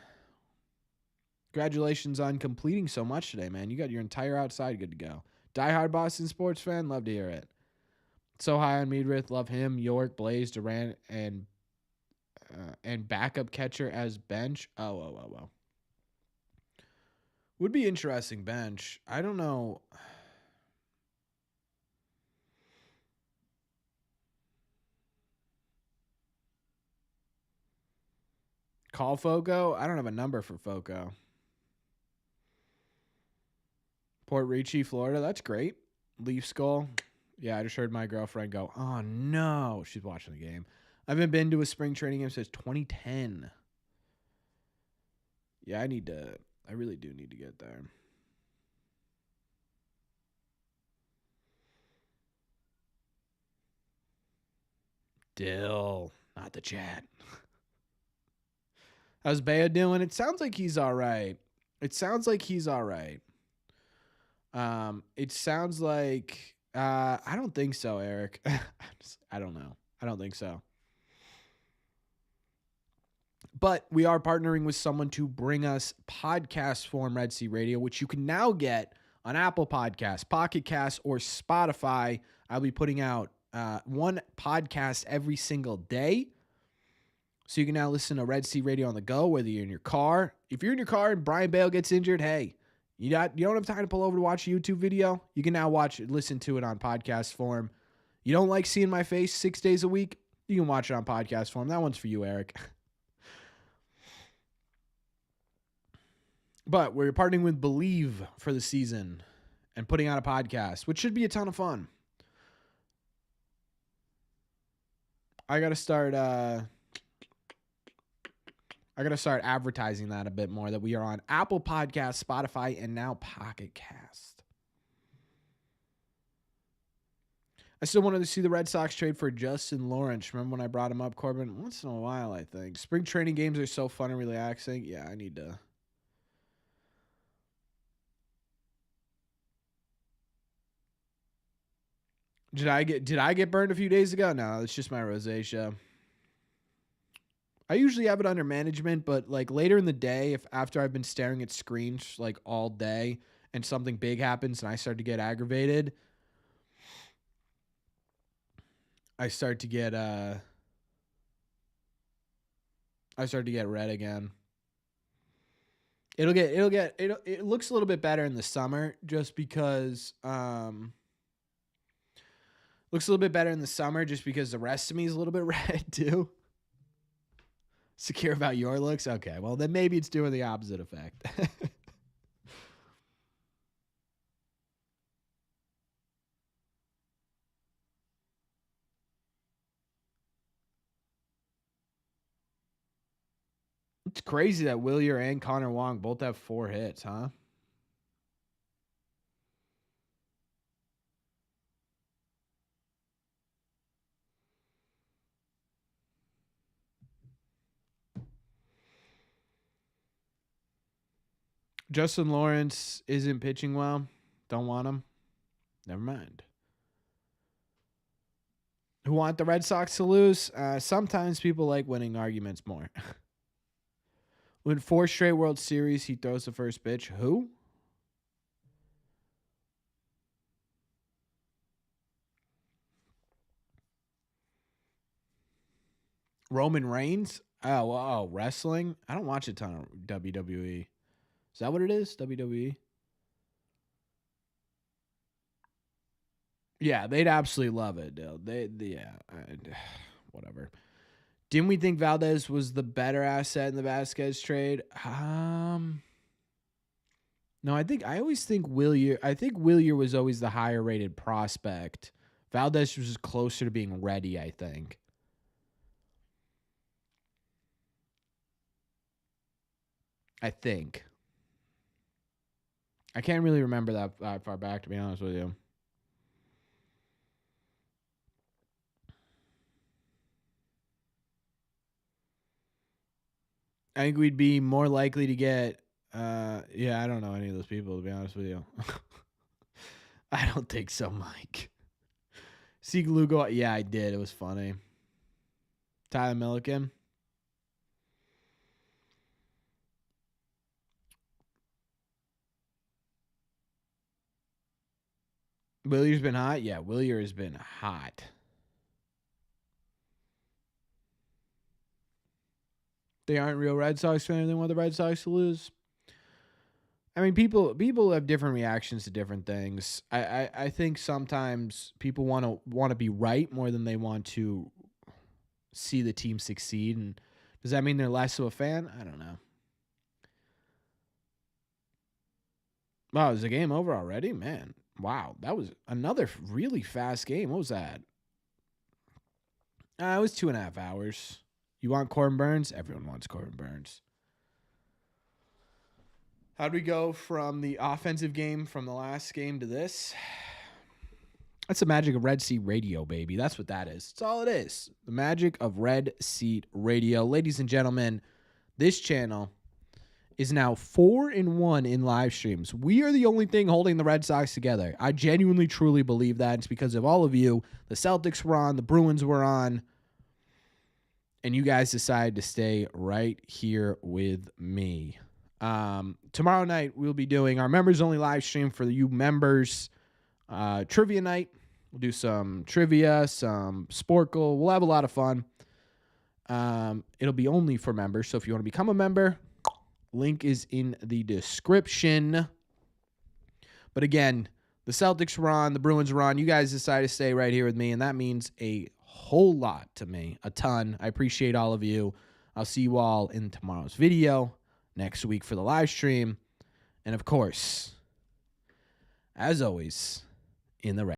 Congratulations on completing so much today, man. You got your entire outside good to go. Diehard Boston sports fan. Love to hear it. So high on Meadrith. Love him. York, Blaze, Durant, and backup catcher as bench. Oh. Would be interesting bench. I don't know. Call Foco? I don't have a number for Foco. Port Richey, Florida. That's great. Leaf Skull. Yeah, I just heard my girlfriend go, oh, no. She's watching the game. I haven't been to a spring training game since 2010. Yeah, I really do need to get there. Dill, not the chat. How's Bello doing? It sounds like he's all right. It sounds like I don't think so, Eric. I don't know. I don't think so. But we are partnering with someone to bring us podcast form Red Sea Radio, which you can now get on Apple Podcasts, Pocket Casts, or Spotify. I'll be putting out one podcast every single day. So you can now listen to Red Sea Radio on the go, whether you're in your car. If you're in your car and Brayan Bello gets injured, hey, you don't have time to pull over to watch a YouTube video. You can now listen to it on podcast form. You don't like seeing my face 6 days a week? You can watch it on podcast form. That one's for you, Eric. But we're partnering with Believe for the season and putting out a podcast, which should be a ton of fun. I got to start advertising that a bit more, that we are on Apple Podcasts, Spotify, and now Pocket Cast. I still wanted to see the Red Sox trade for Justin Lawrence. Remember when I brought him up, Corbin? Once in a while, I think. Spring training games are so fun and relaxing. Yeah, I need to. Did I get burned a few days ago? No, it's just my rosacea. I usually have it under management, but like later in the day, after I've been staring at screens like all day and something big happens and I start to get aggravated, I start to get red again. It looks a little bit better in the summer just because looks a little bit better in the summer just because the rest of me is a little bit red too. Secure about your looks? Okay, well then maybe it's doing the opposite effect. It's crazy that Willier and Connor Wong both have 4 hits, huh? Justin Lawrence isn't pitching well. Don't want him. Never mind. Who want the Red Sox to lose? Sometimes people like winning arguments more. Win 4 straight World Series, he throws the first pitch. Who? Roman Reigns? Oh, wrestling? I don't watch a ton of WWE. Is that what it is? WWE? Yeah, they'd absolutely love it, dude. Whatever. Didn't we think Valdez was the better asset in the Vasquez trade? No, I always think Willier. I think Willier was always the higher rated prospect. Valdez was just closer to being ready, I think. I can't really remember that far back, to be honest with you. I think we'd be more likely to get. Yeah, I don't know any of those people, to be honest with you. I don't think so, Mike. Sieg Lugo, yeah, I did. It was funny. Tyler Milliken. Willier's been hot? Yeah, Willier has been hot. They aren't real Red Sox fans. They want the Red Sox to lose. I mean, people have different reactions to different things. I think sometimes people want to be right more than they want to see the team succeed. And does that mean they're less of a fan? I don't know. Wow, is the game over already? Man, wow, that was another really fast game. What was that? It was 2.5 hours. You want Corbin Burns? Everyone wants Corbin Burns. How'd we go from the offensive game from the last game to this? That's the magic of Red Seat Radio, baby. That's what that is. That's all it is. The magic of Red Seat Radio. Ladies and gentlemen, this channel is now 4-1 in live streams. We are the only thing holding the Red Sox together. I genuinely, truly believe that. It's because of all of you. The Celtics were on. The Bruins were on. And you guys decided to stay right here with me. Tomorrow night, we'll be doing our members-only live stream for you members. Trivia night. We'll do some trivia, some Sporkle. We'll have a lot of fun. It'll be only for members. So if you want to become a member, link is in the description. But again, the Celtics were on, the Bruins were on. You guys decided to stay right here with me, and that means a whole lot to me, a ton. I appreciate all of you. I'll see you all in tomorrow's video, next week for the live stream, and of course, as always, in the